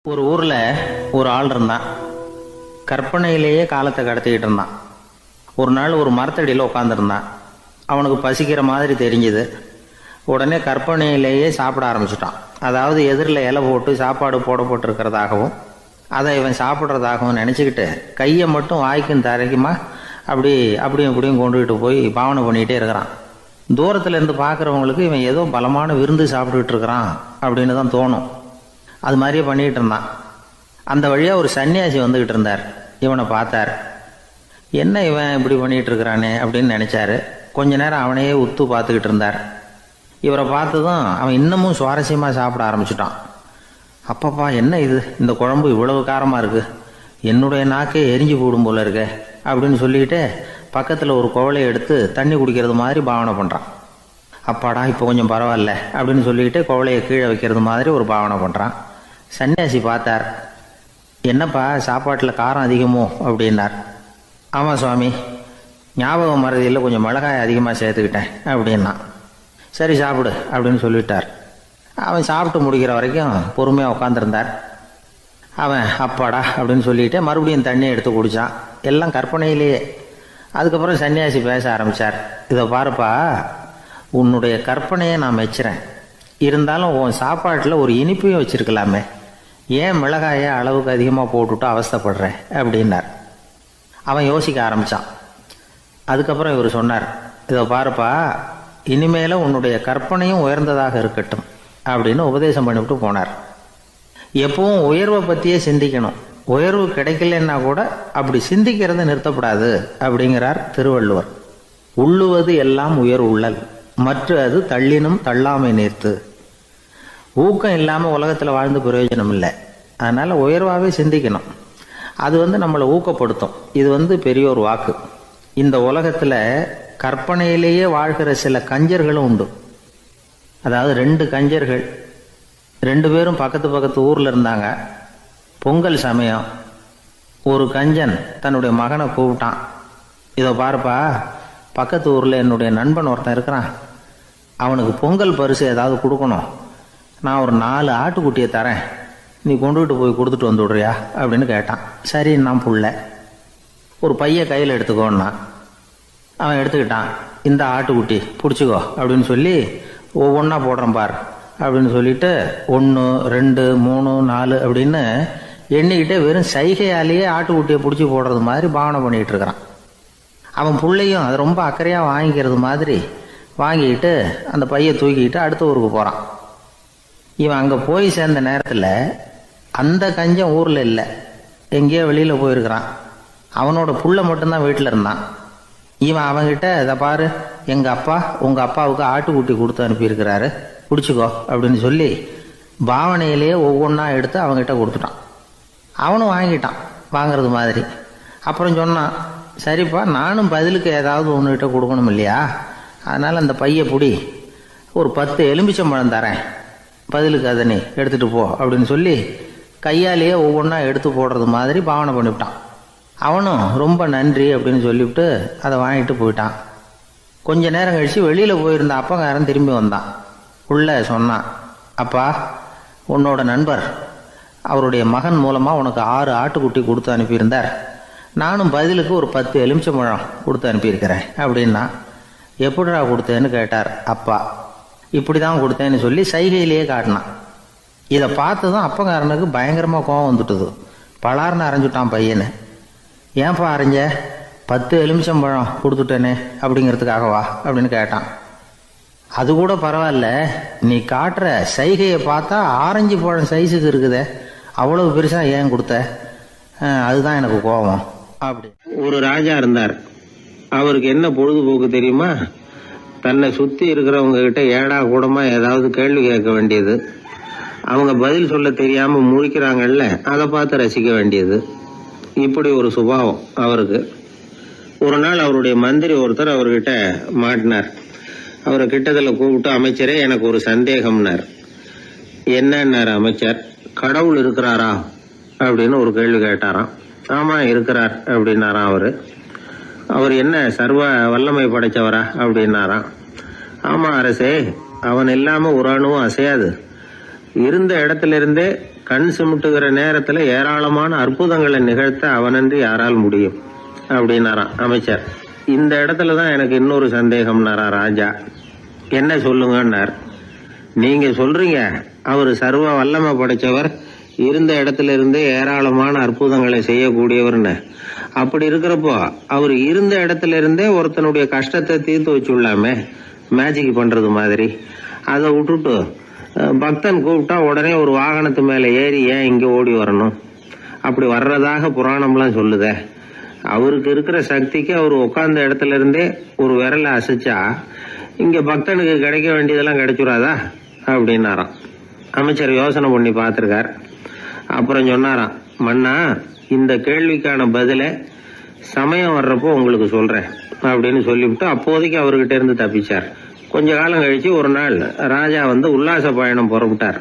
ஒரு ஊர்ல ஒரு ஆள் இருந்தான். கற்பனையிலேயே காலத்தை கடத்திக்கிட்டு இருந்தான். ஒரு நாள் ஒரு மரத்தடியில் உட்காந்துருந்தான். அவனுக்கு பசிக்கிற மாதிரி தெரிஞ்சுது. உடனே கற்பனையிலேயே சாப்பிட ஆரம்பிச்சிட்டான். அதாவது எதிரில் இலை போட்டு சாப்பாடு போடப்பட்டிருக்கிறதாகவும் அதை இவன் சாப்பிட்றதாகவும் நினச்சிக்கிட்டு கையை மட்டும் வாய்க்கும் தரைக்குமா அப்படியும் இப்படியும் கொண்டுகிட்டு போய் பாவனை பண்ணிக்கிட்டே இருக்கிறான். தூரத்தில் இருந்து பார்க்குறவங்களுக்கு இவன் ஏதோ பலமான விருந்து சாப்பிட்டுக்கிட்டு இருக்கிறான் அப்படின்னு தான் தோணும். அது மாதிரியே பண்ணிக்கிட்டு இருந்தான். அந்த வழியாக ஒரு சன்னியாசி வந்துக்கிட்டு இருந்தார். இவனை பார்த்தார். என்ன இவன் இப்படி பண்ணிகிட்டு இருக்கிறானே அப்படின்னு நினச்சாரு. கொஞ்ச நேரம் அவனையே உத்து பார்த்துக்கிட்டு இருந்தார். இவரை பார்த்ததும் அவன் இன்னமும் சுவாரஸ்யமாக சாப்பிட ஆரம்பிச்சிட்டான். அப்பப்பா, என்ன இது, இந்த குழம்பு இவ்வளவு காரமாக இருக்குது, என்னுடைய நாக்கே எரிஞ்சு போடும் போல இருக்க அப்படின்னு சொல்லிக்கிட்டு பக்கத்தில் ஒரு குவளையை எடுத்து தண்ணி குடிக்கிறது மாதிரி பாவனை பண்ணுறான். அப்பாடா, இப்போ கொஞ்சம் பரவாயில்ல அப்படின்னு சொல்லிக்கிட்டு குவளையை கீழே வைக்கிறது மாதிரி ஒரு பாவனை பண்ணுறான். சன்னியாசி பார்த்தார். என்னப்பா, சாப்பாட்டில் காரம் அதிகமோ அப்படின்னார். ஆமாம் சுவாமி, ஞாபகம் மறதியில் கொஞ்சம் மிளகாய் அதிகமாக சேர்த்துக்கிட்டேன் அப்படின்னா. சரி சாப்பிடு அப்படின்னு சொல்லிட்டார். அவன் சாப்பிட்டு முடிக்கிற வரைக்கும் பொறுமையாக உட்காந்துருந்தார். அவன் அப்பாடா அப்படின்னு சொல்லிட்டு மறுபடியும் தண்ணியை எடுத்து குடித்தான். எல்லாம் கற்பனையிலேயே. அதுக்கப்புறம் சன்னியாசி பேச ஆரம்பித்தார். இதை பாருப்பா, உன்னுடைய கற்பனையை நான் மெச்சுறேன். இருந்தாலும் உன் சாப்பாட்டில் ஒரு இனிப்பையும் வச்சுருக்கலாமே, ஏன் மிளகாயை அளவுக்கு அதிகமாக போட்டுவிட்டு அவஸ்தைப்படுறேன் அப்படின்னார். அவன் யோசிக்க ஆரம்பித்தான். அதுக்கப்புறம் இவர் சொன்னார், இதை பாருப்பா, இனிமேல உன்னுடைய கற்பனையும் உயர்ந்ததாக இருக்கட்டும் அப்படின்னு உபதேசம் பண்ணிவிட்டு போனார். எப்பவும் உயர்வை பற்றியே சிந்திக்கணும். உயர்வு கிடைக்கலன்னா கூட அப்படி சிந்திக்கிறத நிறுத்தப்படாது அப்படிங்கிறார் திருவள்ளுவர். உள்ளுவது எல்லாம் உயர் உள்ளல், மற்ற அது தள்ளினும் தள்ளாமை நேர்த்து. ஊக்கம் இல்லாமல் உலகத்தில் வாழ்ந்து பிரயோஜனம் இல்லை. அதனால் உயர்வாகவே சிந்திக்கணும். அது நம்மளை ஊக்கப்படுத்தும். இது பெரியோர் வாக்கு. இந்த உலகத்தில் கற்பனையிலேயே வாழ்கிற சில கஞ்சர்களும் உண்டு. அதாவது 2 கஞ்சர்கள், 2 பேரும் பக்கத்து ஊரில் இருந்தாங்க. பொங்கல் சமயம் ஒரு கஞ்சன் தன்னுடைய மகனை கூப்பிட்டான். இதை பாருப்பா, பக்கத்து ஊரில் என்னுடைய நண்பன் ஒருத்தன் இருக்கிறான், அவனுக்கு பொங்கல் பரிசு ஏதாவது கொடுக்கணும். நான் ஒரு 4 ஆட்டுக்குட்டியை தரேன், நீ கொண்டுகிட்டு போய் கொடுத்துட்டு வந்து விடுறியா அப்படின்னு கேட்டான். சரி, நான் புள்ள ஒரு பைய கையில் எடுத்துக்கோன்னா. அவன் எடுத்துக்கிட்டான். இந்த ஆட்டுக்குட்டி பிடிச்சிக்கோ அப்படின்னு சொல்லி ஒவ்வொன்றா போடுறேன் பார் அப்படின்னு சொல்லிட்டு 1 2 3 4 அப்படின்னு எண்ணிக்கிட்டே வெறும் சைகையாலேயே ஆட்டுக்குட்டியை பிடிச்சி போடுறது மாதிரி பாவனை பண்ணிகிட்டு இருக்கிறான். அவன் பிள்ளையும் அதை ரொம்ப அக்கறையாக வாங்கிக்கிறது மாதிரி வாங்கிக்கிட்டு அந்த பையை தூக்கிக்கிட்டு அடுத்த ஊருக்கு போகிறான். இவன் அங்கே போய் சேர்ந்த நேரத்தில் அந்த கஞ்சன் ஊரில் இல்லை, எங்கேயோ வெளியில் போயிருக்கிறான். அவனோட புள்ள மட்டும்தான் வீட்டில் இருந்தான். இவன் அவன்கிட்ட, இதை பாரு, எங்கள் அப்பா உங்கள் அப்பாவுக்கு ஆட்டுக்குட்டி கொடுத்து அனுப்பியிருக்கிறாரு, பிடிச்சிக்கோ அப்படின்னு சொல்லி பாவனையிலேயே ஒவ்வொன்றா எடுத்து அவங்ககிட்ட கொடுத்துட்டான். அவனும் வாங்கிட்டான் வாங்கிறது மாதிரி. அப்புறம் சொன்னான், சரிப்பா, நானும் பதிலுக்கு ஏதாவது ஒன்றுகிட்ட கொடுக்கணும் இல்லையா, அதனால் அந்த பைய பிடி, ஒரு 10 எலுமிச்சம்பழம் தரேன், பதிலுக்கு அதை நீ எடுத்துகிட்டு போ அப்படின்னு சொல்லி கையாலேயே ஒவ்வொன்றா எடுத்து போடுறது மாதிரி பாவனை பண்ணிவிட்டான். அவனும் ரொம்ப நன்றி அப்படின்னு சொல்லிவிட்டு அதை வாங்கிட்டு போயிட்டான். கொஞ்ச நேரம் கழித்து வெளியில் போயிருந்த அப்பங்காரன் திரும்பி வந்தான். உள்ள சொன்னான், அப்பா, உன்னோட நண்பர் அவருடைய மகன் மூலமாக உனக்கு 6 ஆட்டுக்குட்டி கொடுத்து அனுப்பியிருந்தார், நானும் பதிலுக்கு ஒரு 10 எலுமிச்சம்பழம் கொடுத்து அனுப்பியிருக்கிறேன் அப்படின்னா. எப்படிடா கொடுத்தேன்னு கேட்டார் அப்பா. இப்படி தான் கொடுத்தேன்னு சொல்லி சைகையிலேயே காட்டினான். இதை பார்த்ததும் அப்பங்காரனுக்கு பயங்கரமாக கோபம் வந்துட்டுது. பலார்னு அரைஞ்சுட்டான் பையனை. ஏன்ப்பா அரைஞ்ச, 10 எலுமிச்சம்பழம் கொடுத்துட்டேனே அப்படிங்கிறதுக்காகவா அப்படின்னு கேட்டான். அது கூட பரவாயில்ல, நீ காட்டுற சைகையை பார்த்தா ஆரஞ்சு பழம் சைஸுக்கு இருக்குதே, அவ்வளவு பெருசாக ஏன் கொடுத்த, அதுதான் எனக்கு கோபம் அப்படி. ஒரு ராஜா இருந்தார். அவருக்கு என்ன பொழுதுபோக்கு தெரியுமா, தன்னை சுற்றி இருக்கிறவங்க கிட்ட ஏடா கூடமா ஏதாவது கேள்வி கேட்க வேண்டியது, அவங்க பதில் சொல்ல தெரியாமல் முழிக்கிறாங்கல்ல, அதை பார்த்து ரசிக்க வேண்டியது. இப்படி ஒரு சுபாவம் அவருக்கு. ஒரு நாள் அவருடைய மந்திரி ஒருத்தர் அவர்கிட்ட மாட்டினார். அவரை கிட்டத்தில் கூப்பிட்டு, அமைச்சரே, எனக்கு ஒரு சந்தேகம்னார். என்னன்னார் அமைச்சர். கடவுள் இருக்கிறாரா அப்படின்னு ஒரு கேள்வி கேட்டாராம். ஆமாம், இருக்கிறார் அப்படின்னாராம் அவரு. அவர் என்ன சர்வ வல்லமை படைச்சவரா அப்படின்னாராம். ஆமாம் அரசே, அவன் இல்லாமல் ஒரு அணுவும் அசையாது, இருந்த இடத்துல இருந்தே கண் சிமிட்டுகிற நேரத்துல ஏராளமான அற்புதங்களை நிகழ்த்த அவனன்றி யாரால் முடியும் அப்படின்னாராம் அமைச்சர். இந்த இடத்துலதான் எனக்கு இன்னொரு சந்தேகம்னாரா ராஜா. என்ன சொல்லுங்கன்னார். நீங்க சொல்றீங்க அவர் சர்வ வல்லமை படைச்சவர், இருந்த இடத்துல இருந்தே ஏராளமான அற்புதங்களை செய்யக்கூடியவர்னு. அப்படி இருக்கிறப்போ அவர் இருந்த இடத்துல இருந்தே ஒருத்தனுடைய கஷ்டத்தை தீர்த்து வச்சுள்ளாமே, மேஜிக் பண்றது மாதிரி. அதை விட்டுட்டு பக்தன் கூப்பிட்டா உடனே ஒரு வாகனத்து மேல ஏறி ஏன் இங்க ஓடி வரணும்? அப்படி வர்றதாக புராணம்லாம் சொல்லுதே. அவருக்கு இருக்கிற சக்திக்கு அவர் உட்கார்ந்த இடத்துல இருந்தே ஒரு விரலை அசைச்சா இங்க பக்தனுக்கு கிடைக்க வேண்டியதெல்லாம் கிடைச்சுடாதா அப்படின்னாராம். அமைச்சர் யோசனை பண்ணி பார்த்திருக்கார். அப்புறம் சொன்னாராம், மன்னா, இந்த கேள்விக்கான பதில சமயம் வர்றப்போ உங்களுக்கு சொல்றேன் அப்படின்னு சொல்லிவிட்டு அப்போதைக்கு அவர்கிட்ட இருந்து தப்பிச்சார். கொஞ்ச காலம் கழிச்சு ஒரு நாள் ராஜா உல்லாச பயணம் புறப்பட்டார்.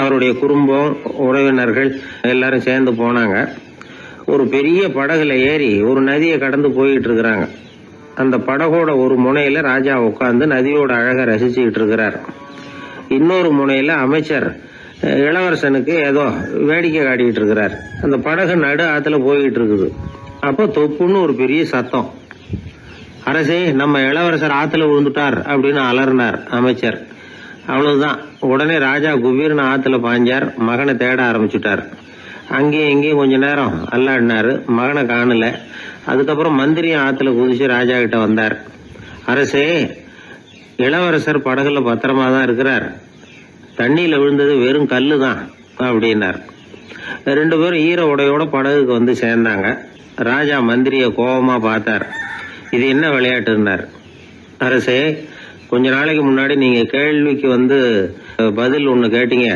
அவருடைய குடும்பம், உறவினர்கள் எல்லாரும் சேர்ந்து போனாங்க. ஒரு பெரிய படகுல ஏறி ஒரு நதியை கடந்து போயிட்டு இருக்கிறாங்க. அந்த படகோட ஒரு முனையில ராஜா உட்கார்ந்து நதியோட அழகை ரசிச்சுக்கிட்டு இருக்கிறார். இன்னொரு முனையில அமைச்சர் இளவரசனுக்கு ஏதோ வேடிக்கை காட்டிட்டு இருக்கிறார். அந்த படகு நடு ஆத்துல போயிட்டு இருக்குது. அப்போ தொப்புன்னு ஒரு பெரிய சத்தம். அரசே, நம்ம இளவரசர் ஆத்துல விழுந்துட்டார் அப்படின்னு அலறினார் அமைச்சர். அவ்வளவுதான். உடனே ராஜா குபீர்னு ஆத்துல பாஞ்சார். மகனை தேட ஆரம்பிச்சுட்டார். அங்கேயும் இங்கேயும் கொஞ்ச நேரம் அல்லாடினாரு. மகனை காணல. அதுக்கப்புறம் மந்திரியும் ஆத்துல குதிச்சு ராஜா கிட்ட வந்தார். அரசே, இளவரசர் படகுல பத்திரமா தான் இருக்கிறார். தண்ணியில விழுந்தது வெறும் கல்லு தான் அப்படின்னார். ரெண்டு பேரும் ஈர உடையோட படகுக்கு சேர்ந்தாங்க. ராஜா மந்திரிய கோபமா பார்த்தார். இது என்ன விளையாட்டுன்னார். அரசே, கொஞ்ச நாளைக்கு முன்னாடி நீங்க கேள்விக்கு பதில் ஒண்ணு கேட்டீங்க.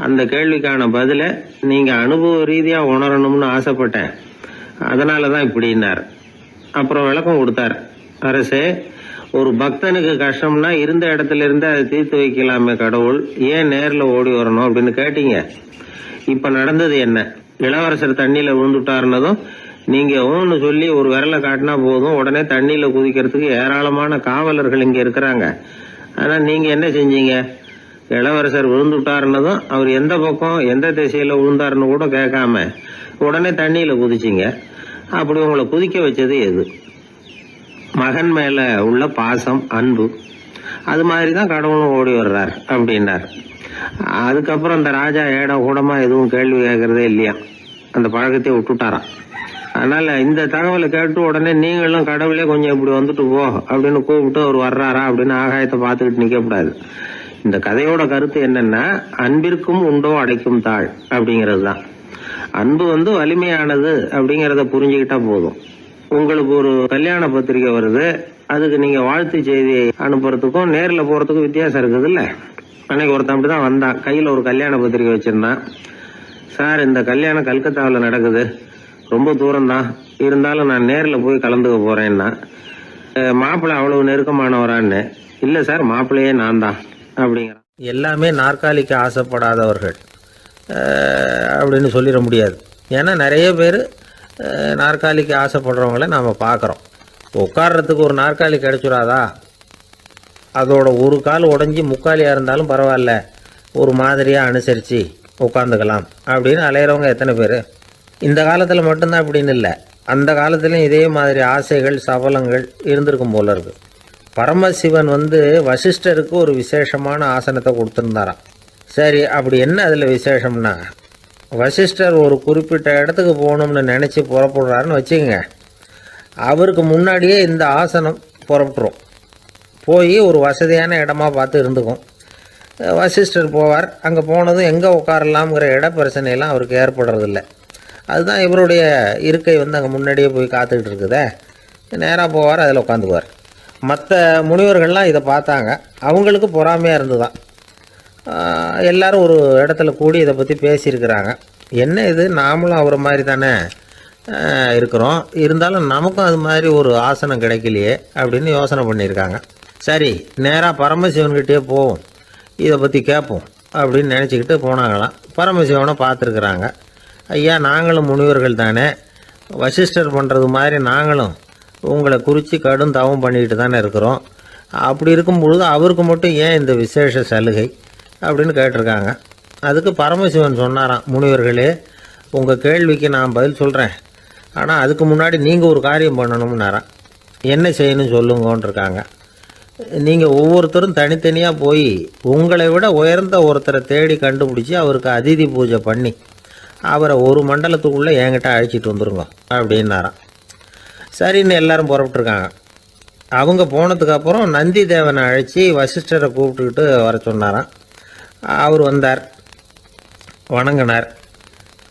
அந்த கேள்விக்கான பதில நீங்க அனுபவ ரீதியா உணரணும்னு ஆசைப்பட்டேன். அதனாலதான் இப்படின்னார். அப்புறம் விளக்கம் கொடுத்தார். அரசே, ஒரு பக்தனுக்கு கஷ்டம்னா இருந்த இடத்துல இருந்து அதை தீர்த்து வைக்கலாமே கடவுள், ஏன் நேர்ல ஓடி வரணும் அப்படின்னு கேட்டீங்க. இப்ப நடந்தது என்ன? இளவரசர் தண்ணியில விழுந்துட்டாருன்னதும் நீங்க ஓன்னு சொல்லி ஒரு விரலை காட்டினா போதும், உடனே தண்ணியில குதிக்கிறதுக்கு ஏராளமான காவலர்கள் இங்க இருக்கிறாங்க. ஆனா நீங்க என்ன செஞ்சீங்க? இளவரசர் விழுந்துட்டாருன்னதும் அவர் எந்த பக்கம் எந்த திசையில விழுந்தாருன்னு கூட கேட்காம உடனே தண்ணியில குதிச்சிங்க. அப்படி உங்களை குதிக்க வச்சது எது? மகன் மேல உள்ள பாசம், அன்பு. அது மாதிரிதான் கடவுளும் ஓடி வர்றார் அப்படின்னார். அதுக்கப்புறம் அந்த ராஜா ஏட கூடமா எதுவும் கேள்வி கேட்கறதே இல்லையா, அந்த பழக்கத்தை விட்டுட்டாராம். அதனால இந்த தகவலை கேட்டு உடனே நீங்களும் கடவுளே கொஞ்சம் இப்படி வந்துட்டு போ அப்படின்னு கூப்பிட்டு அவர் வர்றாரா அப்படின்னு ஆகாயத்தை பார்த்துக்கிட்டு நிக்க கூடாது. இந்த கதையோட கருத்து என்னன்னா, அன்பிற்கும் உண்டோ அடைக்கும் தாழ் அப்படிங்கிறது தான். அன்பு வலிமையானது அப்படிங்கறத புரிஞ்சுக்கிட்டா போதும். உங்களுக்கு ஒரு கல்யாண பத்திரிகை வருது, அதுக்கு நீங்க வாழ்த்து செய்தி அனுப்புறதுக்கும் நேர்ல போறதுக்கும் வித்தியாசம் இருக்குது இல்ல. அன்னைக்கு ஒருத்தன் அப்படிதான் வந்தான். கையில ஒரு கல்யாண பத்திரிகை வச்சிருந்தான். சார், இந்த கல்யாணம் கல்கத்தாவில் நடக்குது, ரொம்ப தூரம் தான், இருந்தாலும் நான் நேர்ல போய் கலந்துக்க போறேன்னா. மாப்பிள்ளை அவ்வளவு நெருக்கமானவரான்னு. இல்ல சார், மாப்பிள்ளையே நான் தான் அப்படிங்கிறான். எல்லாமே நாற்காலிக்கு ஆசைப்படாதவர்கள் அப்படின்னு சொல்லிட முடியாது. ஏன்னா நிறைய பேர் நாற்காலிக்கு ஆசைப்படுறவங்கள நாம் பார்க்குறோம். உட்கார்றதுக்கு ஒரு நாற்காலி கிடைச்சிடாதா? அதோட ஒரு கால் உடஞ்சி முக்காலியாக இருந்தாலும் பரவாயில்ல, ஒரு மாதிரியாக அனுசரித்து உட்காந்துக்கலாம் அப்படின்னு அலையிறவங்க எத்தனை பேர்? இந்த காலத்தில் மட்டும்தான் அப்படின்னு இல்லை, அந்த காலத்துலேயும் இதே மாதிரி ஆசைகள் சபலங்கள் இருந்திருக்கும் போல இருக்கு. பரமசிவன் வசிஷ்டருக்கு ஒரு விசேஷமான ஆசனத்தை கொடுத்துருந்தாராம். சரி, அப்படி என்ன அதில் விசேஷம்னா, வசிஷ்டர் ஒரு குறிப்பிட்ட இடத்துக்கு போகணும்னு நினச்சி புறப்படுறாருன்னு வச்சுக்கோங்க. அவருக்கு முன்னாடியே இந்த ஆசனம் புறப்பட்டுரும். போய் ஒரு வசதியான இடமா பார்த்து இருந்துக்கும். வசிஷ்டர் போவார். அங்கே போனதும் எங்கே உட்காரலாம்ங்கிற இட பிரச்சனையெல்லாம் அவருக்கு ஏற்படுறதில்ல. அதுதான் இவருடைய இருக்கை அங்கே முன்னாடியே போய் காத்துக்கிட்டு இருக்குதே. நேராக போவார், அதில் உட்காந்துக்குவார். மற்ற முனிவர்கள்லாம் இதை பார்த்தாங்க. அவங்களுக்கு பொறாமையாக இருந்துதான். எல்லாரும் ஒரு இடத்துல கூடி இதை பற்றி பேசியிருக்கிறாங்க. என்ன இது, நாமளும் அவரை மாதிரி தானே இருக்கிறோம், இருந்தாலும் நமக்கும் அது மாதிரி ஒரு ஆசனம் கிடைக்கலையே அப்படின்னு யோசனை பண்ணியிருக்காங்க. சரி, நேராக பரமசிவன்கிட்டே போவோம், இதை பற்றி கேட்போம் அப்படின்னு நினச்சிக்கிட்டு போனாங்களாம். பரமசிவனை பார்த்துருக்குறாங்க. ஐயா, நாங்களும் முனிவர்கள் தானே, வசிஷ்டர் பண்ணுறது மாதிரி நாங்களும் உங்களை குறித்து கடும் தவம் பண்ணிக்கிட்டு தானே இருக்கிறோம். அப்படி இருக்கும் பொழுது அவருக்கு மட்டும் ஏன் இந்த விசேஷ சலுகை அப்படின்னு கேட்டிருக்காங்க. அதுக்கு பரமசிவன் சொன்னாராம், முனிவர்களே, உங்கள் கேள்விக்கு நான் பதில் சொல்கிறேன், ஆனால் அதுக்கு முன்னாடி நீங்கள் ஒரு காரியம் பண்ணணும்னாராம். என்ன செய்யணும் சொல்லுங்கன்னு இருக்காங்க. நீங்கள் ஒவ்வொருத்தரும் தனித்தனியாக போய் உங்களை விட உயர்ந்த ஒருத்தரை தேடி கண்டுபிடிச்சி அவருக்கு அதிதி பூஜை பண்ணி அவரை ஒரு மண்டலத்துக்குள்ளே என்கிட்ட அழைச்சிட்டு வந்துருங்க அப்படின்னாராம். சரின்னு எல்லாரும் புறப்பட்டுருக்காங்க. அவங்க போனதுக்கப்புறம் நந்தி தேவனை அழைச்சி வசிஷ்டரை கூப்பிட்டுக்கிட்டு வர சொன்னாராம். அவர் வந்தார், வணங்கினார்.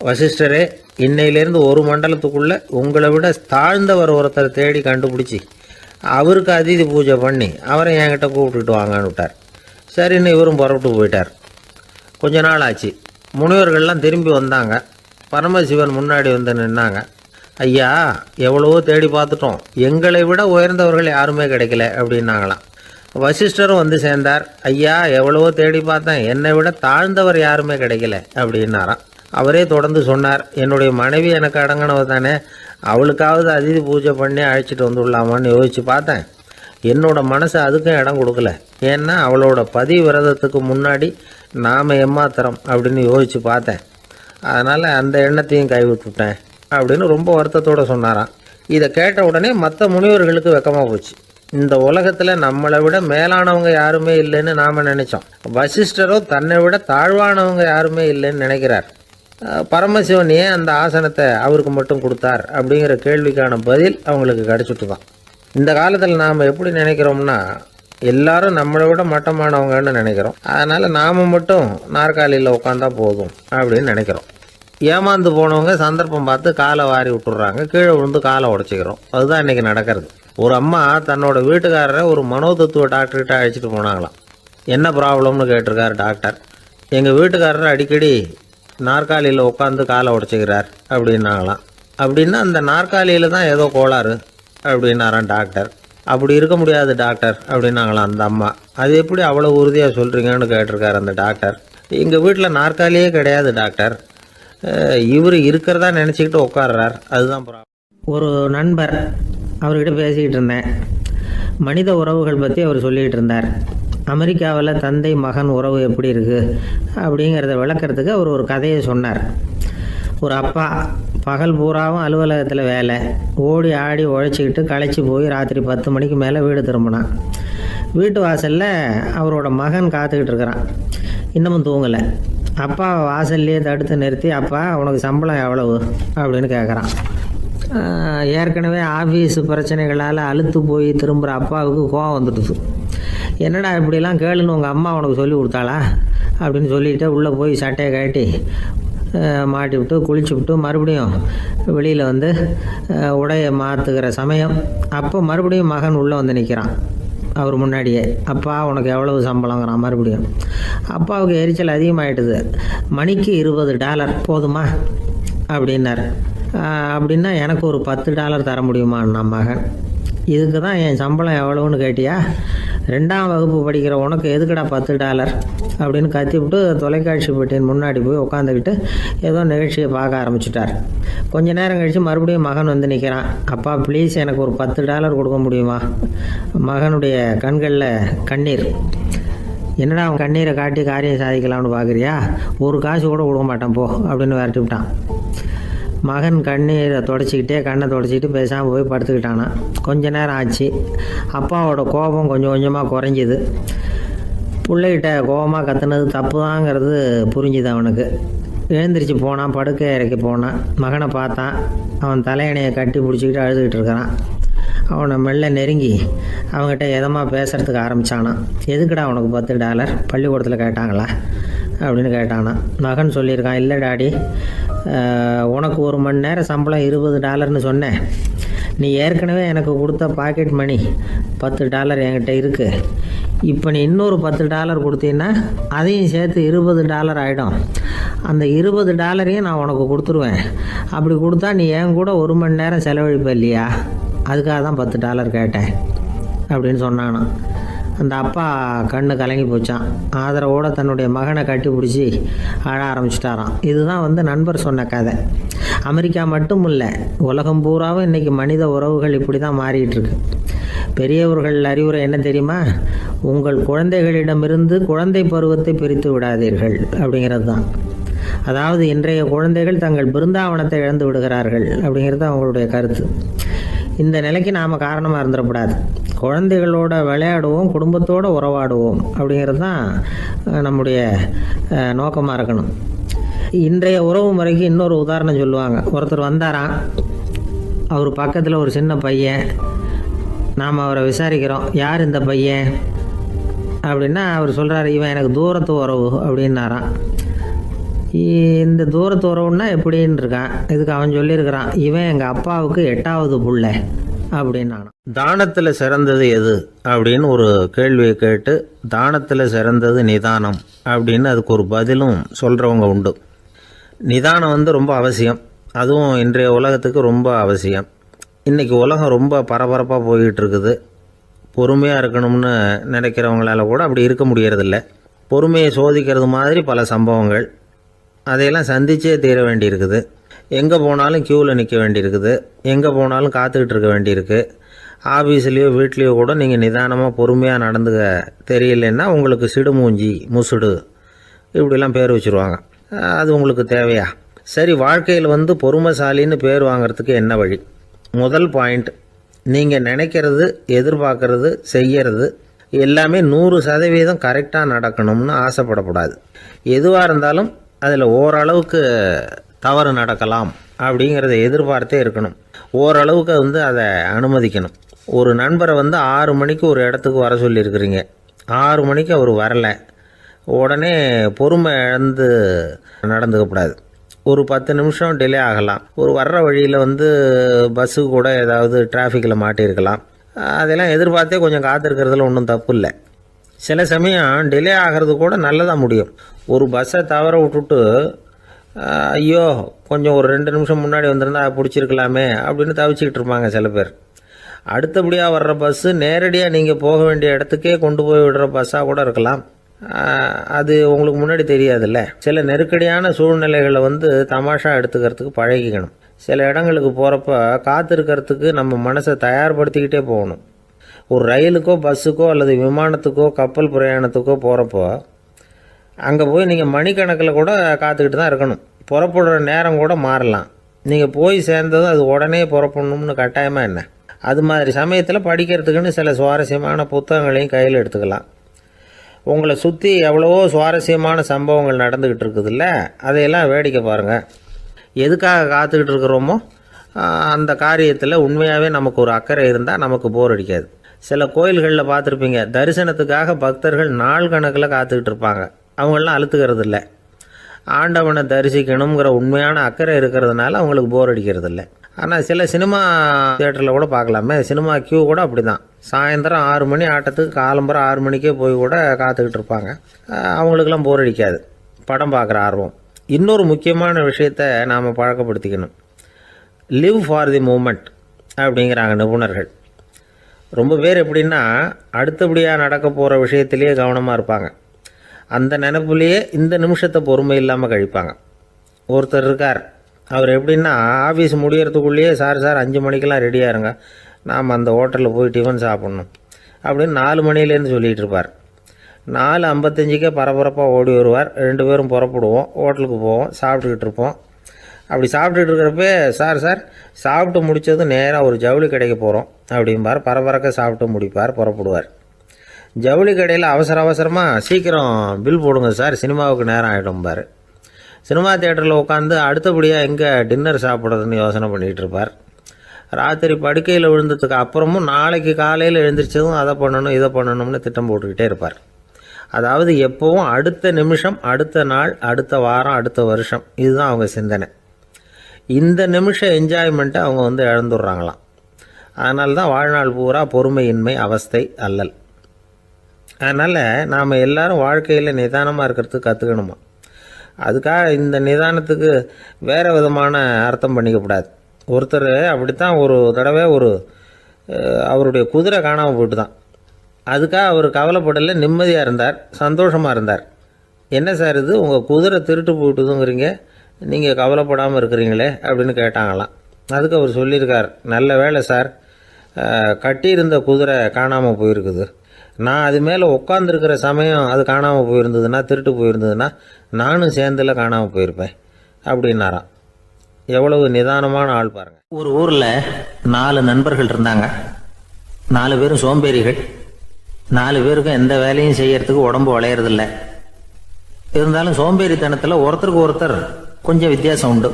வசிஷ்டரே, இன்னையிலேருந்து ஒரு மண்டலத்துக்குள்ளே உங்களை விட தாழ்ந்தவர் ஒருத்தரை தேடி கண்டுபிடிச்சி அவருக்கு அதிதி பூஜை பண்ணி அவரை என்கிட்ட கூப்பிட்டுட்டு வாங்கன்னு விட்டார். சரின்னு இவரும் புறப்பட்டு போயிட்டார். கொஞ்ச நாள் ஆச்சு. முனிவர்கள்லாம் திரும்பி வந்தாங்க. பரமசிவன் முன்னாடி வந்து நின்னாங்க. ஐயா, எவ்வளவோ தேடி பார்த்துட்டோம், எங்களை விட உயர்ந்தவர்கள் யாருமே கிடைக்கல அப்படின்னாங்களாம். வசிஷ்டரும் வந்து சேர்ந்தார். ஐயா, எவ்வளவோ தேடி பார்த்தேன், என்னை விட தாழ்ந்தவர் யாருமே கிடைக்கல அப்படின்னாராம். அவரே தொடர்ந்து சொன்னார், என்னுடைய மனைவி எனக்கு அடங்கினவ தானே, அவளுக்காவது அதிதி பூஜை பண்ணி அழைச்சிட்டு வந்துடலாமான்னு யோசித்து பார்த்தேன். என்னோட மனசு அதுக்கும் இடம் கொடுக்கல. ஏன்னா அவளோட பதிவிரதத்துக்கு முன்னாடி நாம் ஏமாத்திரம் அப்படின்னு யோசித்து பார்த்தேன். அதனால் அந்த எண்ணத்தையும் கைவிட்டுட்டேன் அப்படின்னு ரொம்ப வருத்தத்தோடு சொன்னாராம். இதை கேட்ட உடனே மற்ற முனிவர்களுக்கு வெக்கமாக போச்சு. இந்த உலகத்தில் நம்மளை விட மேலானவங்க யாருமே இல்லைன்னு நாம் நினச்சோம். வசிஷ்டரோ தன்னை விட தாழ்வானவங்க யாருமே இல்லைன்னு நினைக்கிறார். பரமசிவன் ஏன் அந்த ஆசனத்தை அவருக்கு மட்டும் கொடுத்தார் அப்படிங்கிற கேள்விக்கான பதில் அவங்களுக்கு கிடச்சிட்டு தான். இந்த காலத்தில் நாம் எப்படி நினைக்கிறோம்னா, எல்லாரும் நம்மளை விட மட்டமானவங்கன்னு நினைக்கிறோம். அதனால் நாம் மட்டும் நாற்காலியில் உட்காந்தா போதும் அப்படின்னு நினைக்கிறோம். ஏமாந்து போனவங்க சந்தர்ப்பம் பார்த்து காலை வாரி விட்டுடுறாங்க, கீழே விழுந்து காலை உடச்சிக்கிறோம். அதுதான் இன்றைக்கி நடக்கிறது. ஒரு அம்மா தன்னோட வீட்டுக்காரரை ஒரு மனோதத்துவ டாக்டர்கிட்ட அழைச்சிட்டு போனாங்களாம். என்ன ப்ராப்ளம்னு கேட்டிருக்காரு டாக்டர். எங்கள் வீட்டுக்காரர் அடிக்கடி நாற்காலியில் உட்காந்து காலை உடச்சிக்கிறார் அப்படின்னாங்களாம். அப்படின்னா அந்த நாற்காலியில் தான் ஏதோ கோளாறு அப்படின்னாரான் டாக்டர். அப்படி இருக்க முடியாது டாக்டர் அப்படின்னாங்களாம் அந்த அம்மா. அது எப்படி அவ்வளோ உறுதியாக சொல்கிறீங்கன்னு கேட்டிருக்காரு அந்த டாக்டர். எங்கள் வீட்டில் நாற்காலியே கிடையாது டாக்டர், இவர் இருக்கிறதா நினச்சிக்கிட்டு உட்கார்றார், அதுதான் ப்ராப்ளம். ஒரு நண்பர், அவர்கிட்ட பேசிக்கிட்டு இருந்தேன். மனித உறவுகள் பற்றி அவர் சொல்லிகிட்டு இருந்தார். அமெரிக்காவில் தந்தை மகன் உறவு எப்படி இருக்குது அப்படிங்கிறத விளக்கிறதுக்கு அவர் ஒரு கதையை சொன்னார். ஒரு அப்பா பகல் பூராவும் அலுவலகத்தில் வேலை, ஓடி ஆடி உழைச்சிக்கிட்டு களைச்சி போய் ராத்திரி 10 மணிக்கு மேலே வீடு திரும்பினான். வீட்டு வாசலில் அவரோட மகன் காத்துக்கிட்டு இருக்கிறான், இன்னமும் தூங்கலை. அப்பா வாசல்லையே தடுத்து நிறுத்தி, அப்பா உனக்கு சம்பளம் எவ்வளவு அப்படின்னு கேட்குறான். ஏற்கனவே ஆஃபீஸ் பிரச்சனைகளால் அழுத்து போய் திரும்புகிற அப்பாவுக்கு கோவம் வந்துடுது. என்னடா இப்படிலாம் கேளுன்னு உங்கள் அம்மா உனக்கு சொல்லி கொடுத்தாளா அப்படின்னு சொல்லிவிட்டு உள்ளே போய் சட்டையை கட்டி மாட்டி விட்டு குளிச்சு விட்டு மறுபடியும் வெளியில் வந்து உடையை மாற்றுகிற சமயம் அப்போ மறுபடியும் மகன் உள்ளே வந்து நிற்கிறான் அவர் முன்னாடியே. அப்பா உனக்கு எவ்வளவு சம்பளங்கிறான் மறுபடியும். அப்பாவுக்கு எரிச்சல் அதிகமாகிட்டுது. மணிக்கு $20 போதுமா அப்படின்னார். அப்படின்னா எனக்கு ஒரு $10 தர முடியுமான்னா மகன். இதுக்கு தான் என் சம்பளம் எவ்வளவுன்னு கேட்டியா, 2ஆம் வகுப்பு படிக்கிற உனக்கு எதுக்குடா $10 அப்படின்னு கத்திவிட்டு தொலைக்காட்சி பெட்டியின் முன்னாடி போய் உட்காந்துக்கிட்டு ஏதோ நிகழ்ச்சியை பார்க்க ஆரம்பிச்சிட்டார். கொஞ்ச நேரம் கழித்து மறுபடியும் மகன் வந்து நிற்கிறான். அப்பா ப்ளீஸ் எனக்கு ஒரு $10 கொடுக்க முடியுமா? மகனுடைய கண்களில் கண்ணீர். என்னடா அவன் கண்ணீரை காட்டி காரியம் சாதிக்கலாம்னு பார்க்குறியா, ஒரு காசு கூட கொடுக்க மாட்டான் போ அப்படின்னு விரட்டி விட்டான். மகன் கண்ணீரை தொடச்சிக்கிட்டே கண்ணை தொடச்சிக்கிட்டு பேசாமல் போய் படுத்துக்கிட்டானா. கொஞ்ச நேரம் ஆச்சு. அப்பாவோட கோபம் கொஞ்சம் கொஞ்சமாக குறைஞ்சிது. பிள்ளைகிட்ட கோபமாக கத்துனது தப்பு தாங்கிறது புரிஞ்சுது அவனுக்கு. எழுந்திரிச்சு போனான், படுக்கை இறக்கி போனான். மகனை பார்த்தான். அவன் தலையணையை கட்டி பிடிச்சிக்கிட்டு அழுதுகிட்டு இருக்கிறான். அவனை மெல்ல நெருங்கி அவங்ககிட்ட எதமாக பேசுகிறதுக்கு ஆரம்பித்தானான். எதுக்குடா உனக்கு $10 பள்ளிக்கூடத்தில் கேட்டாங்களா அப்படின்னு கேட்டானான். மகன் சொல்லியிருக்கான், இல்லை டாடி, உனக்கு 1 மணி நேரம் சம்பளம் $20ன்னு சொன்னேன். நீ ஏற்கனவே எனக்கு கொடுத்த பாக்கெட் மணி $10 என்கிட்ட இருக்குது. இப்போ நீ இன்னொரு $10 கொடுத்தீங்கன்னா அதையும் சேர்த்து $20 ஆகிடும். அந்த $20 நான் உனக்கு கொடுத்துருவேன். அப்படி கொடுத்தா நீ என் கூட 1 மணி நேரம் செலவழிப்ப இல்லையா, அதுக்காக தான் $10 கேட்டேன் அப்படின்னு சொன்னானான். அந்த அப்பா கண்ணு கலங்கி போச்சான். ஆதரவோடு தன்னுடைய மகனை கட்டி பிடிச்சி அழ ஆரம்பிச்சிட்டாராம். இதுதான் நண்பர் சொன்ன கதை. அமெரிக்கா மட்டும் இல்லை, உலகம் பூராவும் இன்றைக்கி மனித உறவுகள் இப்படி தான் மாறிட்டுருக்கு. பெரியவர்கள் அறிவுரை என்ன தெரியுமா? உங்கள் குழந்தைகளிடமிருந்து குழந்தை பருவத்தை பிரித்து விடாதீர்கள் அப்படிங்கிறது தான். அதாவது இன்றைய குழந்தைகள் தங்கள் பிருந்தாவனத்தை இழந்து விடுகிறார்கள் அப்படிங்கிறது அவங்களுடைய கருத்து. இந்த நிலைக்கு நாம் காரணமாக இருந்துடக்கூடாது. குழந்தைகளோட விளையாடுவோம், குடும்பத்தோடு உறவாடுவோம் அப்படிங்கிறது தான் நம்முடைய நோக்கமாக இருக்கணும். இன்றைய உறவு முறைக்கு இன்னொரு உதாரணம் சொல்லுவாங்க. ஒருத்தர் வந்தாராம், அவர் பக்கத்தில் ஒரு சின்ன பையன். நாம் அவரை விசாரிக்கிறோம், யார் இந்த பையன் அப்படின்னா அவர் சொல்கிறார், இவன் எனக்கு தூரத்து உறவு அப்படின்னாராம். இந்த தூரத்து உறவுன்னா எப்படின்னு இருக்கான். இதுக்கு அவன் சொல்லியிருக்கிறான், இவன் எங்கள் அப்பாவுக்கு 8வது புள்ள அப்படின்னான். தானத்தில் சிறந்தது எது அப்படின்னு ஒரு கேள்வியை கேட்டு, தானத்தில் சிறந்தது நிதானம் அப்படின்னு அதுக்கு ஒரு பதிலும் சொல்கிறவங்க உண்டு. நிதானம் ரொம்ப அவசியம். அதுவும் இன்றைய உலகத்துக்கு ரொம்ப அவசியம். இன்றைக்கி உலகம் ரொம்ப பரபரப்பாக போய்கிட்டு இருக்குது. பொறுமையாக இருக்கணும்னு நினைக்கிறவங்களால கூட அப்படி இருக்க முடியறதில்ல. பொறுமையை சோதிக்கிறது மாதிரி பல சம்பவங்கள். அதையெல்லாம் சந்திச்சே தீர வேண்டியிருக்குது. எங்கே போனாலும் க்யூவில் நிற்க வேண்டியிருக்குது. எங்கே போனாலும் காத்துக்கிட்டு இருக்க வேண்டியிருக்கு. ஆஃபீஸ்லேயோ வீட்லேயோ கூட நீங்கள் நிதானமாக பொறுமையாக நடந்துக்க தெரியலன்னா உங்களுக்கு சிடுமூஞ்சி, முசுடு இப்படிலாம் பேர் வச்சுருவாங்க. அது உங்களுக்கு தேவையா? சரி, வாழ்க்கையில் பொறுமைசாலின்னு பேர் வாங்கிறதுக்கு என்ன வழி? முதல் பாயிண்ட், நீங்கள் நினைக்கிறது, எதிர்பார்க்கறது, செய்கிறது எல்லாமே 100% கரெக்டாக நடக்கணும்னு ஆசைப்படக்கூடாது. எதுவாக இருந்தாலும் அதில் ஓரளவுக்கு தவறு நடக்கலாம் அப்படிங்கிறத எதிர்பார்த்தே இருக்கணும். ஓரளவுக்கு அதை அனுமதிக்கணும். ஒரு நண்பரை 6 மணிக்கு ஒரு இடத்துக்கு வர சொல்லியிருக்கிறீங்க. 6 மணிக்கு அவர் வரலை. உடனே பொறுமை இழந்து நடந்துக்கக்கூடாது. ஒரு 10 நிமிஷம் டிலே ஆகலாம். ஒரு வர்ற வழியில் பஸ்ஸு கூட ஏதாவது டிராஃபிக்கில் மாட்டியிருக்கலாம். அதெல்லாம் எதிர்பார்த்தே கொஞ்சம் காத்திருக்கிறதுல ஒன்றும் தப்பு இல்லை. சில சமயம் டிலே ஆகிறது கூட நல்லதாக முடியும். ஒரு பஸ்ஸை தவற விட்டுட்டு, ஐயோ கொஞ்சம் ஒரு 2 நிமிஷம் முன்னாடி வந்திருந்தா பிடிச்சிருக்கலாமே அப்படின்னு தவிச்சிக்கிட்டு இருப்பாங்க சில பேர். அடுத்தபடியாக வர்ற பஸ்ஸு நேரடியாக நீங்கள் போக வேண்டிய இடத்துக்கே கொண்டு போய் விடுற பஸ்ஸாக கூட இருக்கலாம். அது உங்களுக்கு முன்னாடி தெரியாதுல்ல. சில நெருக்கடியான சூழ்நிலைகளை தமாஷா எடுத்துக்கிறதுக்கு பழகிக்கணும். சில இடங்களுக்கு போகிறப்ப காத்திருக்கிறதுக்கு நம்ம மனசை தயார்படுத்திக்கிட்டே போகணும். ஒரு ரயிலுக்கோ பஸ்ஸுக்கோ அல்லது விமானத்துக்கோ கப்பல் பிரயாணத்துக்கோ போகிறப்போ அங்கே போய் நீங்கள் மணிக்கணக்கில் கூட காத்துக்கிட்டு தான் இருக்கணும். புறப்படுற நேரம் கூட மாறலாம். நீங்கள் போய் சேர்ந்ததும் அது உடனே புறப்படணும்னு கட்டாயமாக என்ன? அது மாதிரி சமயத்தில் படிக்கிறதுக்குன்னு சில சுவாரஸ்யமான புத்தகங்களையும் கையில் எடுத்துக்கலாம். உங்களை சுற்றி எவ்வளவோ சுவாரஸ்யமான சம்பவங்கள் நடந்துக்கிட்டு இருக்குதுல்ல, அதையெல்லாம் வேடிக்கை பாருங்கள். எதுக்காக காத்துக்கிட்டு இருக்கிறோமோ அந்த காரியத்தில் உண்மையாகவே நமக்கு ஒரு அக்கறை இருந்தால் நமக்கு போர் அடிக்காது. சில கோயில்களில் பார்த்துருப்பீங்க, தரிசனத்துக்காக பக்தர்கள் நாள் கணக்கில் காத்துக்கிட்டு இருப்பாங்க. அவங்களெலாம் அழுத்துக்கிறது இல்லை. ஆண்டவனை தரிசிக்கணுங்கிற உண்மையான அக்கறை இருக்கிறதுனால அவங்களுக்கு போர் அடிக்கிறது இல்லை. ஆனால் சில சினிமா தியேட்டரில் கூட பார்க்கலாமே, சினிமா கியூ கூட அப்படி தான். சாயந்தரம் 6 மணி ஆட்டத்துக்கு காலம்பரம் 6 மணிக்கே போய் கூட காத்துக்கிட்டு இருப்பாங்க. அவங்களுக்கெல்லாம் போர் அடிக்காது. படம் பார்க்குற ஆர்வம். இன்னொரு முக்கியமான விஷயத்தை நாம் பழக்கப்படுத்திக்கணும். லிவ் ஃபார் தி மூமெண்ட் அப்படிங்கிறாங்க நிபுணர்கள். ரொம்ப பேர் எப்படின்னா அடுத்தபடியாக நடக்க போகிற விஷயத்திலேயே கவனமாக இருப்பாங்க. அந்த நினைப்புலேயே இந்த நிமிஷத்தை பொறுமை இல்லாமல் கழிப்பாங்க. ஒருத்தர் இருக்கார், அவர் எப்படின்னா ஆஃபீஸ் முடியறதுக்குள்ளேயே சார் 5 மணிக்கெல்லாம் ரெடியாக இருங்க, நாம் அந்த ஹோட்டலில் போய் டிஃபன் சாப்பிட்ணும் அப்படின்னு 4 மணிலேருந்து சொல்லிகிட்டு இருப்பார். 4:55 பரபரப்பாக ஓடி வருவார். 2 பேரும் புறப்படுவோம், ஹோட்டலுக்கு போவோம், சாப்பிட்டுக்கிட்டு இருப்போம். அப்படி சாப்பிட்டுட்டு இருக்கிறப்ப சார் சாப்பிட்டு முடித்ததும் நேராக ஒரு ஜவுளி கடைக்கு போகிறோம் அப்படிம்பார். பரபரக்க சாப்பிட்டு முடிப்பார், புறப்படுவார். ஜவுளி கடையில் அவசரமாக சீக்கிரம் பில் போடுங்க சார், சினிமாவுக்கு நேரம் ஆகிடும்பார். சினிமா தியேட்டரில் உட்காந்து அடுத்தபடியாக எங்கே டின்னர் சாப்பிட்றதுன்னு யோசனை பண்ணிகிட்டு இருப்பார். ராத்திரி படுக்கையில் விழுந்ததுக்கு அப்புறமும் நாளைக்கு காலையில் எழுந்திரிச்சதும் அதை பண்ணணும் இதை பண்ணணும்னு திட்டம் போட்டுக்கிட்டே இருப்பார். அதாவது எப்போவும் அடுத்த நிமிஷம், அடுத்த நாள், அடுத்த வாரம், அடுத்த வருஷம், இதுதான் அவங்க சிந்தனை. இந்த நிமிஷம் என்ஜாய்மெண்ட்டை அவங்க இழந்துடுறாங்களாம். அதனால தான் வாழ்நாள் பூரா பொறுமையின்மை, அவஸ்தை, அல்லல். அதனால் நாம் எல்லோரும் வாழ்க்கையில் நிதானமாக இருக்கிறதுக்கு கற்றுக்கணுமா. அதுக்காக இந்த நிதானத்துக்கு வேறு விதமான அர்த்தம் பண்ணிக்கக்கூடாது. ஒருத்தர் அப்படித்தான் ஒரு தடவை அவருடைய குதிரை காணாமல் போயிட்டு தான். அதுக்காக அவர் கவலைப்படலை, நிம்மதியாக இருந்தார், சந்தோஷமாக இருந்தார். என்ன சார் இது, உங்கள் குதிரை திருட்டு போயிட்டுதுங்கிறீங்க, நீங்கள் கவலைப்படாமல் இருக்கிறீங்களே அப்படின்னு கேட்டாங்களாம். அதுக்கு அவர் சொல்லியிருக்கார், நல்ல வேலை சார், கட்டியிருந்த குதிரை காணாமல் போயிருக்குது. நான் அது மேலே உட்காந்துருக்கிற சமயம் அது காணாமல் போயிருந்ததுன்னா, திருட்டு போயிருந்ததுன்னா நானும் சேர்ந்துல காணாமல் போயிருப்பேன் அப்படின்னாராம். எவ்வளவு நிதானமான ஆள் பாருங்க. ஒரு ஊரில் 4 நண்பர்கள் இருந்தாங்க. 4 பேரும் சோம்பேறிகள். 4 பேருக்கும் எந்த வேலையும் செய்யறதுக்கு உடம்பு வளையறதில்ல. இருந்தாலும் சோம்பேறித்தனத்தில் ஒருத்தருக்கு ஒருத்தர் கொஞ்சம் வித்தியாசம் உண்டு.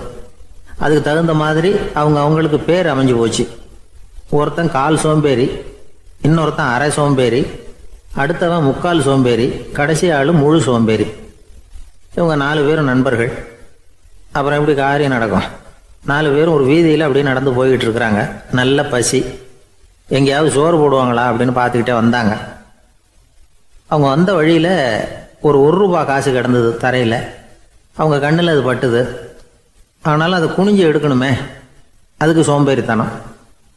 அதுக்கு தகுந்த மாதிரி அவங்களுக்கு பேர் அமைஞ்சு போச்சு. ஒருத்தன் கால் சோம்பேறி, இன்னொருத்தன் அரை சோம்பேறி, அடுத்தவன் முக்கால் சோம்பேறி, கடைசி ஆள் முழு சோம்பேறி. இவங்க 4 பேரும் நண்பர்கள். அப்புறம் எப்படி காரியம் நடக்கும்? 4 பேரும் ஒரு வீதியில் அப்படியே நடந்து போய்கிட்டு இருக்கிறாங்க. நல்ல பசி. எங்கேயாவது சோறு போடுவாங்களா அப்படின்னு பார்த்துக்கிட்டே வந்தாங்க. அவங்க வந்த வழியில் ஒரு ரூபா காசு கிடந்தது தரையில். அவங்க கண்ணில் அது பட்டுது. ஆனாலும் அதை குனிஞ்சு எடுக்கணுமே, அதுக்கு சோம்பேறித்தனம்.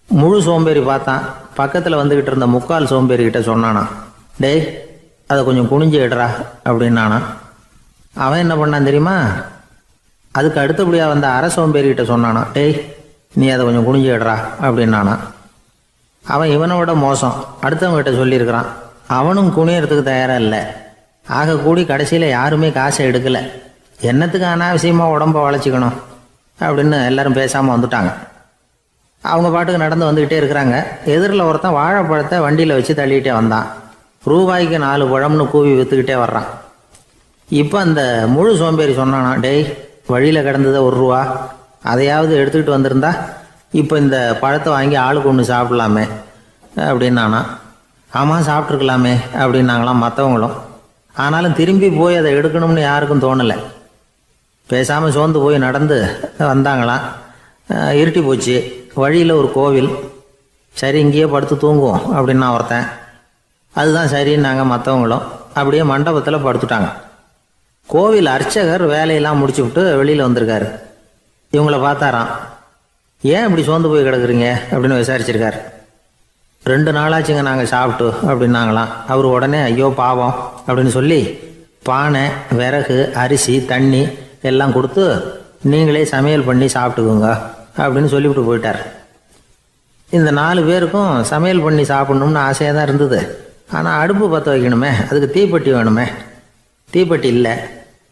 முழு சோம்பேறி பார்த்தான். பக்கத்தில் வந்துக்கிட்டு இருந்த முக்கால் சோம்பேறிக்கிட்ட சொன்னானா, டேய் அதை கொஞ்சம் குனிஞ்சு எடுறா அப்படின்னானா. அவன் என்ன பண்ணான் தெரியுமா? அதுக்கு அடுத்தபடியாக வந்த அரை சோம்பேறிக்கிட்ட சொன்னானா, டேய் நீ அதை கொஞ்சம் குனிஞ்சு எடுறா அப்படின்னானா. அவன் இவனை விட மோசம். அடுத்தவங்ககிட்ட சொல்லியிருக்கிறான். அவனும் குனியறதுக்கு தயாராக இல்லை. ஆக கூடி கடைசியில் யாருமே காசை எடுக்கலை. என்னத்துக்கு அனாவசியமாக உடம்ப வளைச்சிக்கணும் அப்படின்னு எல்லாரும் பேசாமல் வந்துட்டாங்க. அவங்க பாட்டுக்கு நடந்து வந்துக்கிட்டே இருக்கிறாங்க. எதிரில் ஒருத்தன் வாழைப்பழத்தை வண்டியில் வச்சு தள்ளிக்கிட்டே வந்தான். ரூபாய்க்கு 4 பழம்னு கூவி விற்றுக்கிட்டே வர்றான். இப்போ அந்த முழு சோம்பேறி சொன்னானா, டேய் வழியில் கிடந்ததை 1 ரூபா, அதையாவது எடுத்துக்கிட்டு வந்திருந்தா இப்போ இந்த பழத்தை வாங்கி ஆளுக்கு ஒன்று சாப்பிடலாமே அப்படின்னானா. ஆமாம் சாப்பிட்ருக்கலாமே அப்படின்னாங்களாம் மற்றவங்களும். ஆனாலும் திரும்பி போய் அதை எடுக்கணும்னு யாருக்கும் தோணலை. பேசாமல் சோர்ந்து போய் நடந்து வந்தாங்களாம். இருட்டி போச்சு. வழியில் ஒரு கோவில். சரி இங்கேயே படுத்து தூங்குவோம் அப்படின்னா ஒருத்தன். அதுதான் சரின்னாங்க மற்றவங்களும். அப்படியே மண்டபத்தில் படுத்துட்டாங்க. கோவில் அர்ச்சகர் வேலையெல்லாம் முடிச்சு விட்டு வெளியில் வந்திருக்காரு. இவங்கள பார்த்தாராம். ஏன் இப்படி சோர்ந்து போய் கிடக்குறீங்க அப்படின்னு விசாரிச்சிருக்காரு. 2 நாளாச்சுங்க நாங்கள் சாப்பிட்டு அப்படின்னாங்களாம். அவர் உடனே ஐயோ பாவம் அப்படின்னு சொல்லி பானை, விறகு, அரிசி, தண்ணி எல்லாம் கொடுத்து நீங்களே சமையல் பண்ணி சாப்பிட்டுக்குங்க அப்படின்னு சொல்லிவிட்டு போயிட்டார். இந்த 4 பேருக்கும் சமையல் பண்ணி சாப்பிட்ணும்னு ஆசையாக தான் இருந்தது. ஆனால் அடுப்பு பற்ற வைக்கணுமே, அதுக்கு தீப்பெட்டி வேணுமே. தீப்பெட்டி இல்லை.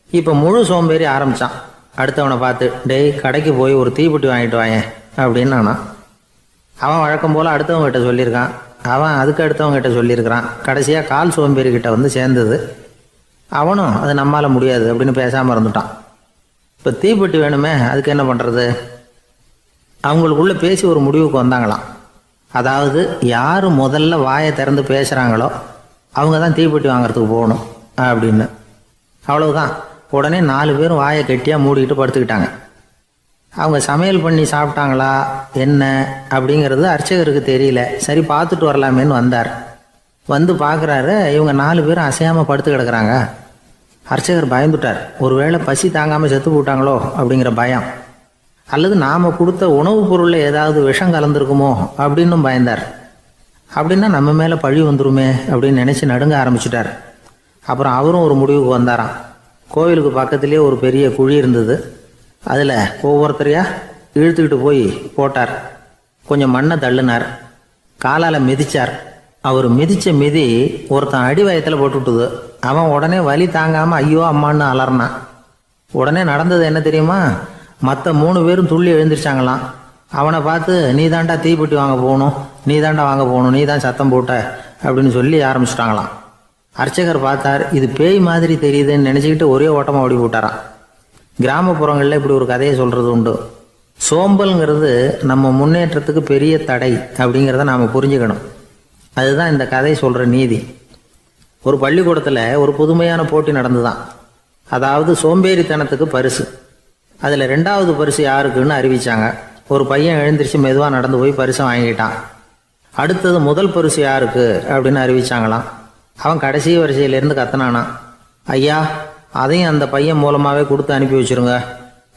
இப்போ முழு சோம்பேறி ஆரம்பித்தான். அடுத்தவனை பார்த்து, டேய் கடைக்கு போய் ஒரு தீப்பெட்டி வாங்கிட்டு வாங்க அப்படின்னு நானான். அவன் வழக்கம் போல் அடுத்தவங்ககிட்ட சொல்லியிருக்கான். அவன் அதுக்கு அடுத்தவங்ககிட்ட சொல்லியிருக்கிறான். கடைசியாக கால் சோம்பேறிக்கிட்ட வந்து சேர்ந்தது. அவனும் அது நம்மால் முடியாது அப்படின்னு பேசாமல் இருந்துட்டான். இப்போ தீப்பெட்டி வேணுமே, அதுக்கு என்ன பண்ணுறது? அவங்களுக்குள்ளே பேசி ஒரு முடிவுக்கு வந்தாங்களாம். அதாவது யார் முதல்ல வாயை திறந்து பேசுகிறாங்களோ அவங்க தான் தீப்பெட்டி வாங்கிறதுக்கு போகணும் அப்படின்னு. அவ்வளவுதான். உடனே 4 பேரும் வாயை கெட்டியாக மூடிக்கிட்டு படுத்துக்கிட்டாங்க. அவங்க சமையல் பண்ணி சாப்பிட்டாங்களா என்ன அப்படிங்கிறது அர்ச்சகருக்கு தெரியல. சரி பார்த்துட்டு வரலாமேன்னு வந்தார். வந்து பார்க்குறாரு, இவங்க 4 பேரும் அசையாமல் படுத்து கிடக்குறாங்க. அர்ச்சகர் பயந்துட்டார். ஒருவேளை பசி தாங்காமல் செத்து போட்டாங்களோ அப்படிங்கிற பயம், அல்லது நாம் கொடுத்த உணவுப் பொருளில் ஏதாவது விஷம் கலந்துருக்குமோ அப்படின்னும் பயந்தார். அப்படின்னா நம்ம மேலே பழி வந்துருமே அப்படின்னு நினச்சி நடுங்க ஆரம்பிச்சுட்டார். அப்புறம் அவரும் ஒரு முடிவுக்கு வந்தாராம். கோவிலுக்கு பக்கத்துலேயே ஒரு பெரிய குழி இருந்தது. அதில் ஒவ்வொருத்தரையா இழுத்துக்கிட்டு போய் போட்டார். கொஞ்சம் மண்ணை தள்ளினார். காலால் மிதிச்சார். அவர் மிதித்த மிதி ஒருத்தன் அடி வயத்தில் போட்டுவிட்டுது. அவன் உடனே வலி தாங்காமல் ஐயோ அம்மான்னு அலறினான். உடனே நடந்தது என்ன தெரியுமா? மற்ற 3 பேரும் துள்ளி எழுந்திரிச்சாங்களாம். அவனை பார்த்து நீ தாண்டா தீப்பெட்டி வாங்க போகணும், நீ தாண்டா வாங்க போகணும், நீ தான் சத்தம் போட்ட அப்படின்னு சொல்லி ஆரம்பிச்சிட்டாங்களாம். அர்ச்சகர் பார்த்தார். இது பேய் மாதிரி தெரியுதுன்னு நினச்சிக்கிட்டு ஒரே ஓட்டமாக ஓடி போட்டாரான். கிராமப்புறங்களில் இப்படி ஒரு கதையை சொல்கிறது உண்டு. சோம்பல்ங்கிறது நம்ம முன்னேற்றத்துக்கு பெரிய தடை அப்படிங்கிறத நாம் புரிஞ்சுக்கணும். அதுதான் இந்த கதை சொல்கிற நீதி. ஒரு பள்ளிக்கூடத்தில் ஒரு புதுமையான போட்டி நடந்துதான். அதாவது சோம்பேறித்தனத்துக்கு பரிசு. அதில் 2வது பரிசு யாருக்குன்னு அறிவிச்சாங்க. ஒரு பையன் எழுந்திரிச்சு மெதுவாக நடந்து போய் பரிசை வாங்கிட்டான். அடுத்தது முதல் பரிசு யாருக்கு அப்படின்னு அறிவிச்சாங்களாம். அவன் கடைசி வரிசையிலேருந்து கத்தனானா, ஐயா அதையும் அந்த பையன் மூலமாகவே கொடுத்து அனுப்பி வச்சுருங்க,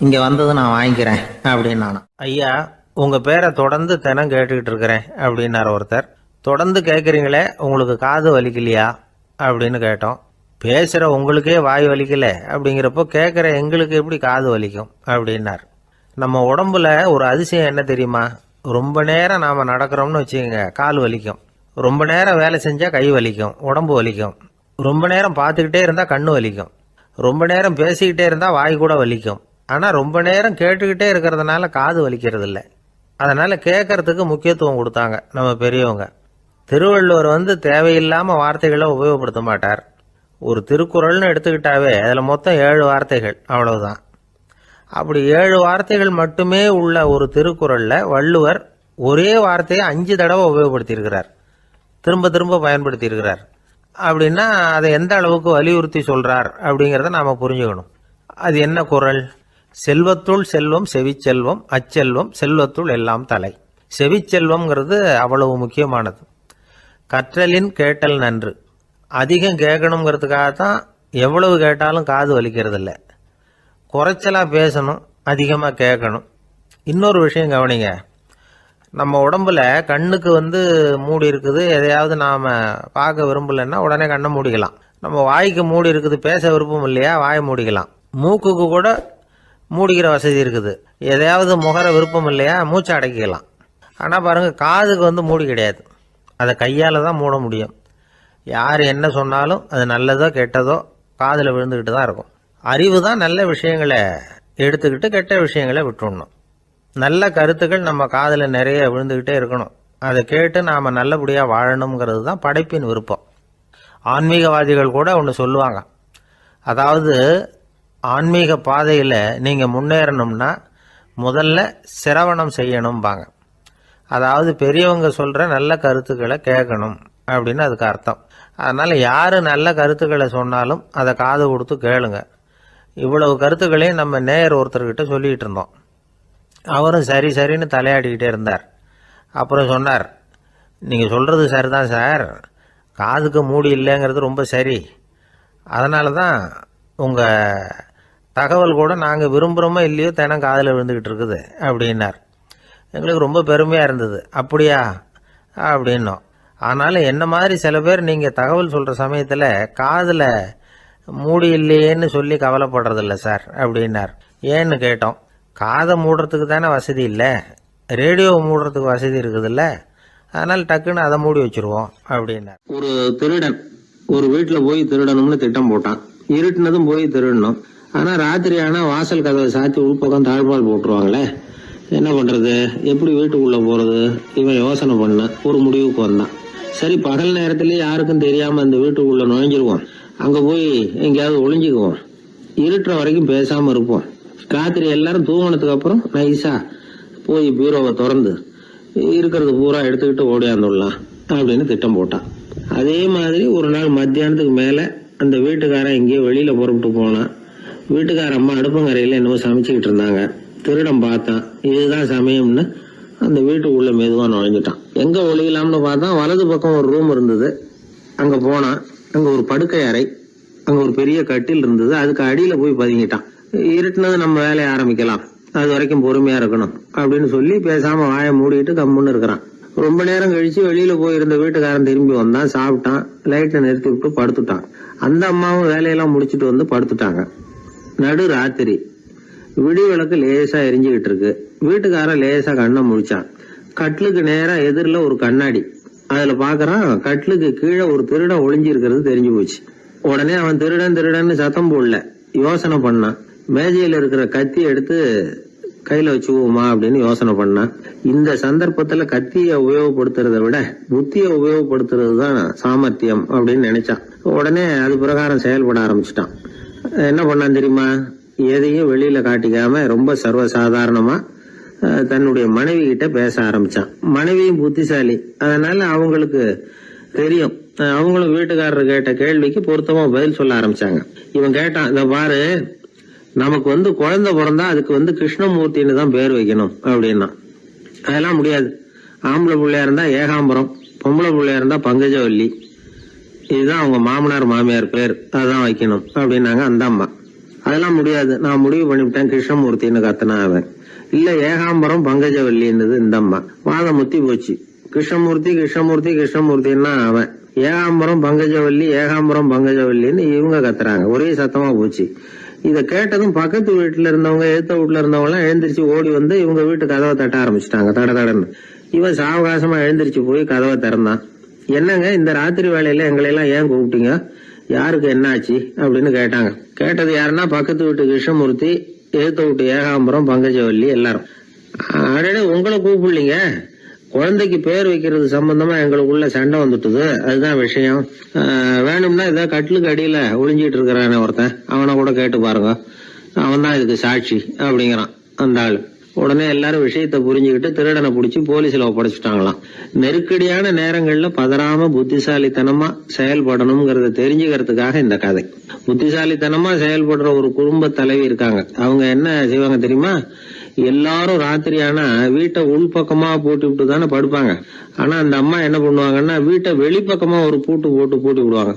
இங்கே வந்தது நான் வாங்கிக்கிறேன் அப்படின்னானா. ஐயா உங்கள் பேரை தொடர்ந்து தினம் கேட்டுக்கிட்டு இருக்கிறேன் அப்படின்னார் ஒருத்தர். தொடர்ந்து கேட்குறீங்களே, உங்களுக்கு காது வலிக்கலையா அப்படின்னு கேட்டோம். பேசுகிற உங்களுக்கே வாய் வலிக்கல அப்படிங்கிறப்போ கேட்குற எங்களுக்கு எப்படி காது வலிக்கும் அப்படின்னார். நம்ம உடம்புல ஒரு அதிசயம் என்ன தெரியுமா? ரொம்ப நேரம் நாம் நடக்கிறோம்னு வச்சுக்கோங்க, கால் வலிக்கும். ரொம்ப நேரம் வேலை செஞ்சால் கை வலிக்கும், உடம்பு வலிக்கும். ரொம்ப நேரம் பார்த்துக்கிட்டே இருந்தால் கண்ணு வலிக்கும். ரொம்ப நேரம் பேசிக்கிட்டே இருந்தால் வாய் கூட வலிக்கும். ஆனால் ரொம்ப நேரம் கேட்டுக்கிட்டே இருக்கிறதுனால காது வலிக்கிறது இல்லை. அதனால் கேட்கறதுக்கு முக்கியத்துவம் கொடுத்தாங்க நம்ம பெரியவங்க. திருவள்ளுவர் தேவையில்லாமல் வார்த்தைகளை உபயோகப்படுத்த மாட்டார். ஒரு திருக்குறள்னு எடுத்துக்கிட்டாவே அதில் மொத்தம் 7 வார்த்தைகள், அவ்வளவுதான். அப்படி 7 வார்த்தைகள் மட்டுமே உள்ள ஒரு திருக்குறளில் வள்ளுவர் ஒரே வார்த்தையை 5 தடவை உபயோகப்படுத்தியிருக்கிறார், திரும்ப திரும்ப பயன்படுத்தியிருக்கிறார். அப்படின்னா அதை எந்த அளவுக்கு வலியுறுத்தி சொல்றார் அப்படிங்கிறத நாம புரிஞ்சுக்கணும். அது என்ன குறள்? செல்வத்துள் செல்வம் செவிச்செல்வம், அச்செல்வம் செல்வத்துள் எல்லாம் தலை. செவிச்செல்வம்ங்கிறது அவ்வளவு முக்கியமானது. கற்றலின் கேட்டல் நன்று. அதிகம் கேட்கணுங்கிறதுக்காகத்தான் எவ்வளவு கேட்டாலும் காது வலிக்கிறது இல்லை. குறைச்சலாக பேசணும், அதிகமாக கேட்கணும். இன்னொரு விஷயம் கவனிங்க, நம்ம உடம்புல கண்ணுக்கு மூடி இருக்குது, எதையாவது நாம் பார்க்க விரும்பலைன்னா உடனே கண்ணை மூடிக்கலாம். நம்ம வாய்க்கு மூடி இருக்குது, பேச விருப்பம் இல்லையா, வாயை மூடிக்கலாம். மூக்குக்கு கூட மூடிக்கிற வசதி இருக்குது, எதையாவது முகர விருப்பம் இல்லையா, மூச்சை அடக்கிக்கலாம். ஆனால் பாருங்கள், காதுக்கு மூடி கிடையாது, அதை கையால் தான் மூட முடியும். யார் என்ன சொன்னாலும் அது நல்லதோ கெட்டதோ காதில் விழுந்துக்கிட்டு தான் இருக்கும். அறிவு தான் நல்ல விஷயங்களை எடுத்துக்கிட்டு கெட்ட விஷயங்களை விட்டுடணும். நல்ல கருத்துக்கள் நம்ம காதில் நிறைய விழுந்துக்கிட்டே இருக்கணும். அதை கேட்டு நாம் நல்லபடியாக வாழணுங்கிறது தான் படைப்பின் விருப்பம். ஆன்மீகவாதிகள் கூட ஒன்று சொல்லுவாங்க, அதாவது ஆன்மீக பாதையில் நீங்கள் முன்னேறணும்னா முதல்ல சிரவணம் செய்யணும்பாங்க. அதாவது பெரியவங்க சொல்கிற நல்ல கருத்துக்களை கேட்கணும் அப்படின்னு அதுக்கு அர்த்தம். அதனால் யார் நல்ல கருத்துக்களை சொன்னாலும் அதை காது கொடுத்து கேளுங்க. இவ்வளவு கருத்துக்களையும் நம்ம நேயர் ஒருத்தர்கிட்ட சொல்லிகிட்டு இருந்தோம். அவரும் சரி சரின்னு தலையாடிக்கிட்டே இருந்தார். அப்புறம் சொன்னார், நீங்கள் சொல்கிறது சரிதான் சார், காதுக்கு மூடி இல்லைங்கிறது ரொம்ப சரி. அதனால தான் உங்கள் தகவல் கூட நாங்கள் விரும்புகிறோமோ இல்லையோ தினம் காதில் விழுந்துக்கிட்டு இருக்குது அப்படின்னார். எங்களுக்கு ரொம்ப பெருமையாக இருந்தது. அப்படியா அப்படின்னோம். ஆனாலும் என்ன மாதிரி சில பேர் நீங்கள் தகவல் சொல்கிற சமயத்தில் காதில் மூடி இல்லையேன்னு சொல்லி கவலைப்படுறதில்ல சார் அப்படின்னார். ஏன்னு கேட்டோம். காதை மூடுறதுக்கு தானே வசதி இல்லை, ரேடியோவை மூடுறதுக்கு வசதி இருக்குதுல்ல, அதனால் டக்குன்னு அதை மூடி வச்சுருவோம் அப்படின்னார். ஒரு திருடன் ஒரு வீட்டில் போய் திருடணும்னு திட்டம் போட்டான். இருட்டுனதும் போய் திருடணும். ஆனால் ராத்திரி ஆனால் வாசல் கதவை சாத்தி உள்பக்கம் தாழ்பால் போட்டுருவாங்களே, என்ன பண்ணுறது, எப்படி வீட்டுக்குள்ளே போகிறது? இவன் யோசனை பண்ண ஒரு முடிவுக்கு வந்தான். சரி, பகல் நேரத்திலே யாருக்கும் தெரியாமல் அந்த வீட்டுக்குள்ளே நுழைஞ்சிருவோம், அங்கே போய் எங்கேயாவது ஒளிஞ்சிக்குவோம், இருட்டுற வரைக்கும் பேசாமல் இருப்போம். ராத்திரி எல்லாரும் தூங்கினதுக்கு அப்புறம் நைஸா போய் பீரோவை திறந்து இருக்கிறது பூரா எடுத்துக்கிட்டு ஓடியாந்துடலாம் அப்படின்னு திட்டம் போட்டான். அதே மாதிரி ஒரு நாள் மத்தியானத்துக்கு மேலே அந்த வீட்டுக்காரன் எங்கேயோ வெளியில் புறப்பட்டு போனான். வீட்டுக்கார அம்மா அடுப்பங்கரையில் என்னவோ சமைச்சிக்கிட்டு இருந்தாங்க. திருடன் பார்த்தான், இதுதான் சமயம்னு அந்த வீட்டுக்குள்ள மெதுவாக நுழைஞ்சிட்டான். எங்கே ஒளியலாம்னு பார்த்தா வலது பக்கம் ஒரு ரூம் இருந்தது. அங்கே போனான். அங்கே ஒரு படுக்கை அறை, அங்கே ஒரு பெரிய கட்டில் இருந்தது. அதுக்கு அடியில் போய் பதுங்கிட்டான். இருட்டுனது நம்ம வேலையை ஆரம்பிக்கலாம், அது வரைக்கும் பொறுமையா இருக்கணும் அப்படின்னு சொல்லி பேசாம வாயை மூடிட்டு கம்முன்னு இருக்கிறான். ரொம்ப நேரம் கழிச்சு வெளியில போயிருந்த வீட்டுக்காரன் திரும்பி வந்தான், சாப்பிட்டான், லைட்டை நிறுத்தி விட்டு படுத்துட்டான். அந்த அம்மாவும் வேலையெல்லாம் முடிச்சுட்டு வந்து படுத்துட்டாங்க. நடு ராத்திரி, விடி விளக்கு லேசா எரிஞ்சுக்கிட்டு இருக்கு. வீட்டுக்காரன் லேசா கண்ணை முடிச்சான். கட்லுக்கு நேரா எதிரில் ஒரு கண்ணாடி, அதுல பாக்குறான் கட்லுக்கு கீழே ஒரு திருடன் ஒளிஞ்சு இருக்கிறது தெரிஞ்சு போச்சு. உடனே அவன் திருடன் திருடன்னு சத்தம் போடல, யோசனை பண்ணான். மேஜையில இருக்கிற கத்தி எடுத்து கையில வச்சுக்குவோமா அப்படின்னு யோசனை பண்ணான். இந்த சந்தர்ப்பத்துல கத்தியை உபயோகப்படுத்துறத விட புத்தியை உபயோகப்படுத்துறது தான் சாமர்த்தியம் அப்படின்னு நினைச்சான். உடனே அது பிரகாரம் செயல்பட ஆரம்பிச்சிட்டான். என்ன பண்ணான் தெரியுமா? எதையும் வெளியில காட்டிக்காம ரொம்ப சர்வசாதாரணமா தன்னுடைய மனைவி கிட்ட பேச ஆரம்பிச்சான். மனைவியும் புத்திசாலி, அதனால அவங்களுக்கு தெரியும். அவங்களும் வீட்டுக்காரர் கேட்ட கேள்விக்கு பொருத்தமா பதில் சொல்ல ஆரம்பிச்சாங்க. இவன் கேட்டான், இத பாரு, நமக்கு குழந்தை பிறந்தா அதுக்கு கிருஷ்ணமூர்த்தின்னு தான் பேர் வைக்கணும் அப்படின்னா. அதெல்லாம் முடியாது. ஆம்பளை பிள்ளையா இருந்தா ஏகாம்பரம், பொம்பளை பிள்ளையா இருந்தா பங்கஜவல்லி, இதுதான் அவங்க மாமனார் மாமியார் பேர், அதான் வைக்கணும் அப்படின்னாங்க அந்த அம்மா. அதெல்லாம் முடியாது, நான் முடிவு பண்ணிவிட்டேன் கிருஷ்ணமூர்த்தின்னு கத்துனா அவன். இல்ல ஏகாம்பரம் பங்கஜவல்லின்றது இந்த அம்மா. வாதம் முத்தி போச்சு. கிருஷ்ணமூர்த்தி கிருஷ்ணமூர்த்தி கிருஷ்ணமூர்த்தின்னா அவன். ஏகாம்பரம் பங்கஜவல்லி ஏகாம்பரம் பங்கஜவல்லின்னு இவங்க கத்துறாங்க. ஒரே சத்தமா போச்சு. இதை கேட்டதும் பக்கத்து வீட்டுல இருந்தவங்க எழுத்த வீட்டுல இருந்தவங்க எல்லாம் எழுந்திரிச்சு ஓடி வந்து இவங்க வீட்டு கதவை தட்ட ஆரம்பிச்சிட்டாங்க தடன்னு. இவன் சாவகாசமா எழுந்திரிச்சு போய் கதவை திறந்தான். என்னங்க இந்த ராத்திரி வேலையில எங்களை எல்லாம் ஏன் கூப்பிட்டீங்க, யாருக்கு என்னாச்சு அப்படின்னு கேட்டாங்க. கேட்டது யாருன்னா பக்கத்து வீட்டு கிருஷ்ணமூர்த்தி, எழுத்த வீட்டு ஏகாம்பரம், பங்கஜவல்லி எல்லாரும். அடடே உங்களை கூப்பிடலீங்க, குழந்தைக்கு பேர் வைக்கிறது சம்பந்தமா எங்களுக்குள்ள சண்டை வந்துட்டுது, அதுதான் விஷயம். வேணும்னா இதை கட்டிலுக்கு அடியில ஒளிஞ்சிட்டு இருக்கிறானே ஒருத்தன், அவனை கூட கேட்டு பாருங்க, அவன் தான் இதுக்கு சாட்சி அப்படிங்கிறான் அந்த ஆளு. உடனே எல்லாரும் விஷயத்த புரிஞ்சுக்கிட்டு திருடனை பிடிச்சி போலீஸ்ல ஒப்படைச்சிட்டாங்களாம். நெருக்கடியான நேரங்கள்ல பதறாம புத்திசாலித்தனமா செயல்படணுங்கிறத தெரிஞ்சுக்கிறதுக்காக இந்த கதை. புத்திசாலித்தனமா செயல்படுற ஒரு குடும்ப தலைவி இருக்காங்க. அவங்க என்ன செய்வாங்க தெரியுமா, எல்லாரும் ராத்திரி ஆனா வீட்டை உள்பக்கமா போட்டு விட்டு தானே படுப்பாங்க. ஆனா அந்த அம்மா என்ன பண்ணுவாங்கன்னா வீட்டை வெளிப்பக்கமா ஒரு பூட்டு போட்டு பூட்டி விடுவாங்க.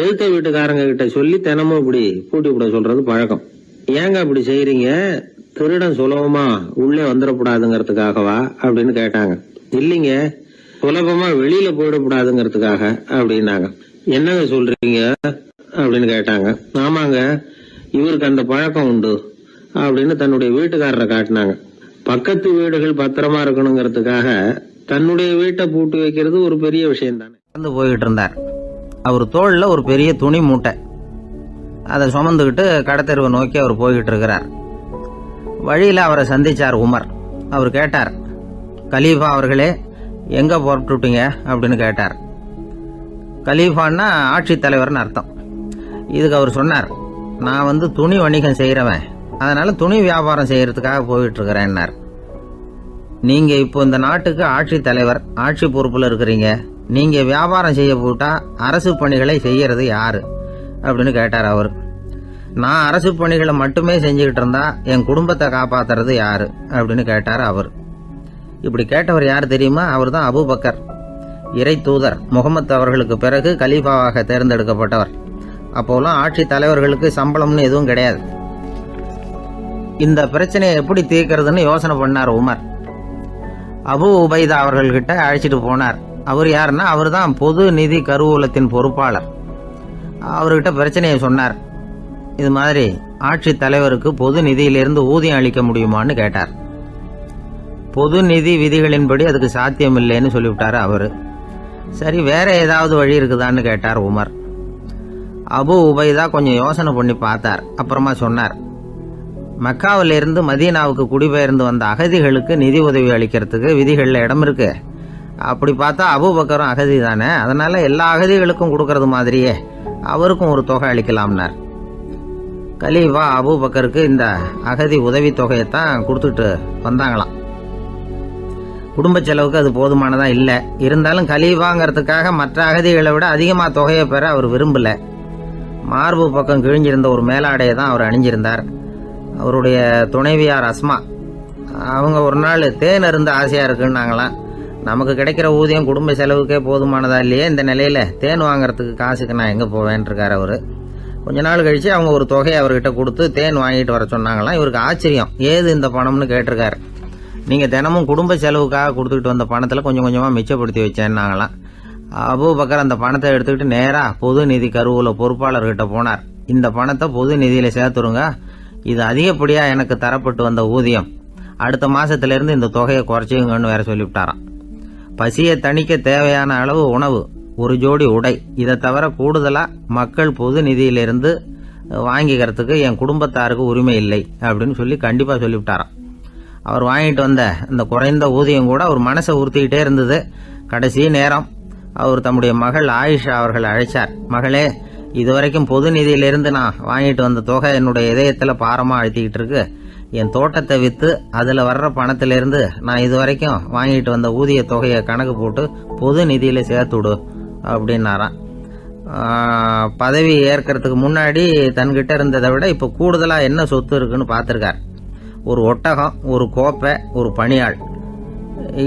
எழுத்த வீட்டுக்காரங்க கிட்ட சொல்லி தினமும் இப்படி பூட்டி விட சொல்றது பழக்கம். ஏங்க அப்படி செய்யறீங்க, திருடன் சுலபமா உள்ளே வந்துடக்கூடாதுங்கிறதுக்காகவா அப்படின்னு கேட்டாங்க. இல்லைங்க, சுலபமா வெளியில போயிடக்கூடாதுங்கிறதுக்காக அப்படின்னாங்க. என்னங்க சொல்றீங்க அப்படின்னு கேட்டாங்க. ஆமாங்க, இவருக்கு அந்த பழக்கம் உண்டு அப்படின்னு தன்னுடைய வீட்டுக்காரரை காட்டினாங்க. பக்கத்து வீடுகள் பத்திரமா இருக்கணுங்கிறதுக்காக தன்னுடைய வீட்டை பூட்டி வைக்கிறது ஒரு பெரிய விஷயம் தானே. நடந்து போய்கிட்டு இருந்தார். அவர் தோளில் ஒரு பெரிய துணி மூட்டை, அதை சுமந்துக்கிட்டு கடத்தெருவை நோக்கி அவர் போய்கிட்டு இருக்கிறார். வழியில் அவரை சந்திச்சார் உமர். அவர் கேட்டார், கலீஃபா அவர்களே எங்க புறப்பட்டுட்டீங்க அப்படின்னு கேட்டார். கலீஃபான்னா ஆட்சித்தலைவர்னு அர்த்தம். இதுக்கு அவர் சொன்னார், நான் துணி வணிகம் செய்கிறவன், அதனால துணி வியாபாரம் செய்யறதுக்காக போயிட்டு இருக்கிறேன்னார். நீங்க இப்போ இந்த நாட்டுக்கு ஆட்சி தலைவர், ஆட்சி பொறுப்புல இருக்கிறீங்க, நீங்க வியாபாரம் செய்ய போட்டா அரசு பணிகளை செய்யறது யாரு அப்படின்னு கேட்டார் அவர். நான் அரசு பணிகளை மட்டுமே செஞ்சுக்கிட்டு இருந்தா என் குடும்பத்தை காப்பாத்துறது யாரு அப்படின்னு கேட்டார் அவர். இப்படி கேட்டவர் யார் தெரியுமா, அவர் தான் அபூபக்கர், இறை தூதர் முகமது அவர்களுக்கு பிறகு கலீஃபாவாக தேர்ந்தெடுக்கப்பட்டவர். அப்போலாம் ஆட்சி தலைவர்களுக்கு சம்பளம்னு எதுவும் கிடையாது. இந்த பிரச்சனையை எப்படி தீர்க்கிறதுன்னு யோசனை பண்ணார் உமர். அபு உபைதா அவர்கள்கிட்ட அழைச்சிட்டு போனார். அவர் யாருன்னா, அவர் தான் பொது நிதி கருவூலத்தின் பொறுப்பாளர். அவர்கிட்ட பிரச்சனையை சொன்னார். இது மாதிரி ஆட்சி தலைவருக்கு பொது நிதியிலிருந்து ஊதியம் அளிக்க முடியுமான்னு கேட்டார். பொது நிதி விதிகளின்படி அதுக்கு சாத்தியம் இல்லைன்னு சொல்லிவிட்டாரு அவரு. சரி, வேற ஏதாவது வழி இருக்குதான்னு கேட்டார் உமர். அபு உபைதா கொஞ்சம் யோசனை பண்ணி பார்த்தார். அப்புறமா சொன்னார், மக்காவிலிருந்து மதீனாவுக்கு குடிபெயர்ந்து வந்த அகதிகளுக்கு நிதி உதவி அளிக்கிறதுக்கு விதிகளில் இடம் இருக்கு. அப்படி பார்த்தா அபூபக்கரும் அகதி தானே, அதனால எல்லா அகதிகளுக்கும் கொடுக்கறது மாதிரியே அவருக்கும் ஒரு தொகை அளிக்கலாம்னார். கலீஃபா அபூபக்கருக்கு இந்த அகதி உதவி தொகையைத்தான் கொடுத்துட்டு வந்தாங்களாம். குடும்ப செலவுக்கு அது போதுமானதா இல்லை. இருந்தாலும் கலீஃபாங்கிறதுக்காக மற்ற அகதிகளை விட அதிகமாக தொகையை பெற அவர் விரும்பல. மார்பு பக்கம் கிழிஞ்சிருந்த ஒரு மேலாடையை தான் அவர் அணிஞ்சிருந்தார். அவருடைய துணைவியார் அஸ்மா, அவங்க ஒரு நாள் தேன் அருந்த ஆசையா இருக்குன்னாங்களாம். நமக்கு கிடைக்கிற ஊதியம் குடும்ப செலவுக்கே போதுமானதா இல்லையே, இந்த நிலையில தேன் வாங்கறதுக்கு காசுக்கு நான் எங்க போவேன் இருக்காரு அவரு. கொஞ்ச நாள் கழிச்சு அவங்க ஒரு தொகையை அவர்கிட்ட கொடுத்து தேன் வாங்கிட்டு வர சொன்னாங்களாம். இவருக்கு ஆச்சரியம், ஏது இந்த பணம்னு கேட்டிருக்காரு. நீங்க தினமும் குடும்ப செலவுக்காக கொடுத்துக்கிட்டு வந்த பணத்துல கொஞ்சம் கொஞ்சமா மிச்சப்படுத்தி வச்சேன்னாங்களாம். அபூபக்கர் அந்த பணத்தை எடுத்துக்கிட்டு நேரா பொது நிதி கருவூல பொறுப்பாளர்கிட்ட போனார். இந்த பணத்தை பொது நிதியில சேர்த்துருங்க, இது அதிகப்படியா எனக்கு தரப்பட்டு வந்த ஊதியம், அடுத்த மாசத்துல இருந்து இந்த தொகையை குறைச்சிங்கன்னு வேற சொல்லிவிட்டாராம். பசியை தணிக்க தேவையான அளவு உணவு, ஒரு ஜோடி உடை, இதை தவிர கூடுதலா மக்கள் பொது நிதியிலிருந்து வாங்கிக்கிறதுக்கு என் குடும்பத்தாருக்கு உரிமை இல்லை அப்படின்னு சொல்லி கண்டிப்பா சொல்லிவிட்டாராம். அவர் வாங்கிட்டு வந்த இந்த குறைந்த ஊதியம் கூட அவர் மனசை உறுத்திக்கிட்டே இருந்தது. கடைசி நேரம் அவர் தம்முடைய மகள் ஆயிஷா அவர்களை அழைச்சார். மகளே, இதுவரைக்கும் பொது நிதியிலிருந்து நான் வாங்கிட்டு வந்த தொகை என்னுடைய இதயத்துல பாரமா அழுத்திக்கிட்டு இருக்கு. என் தோட்டத்தை வித்து அதுல வர்ற பணத்திலிருந்து நான் இதுவரைக்கும் வாங்கிட்டு வந்த ஊதிய தொகையை கணக்கு போட்டு பொது நிதியில சேர்த்துடு அப்படின்னாராம். பதவி ஏற்கிறதுக்கு முன்னாடி தன்கிட்ட இருந்ததை விட இப்ப கூடுதலா என்ன சொத்து இருக்குன்னு பார்த்திருக்கார். ஒரு ஒட்டகம், ஒரு கோப்பை, ஒரு பணியாள்.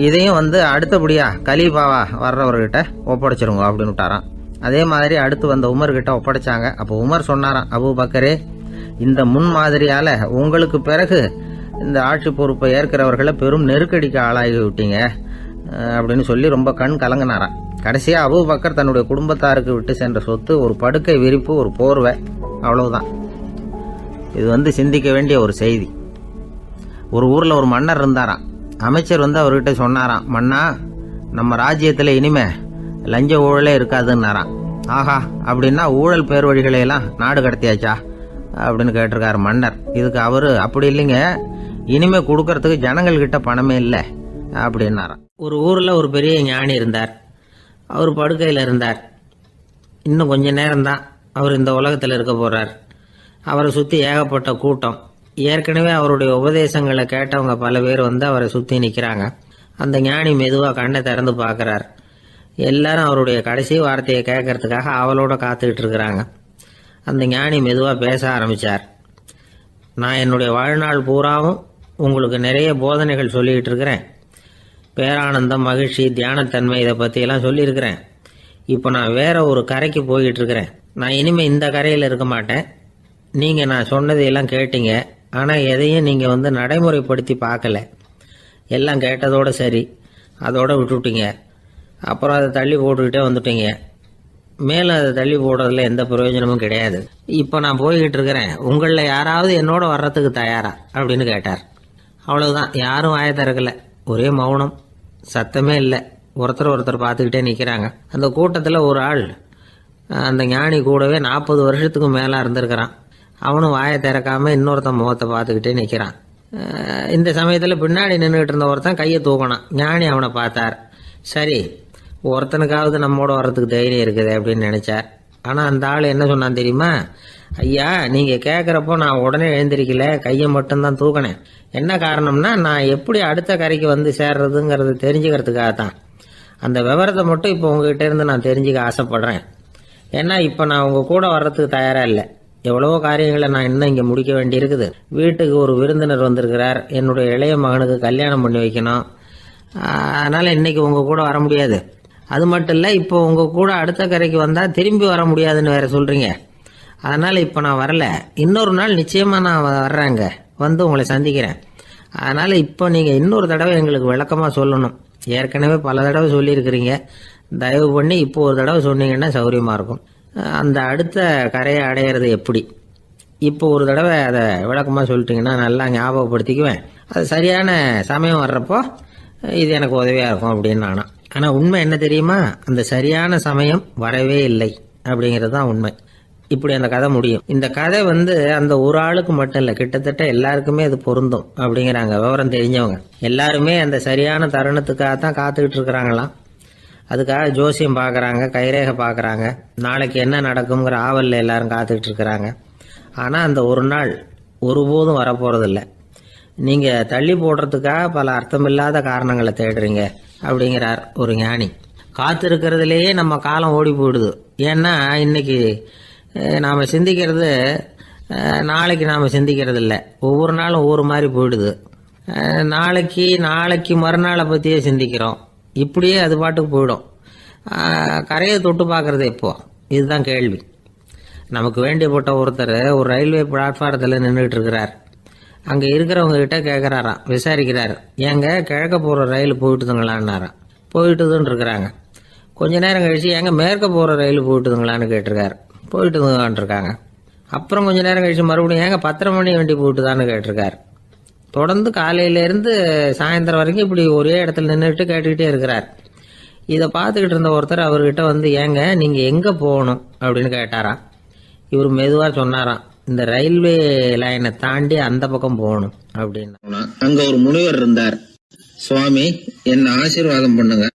இதையும் அடுத்தபடியா கலீஃபாவா வர்றவர்கிட்ட ஒப்படைச்சிருங்க அப்படின்னு விட்டாராம். அதே மாதிரி அடுத்து வந்த உமர் கிட்ட ஒப்படைச்சாங்க. அப்போ உமர் சொன்னாராம், அபூபக்கரே, இந்த முன்மாதிரியால உங்களுக்கு பிறகு இந்த ஆட்சி பொறுப்பை ஏற்கிறவர்களை பெரும் நெருக்கடிக்கு ஆளாகி விட்டீங்க அப்படின்னு சொல்லி ரொம்ப கண் கலங்கினாராம். கடைசியா அபூபக்கர் தன்னுடைய குடும்பத்தாருக்கு விட்டு சென்ற சொத்து ஒரு படுக்கை விரிப்பு, ஒரு போர்வை, அவ்வளவுதான். இது சிந்திக்க வேண்டிய ஒரு செய்தி. ஒரு ஊர்ல ஒரு மன்னர் இருந்தாராம். அமைச்சர் அவர்கிட்ட சொன்னாராம், மன்னா, நம்ம ராஜ்யத்துல இனிமே லஞ்ச ஊழலே இருக்காதுன்னாராம். ஆஹா, அப்படின்னா ஊழல் பேர் வழிகளை எல்லாம் நாடு கடத்தியாச்சா அப்படின்னு கேட்டிருக்காரு மன்னர். இதுக்கு அவரு, அப்படி இல்லைங்க, இனிமே கொடுக்கறதுக்கு ஜனங்கள் கிட்ட பணமே இல்லை அப்படின்னாராம். ஒரு ஊர்ல ஒரு பெரிய ஞானி இருந்தார். அவர் படுக்கையில் இருந்தார். இன்னும் கொஞ்ச நேரம்தான் அவர் இந்த உலகத்தில் இருக்க போறார். அவரை சுற்றி ஏகப்பட்ட கூட்டம். ஏற்கனவே அவருடைய உபதேசங்களை கேட்டவங்க பல பேர் அவரை சுற்றி நிற்கிறாங்க. அந்த ஞானி மெதுவாக கண்ணை திறந்து பார்க்குறார். எல்லாரும் அவருடைய கடைசி வார்த்தையை கேட்கறதுக்காக அவளோட காத்துக்கிட்டு இருக்கிறாங்க. அந்த ஞானி மெதுவாக பேச ஆரம்பித்தார். நான் என்னுடைய வாழ்நாள் பூராவும் உங்களுக்கு நிறைய போதனைகள் சொல்லிக்கிட்டு இருக்கிறேன். பேரானந்தம், மகிழ்ச்சி, தியானத்தன்மை, இதை பற்றியெல்லாம் சொல்லியிருக்கிறேன். இப்போ நான் வேற ஒரு கரைக்கு போய்கிட்டு இருக்கிறேன். நான் இனிமேல் இந்த கரையில் இருக்க மாட்டேன். நீங்கள் நான் சொன்னதையெல்லாம் கேட்டீங்க, ஆனால் எதையும் நீங்கள் நடைமுறைப்படுத்தி பார்க்கல. எல்லாம் கேட்டதோடு சரி, அதோட விட்டுவிட்டீங்க. அப்புறம் அதை தள்ளி போட்டுக்கிட்டே வந்துட்டீங்க. மேலும் அதை தள்ளி போடுறதுல எந்த பிரயோஜனமும் கிடையாது. இப்போ நான் போய்கிட்டு இருக்கிறேன். உங்களில் யாராவது என்னோட வர்றதுக்கு தயாரா அப்படின்னு கேட்டார். அவ்வளவுதான். யாரும் வாய திறக்கல. ஒரே மௌனம், சத்தமே இல்லை. ஒருத்தர் பார்த்துக்கிட்டே நிற்கிறாங்க. அந்த கூட்டத்தில் ஒரு ஆள் அந்த ஞானி கூடவே 40 வருஷத்துக்கு மேலே இருந்திருக்கிறான். அவனும் வாயை திறக்காம இன்னொருத்தன் முகத்தை பார்த்துக்கிட்டே நிற்கிறான். இந்த சமயத்தில் பின்னாடி நின்றுட்டு இருந்த ஒருத்தன் கையை தூக்கினான். ஞானி அவனை பார்த்தார். சரி, ஒருத்தனுக்காவது நம்மோட வர்றதுக்கு தைரியம் இருக்குது அப்படின்னு நினைச்சார். ஆனால் அந்த ஆள் என்ன சொன்னான் தெரியுமா? ஐயா, நீங்கள் கேட்குறப்போ நான் உடனே எழுந்திருக்கல, கையை மட்டும்தான் தூக்கினேன். என்ன காரணம்னா, நான் எப்படி அடுத்த கரைக்கு சேர்றதுங்கிறது தெரிஞ்சுக்கிறதுக்காக தான். அந்த விவரத்தை மட்டும் இப்போ உங்ககிட்ட இருந்து நான் தெரிஞ்சுக்க ஆசைப்படுறேன். ஏன்னா இப்போ நான் உங்கள் கூட வர்றதுக்கு தயாராக இல்லை. எவ்வளவோ காரியங்களை நான் இன்னும் இங்கே முடிக்க வேண்டி இருக்குது. வீட்டுக்கு ஒரு விருந்தினர் வந்திருக்கிறார். என்னுடைய இளைய மகனுக்கு கல்யாணம் பண்ணி வைக்கணும். அதனால் இன்னைக்கு உங்கள் கூட வர முடியாது. அது மட்டும் இல்லை, இப்போ உங்கள் கூட அடுத்த கரைக்கு வந்தால் திரும்பி வர முடியாதுன்னு வேற சொல்கிறீங்க. அதனால் இப்போ நான் வரல. இன்னொரு நாள் நிச்சயமாக நான் வர்றேங்க, உங்களை சந்திக்கிறேன். அதனால் இப்போ நீங்கள் இன்னொரு தடவை எங்களுக்கு விளக்கமாக சொல்லணும். ஏற்கனவே பல தடவை சொல்லியிருக்கிறீங்க. தயவு பண்ணி இப்போ ஒரு தடவை சொன்னீங்கன்னா சௌகரியமாக இருக்கும். அந்த அடுத்த கரையை அடையிறது எப்படி? இப்போ ஒரு தடவை அதை விளக்கமாக சொல்லிட்டீங்கன்னா நல்லா ஞாபகப்படுத்திக்குவேன். அது சரியான சமயம் வர்றப்போ இது எனக்கு உதவியாக இருக்கும் அப்படின்னு நானா. ஆனால் உண்மை என்ன தெரியுமா? அந்த சரியான சமயம் வரவே இல்லை அப்படிங்கிறது தான் உண்மை. இப்படி அந்த கதை முடியும். இந்த கதை அந்த ஒரு ஆளுக்கு மட்டும் இல்லை, கிட்டத்தட்ட எல்லாருக்குமே அது பொருந்தும் அப்படிங்கிறாங்க விவரம் தெரிஞ்சவங்க. எல்லாருமே அந்த சரியான தருணத்துக்காக தான் காத்துக்கிட்டு இருக்கிறாங்களாம். அதுக்காக ஜோசியம் பார்க்குறாங்க, கைரேகை பார்க்குறாங்க. நாளைக்கு என்ன நடக்குங்கிற ஆவலில் எல்லாரும் காத்துக்கிட்டு இருக்கிறாங்க. ஆனால் அந்த ஒரு நாள் ஒருபோதும் வரப்போகிறதில்ல. நீங்கள் தள்ளி போடுறதுக்காக பல அர்த்தமில்லாத காரணங்களை தேடுறீங்க அப்படிங்கிறார் ஒரு ஞானி. காத்திருக்கிறதுலேயே நம்ம காலம் ஓடி போயிடுது. ஏன்னா இன்னைக்கு நாம் சிந்திக்கிறது நாளைக்கு நாம் சிந்திக்கிறது இல்லை. ஒவ்வொரு நாளும் ஒவ்வொரு மாதிரி போயிடுது. நாளைக்கு மறுநாளை பற்றியே சிந்திக்கிறோம். இப்படியே அது பாட்டுக்கு போயிடும். கரையை தொட்டு பார்க்குறது எப்போ? இதுதான் கேள்வி. நமக்கு வேண்டியப்பட்ட ஒருத்தர் ஒரு ரயில்வே பிளாட்ஃபாரத்தில் நின்றுட்டு இருக்கிறார். அங்கே இருக்கிறவங்க கிட்ட கேட்குறாராம், விசாரிக்கிறார். ஏங்க கிழக்க போகிற ரயில் போயிட்டுதுங்களான்னாராம். போயிட்டுதுன்னு இருக்கிறாங்க. கொஞ்ச நேரம் கழிச்சு, ஏங்க மேற்க போகிற ரயில் போயிட்டுதுங்களான்னு கேட்டிருக்காரு. போயிட்டுதுங்களான் இருக்காங்க. அப்புறம் கொஞ்ச நேரம் கழிச்சு மறுபடியும், ஏங்க 10:30 மணி வண்டி போயிட்டுதான்னு கேட்டிருக்காரு. தொடர்ந்து காலையிலேருந்து சாயந்தரம் வரைக்கும் இப்படி ஒரே இடத்துல நின்றுட்டு கேட்டுக்கிட்டே இருக்கிறார். இதை பார்த்துக்கிட்டு இருந்த ஒருத்தர் அவர்கிட்ட ஏங்க நீங்கள் எங்கே போகணும் அப்படின்னு கேட்டாராம். இவர் மெதுவாக சொன்னாராம், இந்த ரயில்வே லைனை தாண்டி அந்த பக்கம் போகணும் அப்படின்னு. அங்க ஒரு முனிவர் இருந்தார். சுவாமி, என்ன ஆசீர்வாதம் பண்ணுங்க,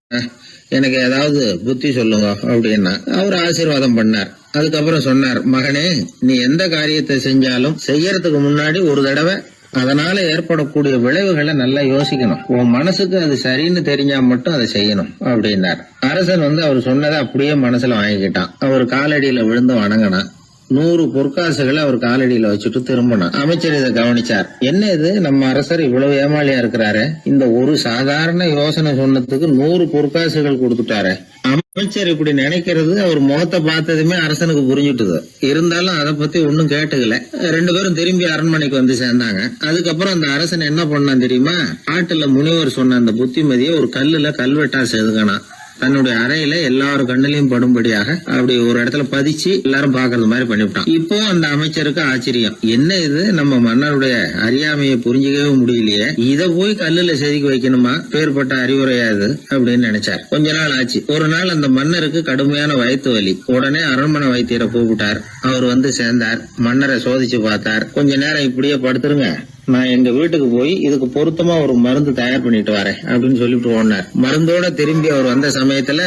எனக்கு ஏதாவது புத்தி சொல்லுங்க அப்படின்னா அவர் ஆசீர்வாதம் பண்ணார். அதுக்கப்புறம் சொன்னார், மகனே, நீ எந்த காரியத்தை செஞ்சாலும் செய்யறதுக்கு முன்னாடி ஒரு தடவை அதனால ஏற்படக்கூடிய விளைவுகளை நல்லா யோசிக்கணும். உன் மனசுக்கு அது சரின்னு தெரிஞ்சா மட்டும் அதை செய்யணும் அப்படின்னார். அரசன் அவர் சொன்னதை அப்படியே மனசுல வாங்கிக்கிட்டான். அவர் காலடியில விழுந்து வணங்கினான். 100 பொற்காசுகளை அவர் காலடியில வச்சுட்டு திரும்பினான். அமைச்சர் இதை கவனிச்சார். என்ன இது, நம்ம அரசர் இவ்வளவு ஏமாளியா இருக்கிறாரு, இந்த ஒரு சாதாரண யோசனை சொன்னதுக்கு 100 பொற்காசுகள் கொடுத்துட்டாரு. அமைச்சர் இப்படி நினைக்கிறது அவர் முகத்தை பார்த்ததுமே அரசனுக்கு புரிஞ்சுட்டுது. இருந்தாலும் அதை பத்தி ஒன்னும் கேட்டுக்கல. 2 பேரும் திரும்பி அரண்மனைக்கு சேர்ந்தாங்க. அதுக்கப்புறம் அந்த அரசன் என்ன பண்ணான் தெரியுமா? ஆட்டுல முனிவர் சொன்ன அந்த புத்திமதியை ஒரு கல்லுல கல்வெட்டா செதுக்கினான். தன்னுடைய அறையில எல்லாரும் கண்ணிலையும் படும்படியாக அப்படி ஒரு இடத்துல பதிச்சு எல்லாரும் பாக்குறது மாதிரி பண்ணிவிட்டான். இப்போ அந்த அமைச்சருக்கு ஆச்சரியம், என்ன இது நம்ம மன்னருடைய அறியாமையை புரிஞ்சுக்கவே முடியலையே, இத போய் கல்லுல செதுக்கி வைக்கணுமா, பேர்பட்ட அறிவுரையா இது அப்படின்னு நினைச்சார். கொஞ்ச நாள் ஆச்சு. ஒரு நாள் அந்த மன்னருக்கு கடுமையான வயிற்று வலி. உடனே அரண்மனை வைத்தியரை கூப்பிட்டார். அவர் வந்து சேர்ந்தார். மன்னரை சோதிச்சு பார்த்தார். கொஞ்ச நேரம் இப்படியே படுத்துருங்க, நான் எங்க வீட்டுக்கு போய் இதுக்கு பொருத்தமா ஒரு மருந்து தயார் பண்ணிட்டு வரேன் அப்படின்னு சொல்லிட்டு ஓடினார். மருந்தோட திரும்பி அவர் வந்த சமயத்துல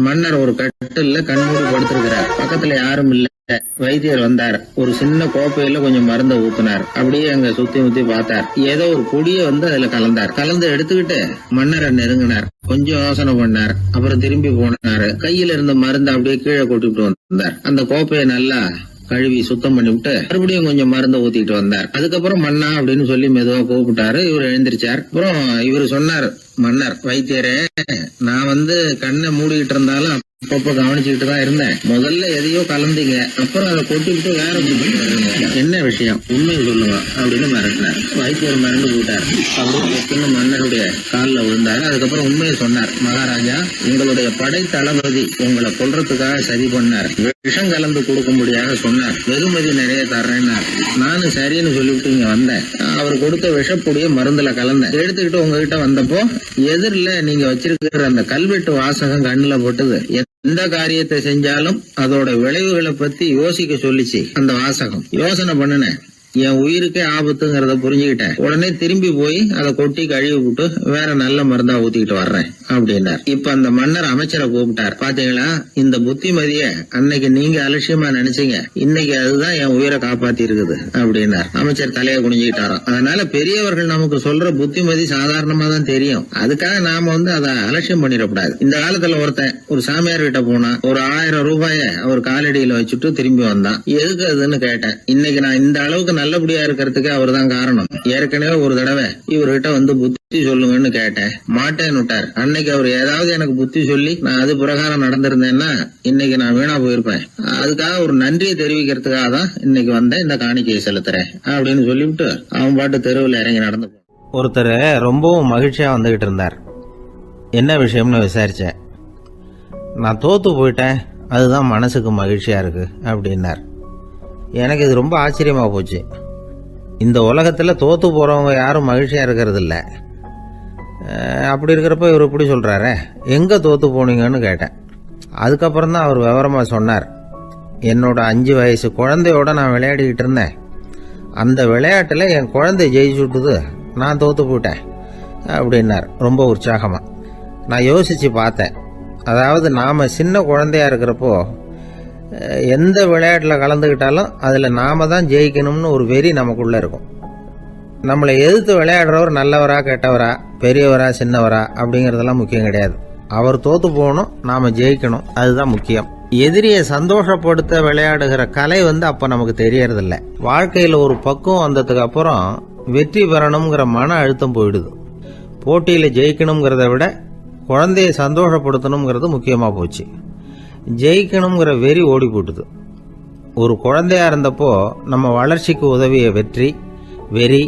மன்னர் ஒரு கட்டில்ல கண்மூடி படுத்திருக்கிறார். பக்கத்துல யாரும் இல்ல. வைத்தியர் வந்தார். ஒரு சின்ன கோப்பையில கொஞ்சம் மருந்தை ஊத்தினார். அப்படியே அங்க சுத்தி முத்தி பார்த்தார். ஏதோ ஒரு பொடியை வந்து அதுல கலந்தார். கலந்து எடுத்துக்கிட்டு மன்னரை நெருங்கினார். கொஞ்சம் யோசனை பண்ணார். அப்புறம் திரும்பி போனாரு. கையில இருந்த மருந்தை அப்படியே கீழே கொட்டிட்டு வந்தார். அந்த கோப்பையை நல்லா கழுவி சுத்தம் பண்ணிவிட்டு மறுபடியும் கொஞ்சம் மருந்தை ஊத்திட்டு வந்தார். அதுக்கப்புறம் மன்னா அப்படின்னு சொல்லி மெதுவா கூப்பிட்டாரு. இவர் எழுந்திருச்சார். அப்புறம் இவர் சொன்னார், மன்னர் வைத்தியரே, நான் வந்து கண்ணை மூடிக்கிட்டு இருந்தாலும் அப்பப்ப கவனிச்சுக்கிட்டு தான் இருந்தேன். முதல்ல எதையோ கலந்தீங்க, அப்புறம் அதை கொட்டிவிட்டு வேற என்ன விஷயம், உண்மையை சொல்லுங்க அப்படின்னு மிரட்டினார். வைத்தியர் மிரண்டு போட்டார். அப்படின்னு மன்னருடைய காலில் விழுந்தாரு. அதுக்கப்புறம் உண்மையை சொன்னார். மகாராஜா, உங்களுடைய படை தளபதி உங்களை கொல்றதுக்காக சரி பண்ணார். விஷம் கலந்து கொடுக்கும்படியாக சொன்னார். வெகுமதி நிறைய தர்றேன்னார். நானும் சரின்னு சொல்லிவிட்டு இங்க வந்தேன். அவர் கொடுத்த விஷப்பொடிய மருந்துல கலந்தேன். எடுத்துக்கிட்டு உங்ககிட்ட வந்தப்போ எதிரில நீங்க வச்சிருக்கிற அந்த கல்வெட்டு வாசகம் கண்ணுல போட்டது. எந்த காரியத்தை செஞ்சாலும் அதோட விளைவுகளை பத்தி யோசிக்க சொல்லிச்சு அந்த வாசகம். யோசனை பண்ணுனேன். என் உயிருக்கே ஆபத்துங்கிறத புரிஞ்சுக்கிட்டேன். உடனே திரும்பி போய் அதை கொட்டி கழுவி விட்டு வேற நல்ல மருந்தா ஊத்திக்கிட்டு வர்றேன் அப்படின்னார். இப்ப அந்த மன்னர் அமைச்சரை கூப்பிட்டார். பாத்தீங்களா, இந்த புத்திமதிய அன்னைக்கு நீங்க அலட்சியமா நினைச்சீங்க, இன்னைக்கு அதுதான் என் உயிரை காப்பாத்தி இருக்குது அப்படின்னார். அமைச்சர் தலையை குனிஞ்சுக்கிட்டாராம். அதனால பெரியவர்கள் நமக்கு சொல்ற புத்திமதி சாதாரணமா தான் தெரியும். அதுக்காக நாம வந்து அதை அலட்சியம் பண்ணிடக்கூடாது. இந்த காலத்துல ஒருத்தன் ஒரு சாமியார் கிட்ட போனா ஒரு 1000 ரூபாய அவர் காலடியில வச்சுட்டு திரும்பி வந்தான். எதுக்கு அதுன்னு கேட்டேன். இன்னைக்கு நான் இந்த அளவுக்கு நல்லபடியா இருக்கிறதுக்கு அவர் தான் காரணம். ஏற்கனவே ஒரு தடவை இவர்கிட்ட வந்து புத்தி சொல்லுங்கன்னு கேட்டேன், மாட்டேன்னு விட்டார். அன்னைக்கு அவர் ஏதாவது எனக்கு புத்தி சொல்லி நான் அது பிரகாரம் நடந்திருந்தேன்னா இன்னைக்கு நான் வீணா போயிருப்பேன். அதுக்காக ஒரு நன்றியை தெரிவிக்கிறதுக்காக தான் இன்னைக்கு வந்தேன், இந்த காணிக்கையை செலுத்துறேன் அப்படின்னு சொல்லிவிட்டு அவன் பாட்டு தெருவில் இறங்கி நடந்து போனான். ஒருத்தர் ரொம்பவும் மகிழ்ச்சியா வந்துகிட்டு இருந்தார். என்ன விஷயம்னு விசாரிச்சேன். நான் தோத்து போயிட்டேன், அதுதான் மனசுக்கு மகிழ்ச்சியா இருக்கு அப்படின்னார். எனக்கு இது ரொம்ப ஆச்சரியமா போச்சு. இந்த உலகத்துல தோத்து போறவங்க யாரும் மகிழ்ச்சியா இருக்கிறது இல்ல. அப்படி இருக்கிறப்ப இவர் இப்படி சொல்றாரு. எங்க தோத்து போனீங்கன்னு கேட்டேன். அதுக்கப்புறம் தான் அவர் விவரமா சொன்னார். என்னோட 5 வயசு குழந்தையோட நான் விளையாடிக்கிட்டு இருந்தேன். அந்த விளையாட்டுல என் குழந்தை ஜெயிச்சு விட்டுது, நான் தோத்து போயிட்டேன் அப்படின்னார் ரொம்ப உற்சாகமா. நான் யோசிச்சு பார்த்தேன். அதாவது நாம சின்ன குழந்தையா இருக்கிறப்போ எந்த விளையாட்டில் கலந்துக்கிட்டாலும் அதில் நாம தான் ஜெயிக்கணும்னு ஒரு வெறி நமக்குள்ள இருக்கும். நம்மளை எதிர்த்து விளையாடுறவர் நல்லவரா கெட்டவரா, பெரியவரா சின்னவரா அப்படிங்கிறதெல்லாம் முக்கியம் கிடையாது. அவர் தோத்து போகணும், நாம ஜெயிக்கணும், அதுதான் முக்கியம். எதிரியை சந்தோஷப்படுத்த விளையாடுகிற கலை வந்து அப்ப நமக்கு தெரியறதில்ல. வாழ்க்கையில் ஒரு பக்குவம் வந்ததுக்கு அப்புறம் வெற்றி பெறணுங்கிற மன அழுத்தம் போயிடுது. போட்டியில் ஜெயிக்கணுங்கிறத விட குழந்தையை சந்தோஷப்படுத்தணுங்கிறது முக்கியமாக போச்சு. ஜெயிக்கணுங்கிற வெறி ஓடி போட்டுது. ஒரு குழந்தையா இருந்தப்போ நம்ம வளர்ச்சிக்கு உதவிய வெறி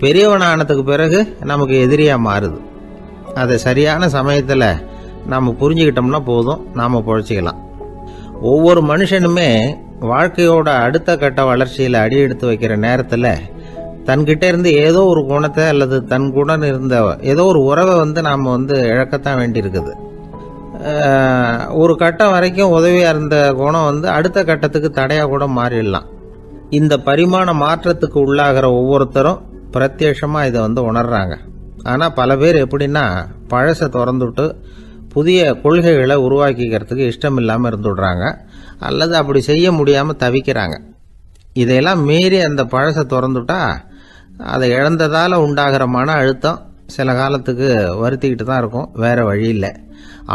பெரியவனானதுக்கு பிறகு நமக்கு எதிரியா மாறுது. அதை சரியான சமயத்தில் நாம் புரிஞ்சுக்கிட்டோம்னா போதும், நாம் பொழைச்சிக்கலாம். ஒவ்வொரு மனுஷனுமே வாழ்க்கையோட அடுத்த கட்ட வளர்ச்சியில் அடி எடுத்து வைக்கிற நேரத்தில் தன்கிட்ட இருந்து ஏதோ ஒரு குணத்தை அல்லது தன் குணம் இருந்த ஏதோ ஒரு உறவை வந்து நாம் வந்து இழக்கத்தான் வேண்டியிருக்குது. ஒரு கட்டம் வரைக்கும் உதவியா இருந்த குணம் வந்து அடுத்த கட்டத்துக்கு தடையா கூட மாறிடலாம். இந்த பரிமாண மாற்றத்துக்கு உள்ளாகிற ஒவ்வொருத்தரும் பிரத்யட்சமா இதை வந்து உணர்றாங்க. ஆனா பல பேர் எப்படின்னா பழசை திறந்துட்டு புதிய கொள்கைகளை உருவாக்கிக்கிறதுக்கு இஷ்டம் இல்லாம இருந்துடுறாங்க, அல்லது அப்படி செய்ய முடியாம தவிக்கிறாங்க. இதையெல்லாம் மீறி அந்த பழசை திறந்துட்டா அதை இழந்ததால உண்டாகிற மன அழுத்தம் சில காலத்துக்கு வருத்திக்கிட்டு தான் இருக்கும், வேற வழி இல்லை.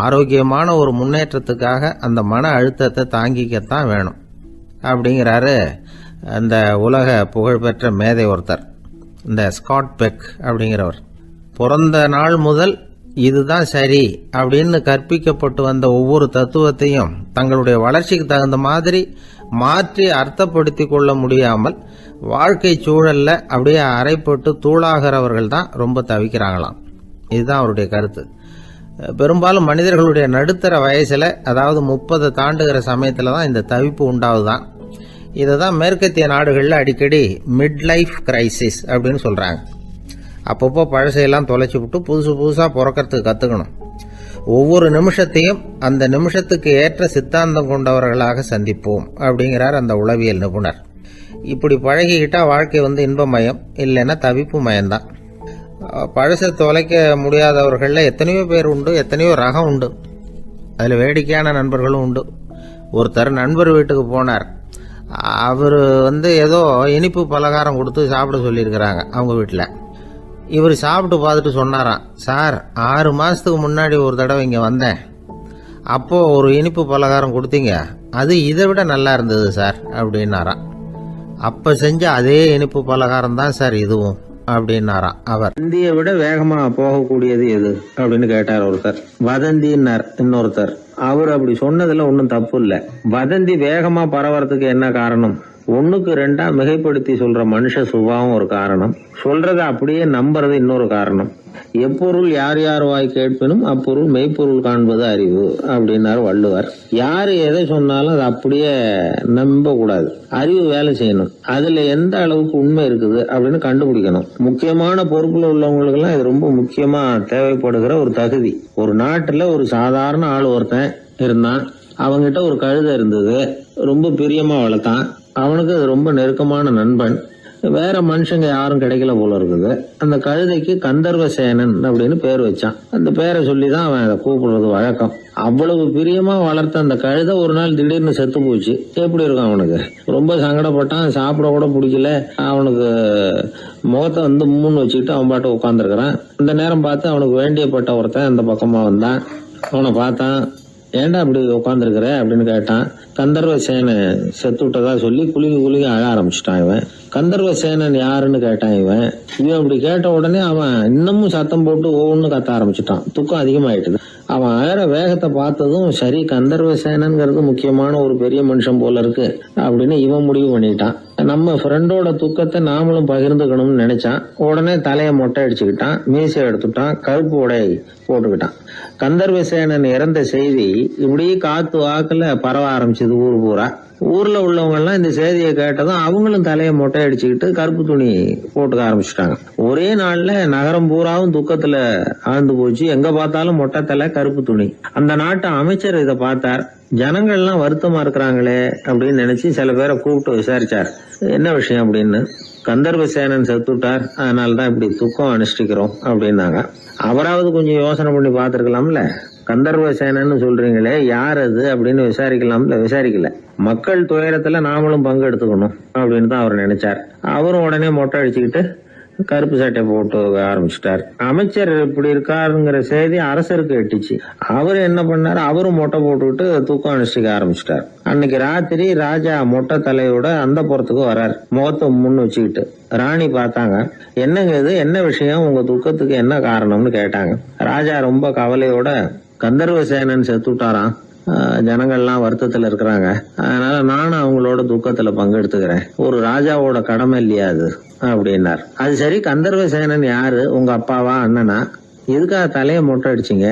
ஆரோக்கியமான ஒரு முன்னேற்றத்துக்காக அந்த மன அழுத்தத்தை தாங்கிக்கத்தான் வேணும் அப்படிங்கிறாரு அந்த உலக புகழ்பெற்ற மேதை ஒருத்தர், இந்த ஸ்காட் பெக் அப்படிங்கிறவர். பிறந்த நாள் முதல் இதுதான் சரி அப்படின்னு கற்பிக்கப்பட்டு வந்த ஒவ்வொரு தத்துவத்தையும் தங்களுடைய வளர்ச்சிக்கு தகுந்த மாதிரி மாற்றி அர்த்தப்படுத்தி கொள்ள முடியாமல் வாழ்க்கை சூழல்ல அப்படியே அரைப்பட்டு தூளாகிறவர்கள் தான் ரொம்ப தவிக்கிறாங்களாம். இதுதான் அவருடைய கருத்து. பெரும்பாலும் மனிதர்களுடைய நடுத்தர வயசில், அதாவது 30 தாண்டுகிற சமயத்தில் தான் இந்த தவிப்பு உண்டாகுதான். இதை தான் மேற்கத்திய நாடுகளில் அடிக்கடி மிட் லைஃப் கிரைசிஸ் அப்படின்னு சொல்கிறாங்க. அப்பப்போ பழசையெல்லாம் தொலைச்சி விட்டு புதுசாக பிறக்கிறதுக்கு கற்றுக்கணும். ஒவ்வொரு நிமிஷத்தையும் அந்த நிமிஷத்துக்கு ஏற்ற சித்தாந்தம் கொண்டவர்களாக சந்திப்போம் அப்படிங்கிறார் அந்த உளவியல் நிபுணர். இப்படி பழகிக்கிட்டா வாழ்க்கை இன்பமயம், இல்லைன்னா தவிப்பு மயம்தான். பழசை தொலைக்க முடியாதவர்களில் எத்தனையோ பேர் உண்டு, எத்தனையோ ரகம் உண்டு. அதில் வேடிக்கையான நண்பர்களும் உண்டு. ஒருத்தர் நண்பர் வீட்டுக்கு போனார். அவர் ஏதோ இனிப்பு பலகாரம் கொடுத்து சாப்பிட சொல்லியிருக்கிறாங்க அவங்க வீட்டில். இவர் சாப்பிட்டு பார்த்துட்டு சொன்னாராம், சார் 6 மாதத்துக்கு முன்னாடி ஒரு தடவை இங்கே வந்தேன், அப்போது ஒரு இனிப்பு பலகாரம் கொடுத்தீங்க, அது இதை விட நல்லா இருந்தது சார் அப்படின்னாராம். அப்போ செஞ்ச அதே இனிப்பு பலகாரம் தான் சார் இதுவும் அப்படின்னாராம் அவர். வதந்தியை விட வேகமா போகக்கூடியது எது அப்படின்னு கேட்டார் ஒருத்தர். வதந்தின்னார் இன்னொருத்தர். அவர் அப்படி சொன்னதுல ஒன்றும் தப்பு இல்லை. வதந்தி வேகமா பரவறதுக்கு என்ன காரணம்? 1க்கு 2 மிகைப்படுத்தி சொல்ற மனுஷ சுபாவம் ஒரு காரணம், சொல்றத அப்படியே நம்புறது இன்னொரு காரணம். எப்பொருள் யார் யார் வாய் கேட்பினும் அப்பொருள் மெய்ப்பொருள் காண்பது அறிவு அப்படின்னாரு வள்ளுவர். யாரு எதை சொன்னாலும் அதை அப்படியே நம்ப கூடாது. அறிவு வேலை செய்யணும். அதுல எந்த அளவுக்கு உண்மை இருக்குது அப்படின்னு கண்டுபிடிக்கணும். முக்கியமான பொறுப்புல உள்ளவங்களுக்கு எல்லாம் இது ரொம்ப முக்கியமா தேவைப்படுகிற ஒரு தகுதி. ஒரு நாட்டுல ஒரு சாதாரண ஆள் ஒருத்தன் இருந்தான். அவங்கிட்ட ஒரு கழுதை இருந்தது. ரொம்ப பிரியமா வளர்த்தான். அவனுக்கு அது ரொம்ப நெருக்கமான நண்பன். வேற மனுஷங்க யாரும் கிடைக்கல போல இருக்குது. அந்த கழுதைக்கு கந்தர்வசேனன் அப்படின்னு பேர் வச்சான். அந்த பேரை சொல்லிதான் அவன் அதை கூப்பிடுறது வழக்கம். அவ்வளவு பிரியமா வளர்த்த அந்த கழுதை ஒரு நாள் திடீர்னு செத்து போச்சு. எப்படி இருக்கும் அவனுக்கு? ரொம்ப சங்கடப்பட்டான். சாப்பிட கூட பிடிக்கல. அவனுக்கு முகத்தை 3 வச்சுக்கிட்டு அவன் பாட்டு உட்காந்துருக்கிறான். அந்த நேரம் பார்த்து அவனுக்கு வேண்டியப்பட்ட ஒருத்தன் அந்த பக்கமா வந்தான். அவனை பார்த்தான். ஏன்டா அப்படி உட்காந்துருக்கிற அப்படின்னு கேட்டான். கந்தர்வசேனன் செத்து விட்டதா சொல்லி குலுங்கி அழ ஆரம்பிச்சுட்டான் இவன். கந்தர்வசேனன் யாருன்னு கேட்டான் இவன். அப்படி கேட்ட உடனே அவன் இன்னமும் சத்தம் போட்டு ஒவ்வொன்னு கத்த ஆரம்பிச்சுட்டான். துக்கம் அதிகமாயிட்டுது. அவன் அழற வேகத்தை பார்த்ததும் சரி, கந்தர்வசேனன்கிறது முக்கியமான ஒரு பெரிய மனுஷன் போல இருக்கு அப்படின்னு இவன் முடிவு பண்ணிட்டான். நம்ம ஃப்ரெண்டோட துக்கத்தை நாமளும் பகிர்ந்துக்கணும்னு நினைச்சான். உடனே தலையை மொட்டை அடிச்சுக்கிட்டான். மீசை எடுத்துட்டான். கருப்பு உடை போட்டுக்கிட்டான். கந்தர்வசேனன் இறந்த செய்தி இப்படி காத்து வாக்குல பரவ ஆரம்பிச்சது ஊர் பூரா. ஊர்ல உள்ளவங்க எல்லாம் இந்த செய்தியை கேட்டதும் அவங்களும் தலையை மொட்டை அடிச்சுக்கிட்டு கருப்பு துணி போட்டுக்க ஆரம்பிச்சுட்டாங்க. ஒரே நாள்ல நகரம் பூராவும் துக்கத்துல ஆழ்ந்து போச்சு. எங்க பார்த்தாலும் மொட்டை தலை, கருப்பு துணி. அந்த நாட்டு அமைச்சர் இதை பார்த்தார். ஜனங்கள்லாம் வருத்தமா இருக்கிறாங்களே அப்படின்னு நினைச்சு சில பேரை கூப்பிட்டு விசாரிச்சார். என்ன விஷயம் அப்படின்னு. கந்தர்வசேனன் செத்துட்டார், அதனாலதான் இப்படி துக்கம் அனுஷ்டிக்கிறோம் அப்படின்னாங்க. அவராவது கொஞ்சம் யோசனை பண்ணி பார்த்திருக்கலாம்ல. கந்தர்வசேனன்னு சொல்றீங்களே, யார் அது அப்படின்னு விசாரிக்கலாம்ல. விசாரிக்கல. மக்கள் துயரத்துல நாமளும் பங்கு எடுத்துக்கணும் அப்படின்னு தான் அவர் நினைச்சார். அவரும் உடனே மொட்டை அடிச்சுக்கிட்டு கருப்பு சட்டை போட்டு ஆரம்பிச்சிட்டார். அமைச்சர் இப்படி இருக்காருங்கிற செய்தி அரசருக்கு எட்டுச்சு. அவரு என்ன பண்ணாரு, அவரும் மொட்டை போட்டுக்கிட்டு தூக்கம் அனுஷ்டிக்க ஆரம்பிச்சிட்டார். அன்னைக்கு ராத்திரி ராஜா மொட்டை தலையோட அந்த புறத்துக்கு வர்றாரு, முகத்தை முன்னு வச்சுக்கிட்டு. ராணி பார்த்தாங்க. என்னங்க இது, என்ன விஷயம், உங்க துக்கத்துக்கு என்ன காரணம்னு கேட்டாங்க. ராஜா ரொம்ப கவலையோட, கந்தர்வசேனன் செத்துட்டாராம், ஜனங்கள்லாம் வருத்தத்துல இருக்கிறாங்க, அதனால நானும் அவங்களோட துக்கத்துல பங்கெடுத்துக்கிறேன், ஒரு ராஜாவோட கடமை இல்லையா அது அப்படின்னார். அது சரி, கந்தர்வசேனன் யாரு, உங்க அப்பாவா அண்ணனா, எதுக்காக தலையை மொட்டை அடிச்சிங்க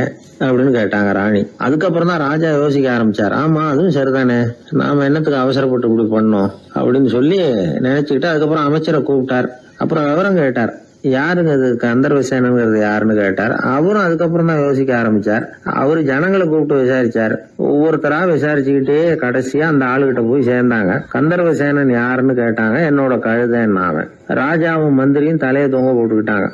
அப்படின்னு கேட்டாங்க ராணி. அதுக்கப்புறம் தான் ராஜா யோசிக்க ஆரம்பிச்சார். ஆமா, அதுவும் சரிதானே, நாம என்னத்துக்கு அவசரப்பட்டு இப்படி பண்ணோம் அப்படின்னு சொல்லி நினைச்சுக்கிட்டு அதுக்கப்புறம் அமைச்சரை கூப்பிட்டார். அப்புறம் விவரம் கேட்டார். யாருங்க இது கந்தர்வசேனங்கிறது யாருன்னு கேட்டார். அவரும் அதுக்கப்புறம் தான் யோசிக்க ஆரம்பிச்சார். அவரு ஜனங்களை கூப்பிட்டு விசாரிச்சார். ஒவ்வொருத்தரா விசாரிச்சுக்கிட்டே கடைசியா அந்த ஆளுகிட்ட போய் சேர்ந்தாங்க. கந்தர்வசேனன் யாருன்னு கேட்டாங்க. என்னோட கழுதைன்னாங்க. ராஜாவும் மந்திரியும் தலையை தொங்க போட்டுக்கிட்டாங்க.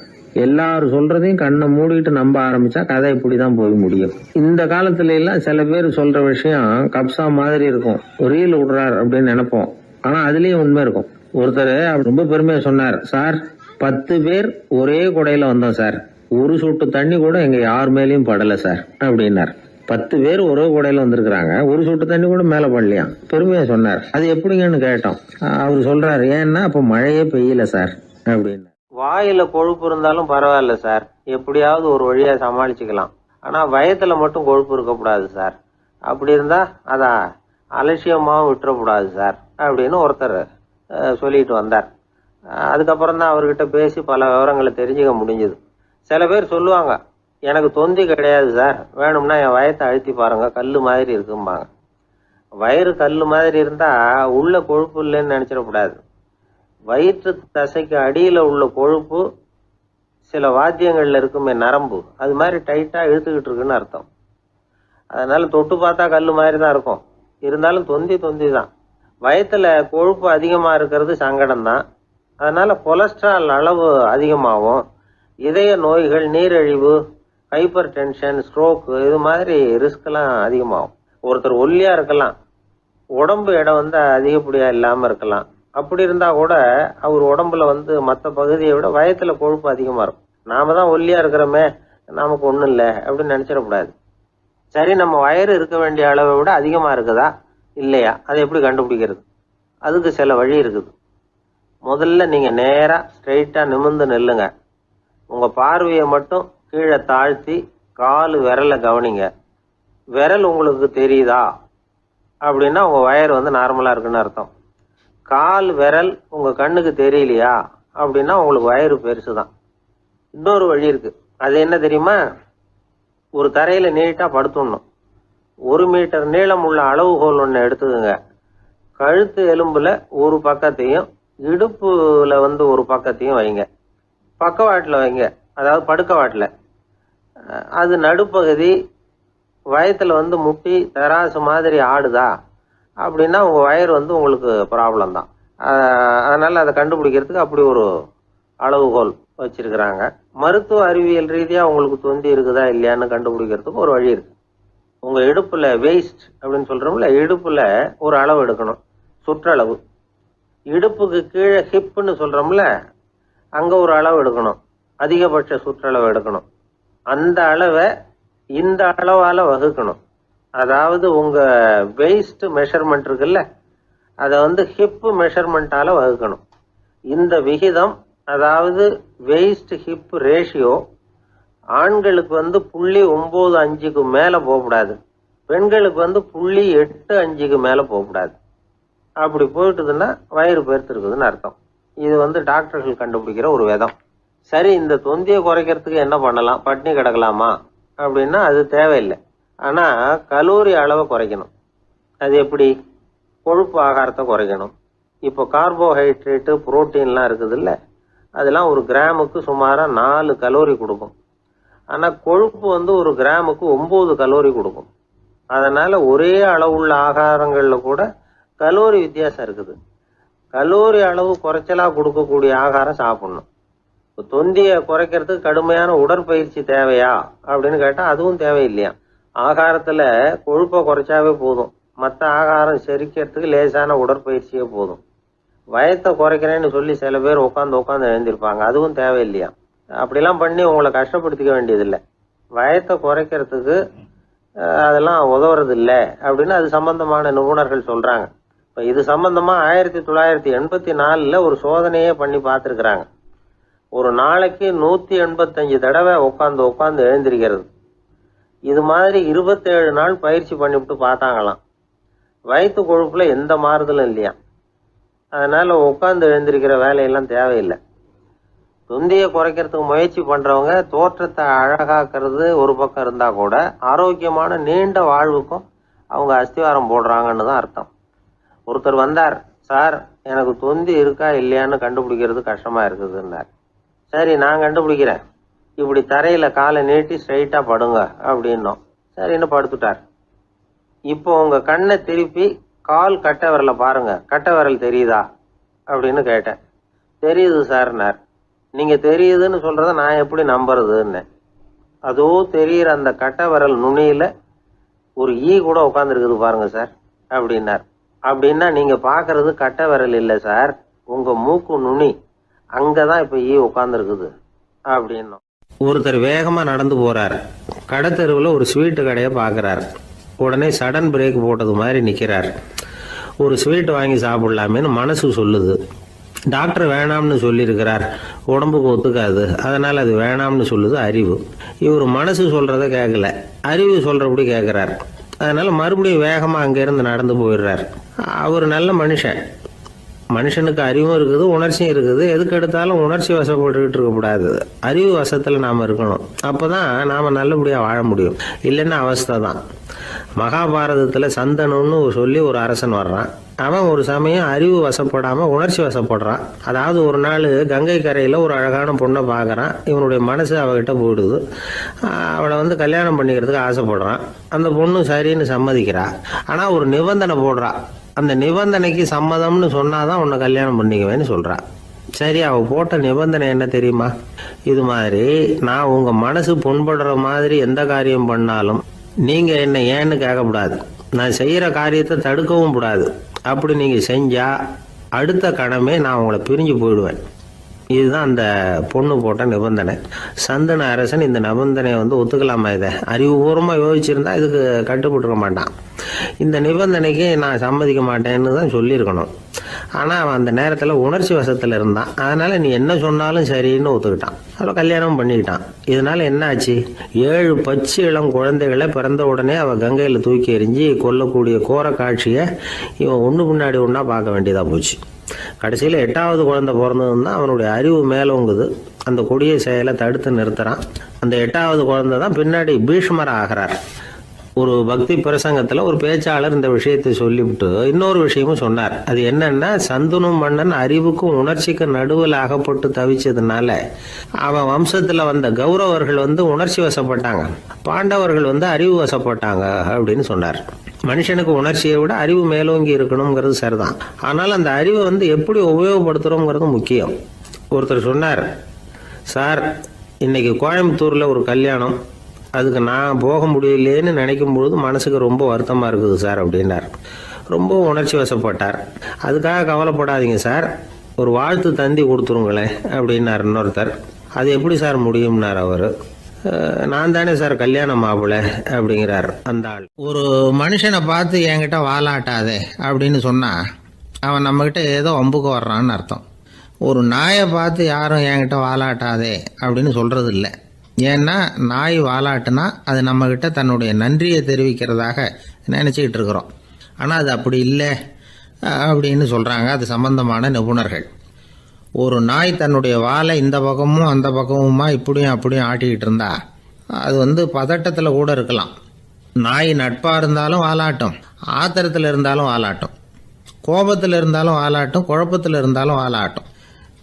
எல்லாரும் சொல்றதையும் கண்ணை மூடிட்டு நம்ப ஆரம்பிச்சா கதை இப்படிதான் போய் முடியும். இந்த காலத்துல எல்லாம் சில பேர் சொல்ற விஷயம் கப்சா மாதிரி இருக்கும், ரீல் விடுறார் அப்படின்னு நினைப்போம். ஆனா அதுலயும் உண்மை இருக்கும். ஒருத்தர் ரொம்ப பெருமையா சொன்னார், சார் 10 பேர் ஒரே குடையில வந்தோம் சார், ஒரு சொட்டு தண்ணி கூட எங்க யார் மேலயும் படல சார் அப்படின்னார். 10 பேர் ஒரே குடையில வந்திருக்கிறாங்க, ஒரு சொட்டு தண்ணி கூட மேல படலையா, பெருமையா சொன்னார். அது எப்படிங்கன்னு கேட்டோம். அவர் சொல்றாரு, ஏன்னா அப்ப மழையே பெய்யல சார் அப்படின்னு. வாயில கொழுப்பு இருந்தாலும் பரவாயில்ல சார், எப்படியாவது ஒரு வழியா சமாளிச்சுக்கலாம், ஆனா வயத்துல மட்டும் கொழுப்பு இருக்கக்கூடாது சார், அப்படி இருந்தா அதான் அலட்சியமாவும் விட்டுறக்கூடாது சார் அப்படின்னு ஒருத்தர் சொல்லிட்டு வந்தார். அதுக்கப்புறம் தான் அவர்கிட்ட பேசி பல விவரங்களை தெரிஞ்சுக்க முடிஞ்சது. சில பேர் சொல்லுவாங்க, எனக்கு தொந்தி கிடையாது சார், வேணும்னா என் வயத்தை அழுத்தி பாருங்க, கல் மாதிரி இருக்கும்பாங்க. வயிறு கல் மாதிரி இருந்தா உள்ள கொழுப்பு இல்லைன்னு நினைச்சிடக்கூடாது. வயிற்று தசைக்கு அடியில உள்ள கொழுப்பு சில வாத்தியங்கள்ல இருக்குமே நரம்பு, அது மாதிரி டைட்டா இழுத்துக்கிட்டு இருக்குன்னு அர்த்தம். அதனால தொட்டு பார்த்தா கல் மாதிரி தான் இருக்கும், இருந்தாலும் தொந்தி தான். வயத்துல கொழுப்பு அதிகமா இருக்கிறது சங்கடம் தான். அதனால கொலஸ்ட்ரால் அளவு அதிகமாகும். இதய நோய்கள், நீரிழிவு, ஹைப்பர் டென்ஷன், ஸ்ட்ரோக்கு, இது மாதிரி ரிஸ்க் எல்லாம் அதிகமாகும். ஒருத்தர் ஒல்லியா இருக்கலாம், உடம்பு எடை அதிகப்படியா இல்லாம இருக்கலாம். அப்படி இருந்தா கூட அவர் உடம்புல மற்ற பகுதியை விட வயத்துல கொழுப்பு அதிகமா இருக்கும். நாம தான் ஒல்லியா இருக்கிறோமே, நமக்கு ஒண்ணும் இல்லை அப்படின்னு நினைச்சிடக்கூடாது. சரி, நம்ம வயிறு இருக்க வேண்டிய அளவை விட அதிகமா இருக்குதா இல்லையா, அதை எப்படி கண்டுபிடிக்கிறது? அதுக்கு சில வழி இருக்குது. முதல்ல நீங்க நேரா ஸ்ட்ரெயிட்டா நிமிர்ந்து நில்லுங்க. உங்க பார்வையை மட்டும் கீழே தாழ்த்தி கால் விரலை கவனிங்க. விரல் உங்களுக்கு தெரியுதா அப்படின்னா உங்க வயிறு நார்மலா இருக்குன்னு அர்த்தம். கால் விரல் உங்க கண்ணுக்கு தெரியலையா அப்படின்னா உங்களுக்கு வயிறு பெருசுதான். இன்னொரு வழி இருக்கு, அது என்ன தெரியுமா? ஒரு தரையில நீட்டா படுத்துடணும். 1 மீட்டர் நீளம் உள்ள அளவுகோல் ஒன்று எடுத்துக்கோங்க. கழுத்து எலும்புல ஒரு பக்கத்தையும் இடுப்புல ஒரு பக்கத்தையும் வைங்க. பக்கவாட்டில் வைங்க, அதாவது படுக்கவாட்டில். அது நடுப்பகுதி வயத்துல முட்டி தராசு மாதிரி ஆடுதா அப்படின்னா உங்க வயிறு உங்களுக்கு ப்ராப்ளம் தான். அதனால அதை கண்டுபிடிக்கிறதுக்கு அப்படி ஒரு அளவுகோல் வச்சிருக்கிறாங்க. மருத்துவ அறிவியல் ரீதியா உங்களுக்கு தொந்தி இருக்குதா இல்லையான்னு கண்டுபிடிக்கிறதுக்கு ஒரு வழி இருக்கு. உங்க இடுப்புல வெயிஸ்ட் அப்படின்னு சொல்றோம்ல, இடுப்புல ஒரு அளவு எடுக்கணும், சுற்றளவு. இடுப்புக்கு கீழே ஹிப்னு சொல்றோம்ல, அங்க ஒரு அளவு எடுக்கணும், அதிகபட்ச சுற்றளவு எடுக்கணும். அந்த அளவை இந்த அளவால வகுக்கணும். அதாவது உங்க வெயிஸ்ட் மெஷர்மெண்ட் இருக்குல்ல, அதை ஹிப் மெஷர்மெண்டால வகுக்கணும். இந்த விகிதம், அதாவது வெயிஸ்ட் ஹிப் ரேஷியோ, ஆண்களுக்கு 0.95க்கு மேல போகக்கூடாது, பெண்களுக்கு 0.85க்கு மேல போகக்கூடாது. அப்படி போயிட்டுதுன்னா வயிறு பெருத்திருக்குதுன்னு அர்த்தம். இது டாக்டர்கள் கண்டுபிடிக்கிற ஒரு விதம். சரி, இந்த தொந்தியை குறைக்கிறதுக்கு என்ன பண்ணலாம்? பட்னி கிடக்கலாமா அப்படின்னா அது தேவையில்லை. ஆனா கலோரி அளவை குறைக்கணும். அது எப்படி? கொழுப்பு ஆகாரத்தை குறைக்கணும். இப்போ கார்போஹைட்ரேட்டு, புரோட்டீன்லாம் இருக்குது இல்லை, அதெல்லாம் ஒரு கிராமுக்கு சுமாரா 4 கலோரி கொடுக்கும். ஆனா கொழுப்பு ஒரு கிராமுக்கு 9 கலோரி கொடுக்கும். அதனால ஒரே அளவுள்ள ஆகாரங்கள்ல கூட கலோரி வித்தியாசம் இருக்குது. கலோரி அளவு குறைச்சலா கொடுக்கக்கூடிய ஆகாரம் சாப்பிடணும். இப்போ தொந்தியை குறைக்கிறதுக்கு கடுமையான உடற்பயிற்சி தேவையா அப்படின்னு கேட்டா அதுவும் தேவையில்லையா. ஆகாரத்துல கொழுப்பை குறைச்சாவே போதும், மற்ற ஆகாரம் செரிக்கிறதுக்கு லேசான உடற்பயிற்சியே போதும். வயத்தை குறைக்கிறேன்னு சொல்லி சில பேர் உட்காந்து எழுந்திருப்பாங்க, அதுவும் தேவையில்லையா. அப்படிலாம் பண்ணி உங்களை கஷ்டப்படுத்திக்க வேண்டியதில்லை. வயத்தை குறைக்கிறதுக்கு அதெல்லாம் உதவுறது இல்லை அப்படின்னு அது சம்பந்தமான நிபுணர்கள் சொல்றாங்க. இப்போ இது சம்பந்தமா 1984 ஒரு சோதனையே பண்ணி பார்த்துருக்குறாங்க. ஒரு நாளைக்கு 185 தடவை உட்காந்து எழுந்திருக்கிறது. இது மாதிரி 27 நாள் பயிற்சி பண்ணிவிட்டு பார்த்தாங்களாம். வயிற்று கொழுப்புல எந்த மாறுதலும் இல்லையா. அதனால உட்காந்து எழுந்திருக்கிற வேலையெல்லாம் தேவையில்லை. தொந்தியை குறைக்கிறதுக்கு முயற்சி பண்றவங்க தோற்றத்தை அழகாக்குறது ஒரு பக்கம் இருந்தா கூட ஆரோக்கியமான நீண்ட வாழ்வுக்கும் அவங்க அஸ்திவாரம் போடுறாங்கன்னு தான் அர்த்தம். ஒருத்தர் வந்தார், சார் எனக்கு தொந்தி இருக்கா இல்லையான்னு கண்டுபிடிக்கிறது கஷ்டமா இருக்குதுன்னார். சரி, நான் கண்டுபிடிக்கிறேன், இப்படி தரையில காலை நீட்டி ஸ்ட்ரைட்டா படுங்க அப்படின்னோம். சரின்னு படுத்துட்டார். இப்போ உங்க கண்ணை திருப்பி கால் கட்டை விரலை பாருங்க, கட்டை விரல் தெரியுதா அப்படின்னு கேட்டேன். தெரியுது சார்னார். நீங்க தெரியுதுன்னு சொல்றத நான் எப்படி நம்புறதுன்னு. அதோ தெரியுற அந்த கட்டை விரல் நுனியில ஒரு ஈ கூட உட்காந்துருக்குது பாருங்க சார் அப்படின்னார். அப்படின்னா நீங்க பாக்குறது கட்டை விரல் இல்லை சார், உங்க மூக்கு நுனி, அங்கதான் இப்ப ஈ உட்காந்துருக்குது அப்படின்னோம். ஒருத்தர் வேகமா நடந்து போறாரு. கடத்தெருவில் ஒரு ஸ்வீட்டு கடையை பாக்குறாரு. உடனே சடன் பிரேக் போட்டது மாதிரி நிக்கிறாரு. ஒரு ஸ்வீட் வாங்கி சாப்பிடலாமேன்னு மனசு சொல்லுது. டாக்டர் வேணாம்னு சொல்லியிருக்கிறார், உடம்புக்கு ஒத்துக்காது, அதனால அது வேணாம்னு சொல்லுது அறிவு. இவர் மனசு சொல்றத கேட்கல, அறிவு சொல்றபடி கேட்கிறார். அதனால மறுபடியும் வேகமா அங்கிருந்து நடந்து போயிடுறார். அவர் நல்ல மனுஷன், மனுஷனுக்கு அறிவும் இருக்குது, உணர்ச்சியும் இருக்குது. எதுக்கு எடுத்தாலும் உணர்ச்சி வசப்பட்டுக்கிட்டு இருக்கக்கூடாது. அறிவு வசத்தில் நாம் இருக்கணும். அப்போதான் நாம் நல்லபடியாக வாழ முடியும். இல்லைன்னா அவஸ்தை தான். மகாபாரதத்தில் சந்தனுன்னு சொல்லி ஒரு அரசன் வர்றான். அவன் ஒரு சமயம் அறிவு வசப்படாமல் உணர்ச்சி வசப்படுறான். அதாவது ஒரு நாள் கங்கை கரையில் ஒரு அழகான பொண்ணை பார்க்குறான். இவனுடைய மனசு அவகிட்ட போயிடுது. அவளை கல்யாணம் பண்ணிக்கிறதுக்கு ஆசைப்படுறான். அந்த பொண்ணு சரின்னு சம்மதிக்கிறா. ஆனால் ஒரு நிபந்தனை போடுறா. அந்த நிபந்தனைக்கு சம்மதம்னு சொன்னாதான் உன்னை கல்யாணம் பண்ணிக்குவேன்னு சொல்றா. சரி, அவ போட்ட நிபந்தனை என்ன தெரியுமா? இது மாதிரி நான் உங்க மனசு புண்படுற மாதிரி எந்த காரியம் பண்ணாலும் நீங்க என்ன ஏன்னு கேட்கக்கூடாது. நான் செய்யற காரியத்தை தடுக்கவும் கூடாது. அப்படி நீங்க செஞ்சா அடுத்த கணமே நான் உங்களை பிரிஞ்சு போயிடுவேன். இதுதான் அந்த பொண்ணு போட்ட நிபந்தனை. சந்தன அரசன் இந்த நிபந்தனையை ஒத்துக்கலாமா? இதை அறிவுபூர்வமாக யோசிச்சிருந்தா இதுக்கு கட்டுப்பட்டுருக்க மாட்டான். இந்த நிபந்தனைக்கு நான் சம்மதிக்க மாட்டேன்னு தான் சொல்லியிருக்கணும். ஆனால் அவன் அந்த நேரத்தில் உணர்ச்சி வசத்தில் இருந்தான். அதனால நீ என்ன சொன்னாலும் சரின்னு ஒத்துக்கிட்டான். அவளை கல்யாணம் பண்ணிக்கிட்டான். இதனால என்ன ஆச்சு? 7 பச்சை இளம் குழந்தைகளை பிறந்த உடனே அவள் கங்கையில் தூக்கி எறிஞ்சி கொல்லக்கூடிய கோர காட்சியை இவன் ஒன்று பின்னாடி ஒன்றா பார்க்க வேண்டியதாக போச்சு. கடைசியில் 8வது குழந்தை பிறந்ததுன்னா அவனுடைய அறிவு மேலோங்குது. அந்த கொடிய செயலை தடுத்து நிறுத்துறான். அந்த 8வது குழந்தை தான் பின்னாடி பீஷ்மர் ஆகிறார். ஒரு பக்தி பிரசங்கத்தில் ஒரு பேச்சாளர் இந்த விஷயத்தை சொல்லிவிட்டு இன்னொரு விஷயமும் சொன்னார். அது என்னன்னா, சந்தனும் மன்னன் அறிவுக்கும் உணர்ச்சிக்கும் நடுவில் அகப்பட்டு தவிச்சதுனால அவன் வம்சத்தில் வந்த கௌரவர்கள் உணர்ச்சி வசப்பட்டாங்க, பாண்டவர்கள் அறிவு வசப்பட்டாங்க அப்படின்னு சொன்னார். மனுஷனுக்கு உணர்ச்சியை விட அறிவு மேலோங்கி இருக்கணுங்கிறது சரிதான். ஆனால் அந்த அறிவை எப்படி உபயோகப்படுத்துகிறோங்கிறது முக்கியம். ஒருத்தர் சொன்னார், சார் இன்னைக்கு கோயம்புத்தூரில் ஒரு கல்யாணம், அதுக்கு நான் போக முடியலேன்னு நினைக்கும் பொழுது மனசுக்கு ரொம்ப வருத்தமாக இருக்குது சார் அப்படின்னார். ரொம்ப உணர்ச்சி வசப்பட்டார். அதுக்காக கவலைப்படாதீங்க சார், ஒரு வாழ்த்து தந்தி கொடுத்துருங்களேன் அப்படின்னார் இன்னொருத்தர். அது எப்படி சார் முடியும்னார் அவர். நான் தானே சார் கல்யாண மாப்பிள்ளை அப்படிங்கிறார் அந்த ஆள். ஒரு மனுஷனை பார்த்து என்கிட்ட வாலாட்டாதே அப்படின்னு சொன்னால் அவன் நம்மக்கிட்ட ஏதோ வம்புக்கு வர்றான்னு அர்த்தம். ஒரு நாயை பார்த்து யாரும் என்கிட்ட வாலாட்டாதே அப்படின்னு சொல்கிறது இல்லை. ஏன்னா நாய் வாலாட்டுனா அது நம்மக்கிட்ட தன்னுடைய நன்றியை தெரிவிக்கிறதாக நினச்சிக்கிட்டு இருக்கிறோம். ஆனால் அது அப்படி இல்லை அப்படின்னு சொல்கிறாங்க அது சம்பந்தமான நிபுணர்கள். ஒரு நாய் தன்னுடைய வாலை இந்த பக்கமும் அந்த பக்கமுமா இப்படியும் அப்படியும் ஆட்டிக்கிட்டு இருந்தா அது பதட்டத்தில் கூட இருக்கலாம். நாய் நட்பாக இருந்தாலும் வாலாட்டும், ஆத்திரத்தில் இருந்தாலும் வாலாட்டும், கோபத்தில் இருந்தாலும் வாலாட்டும், குழப்பத்தில் இருந்தாலும் வாலாட்டும்,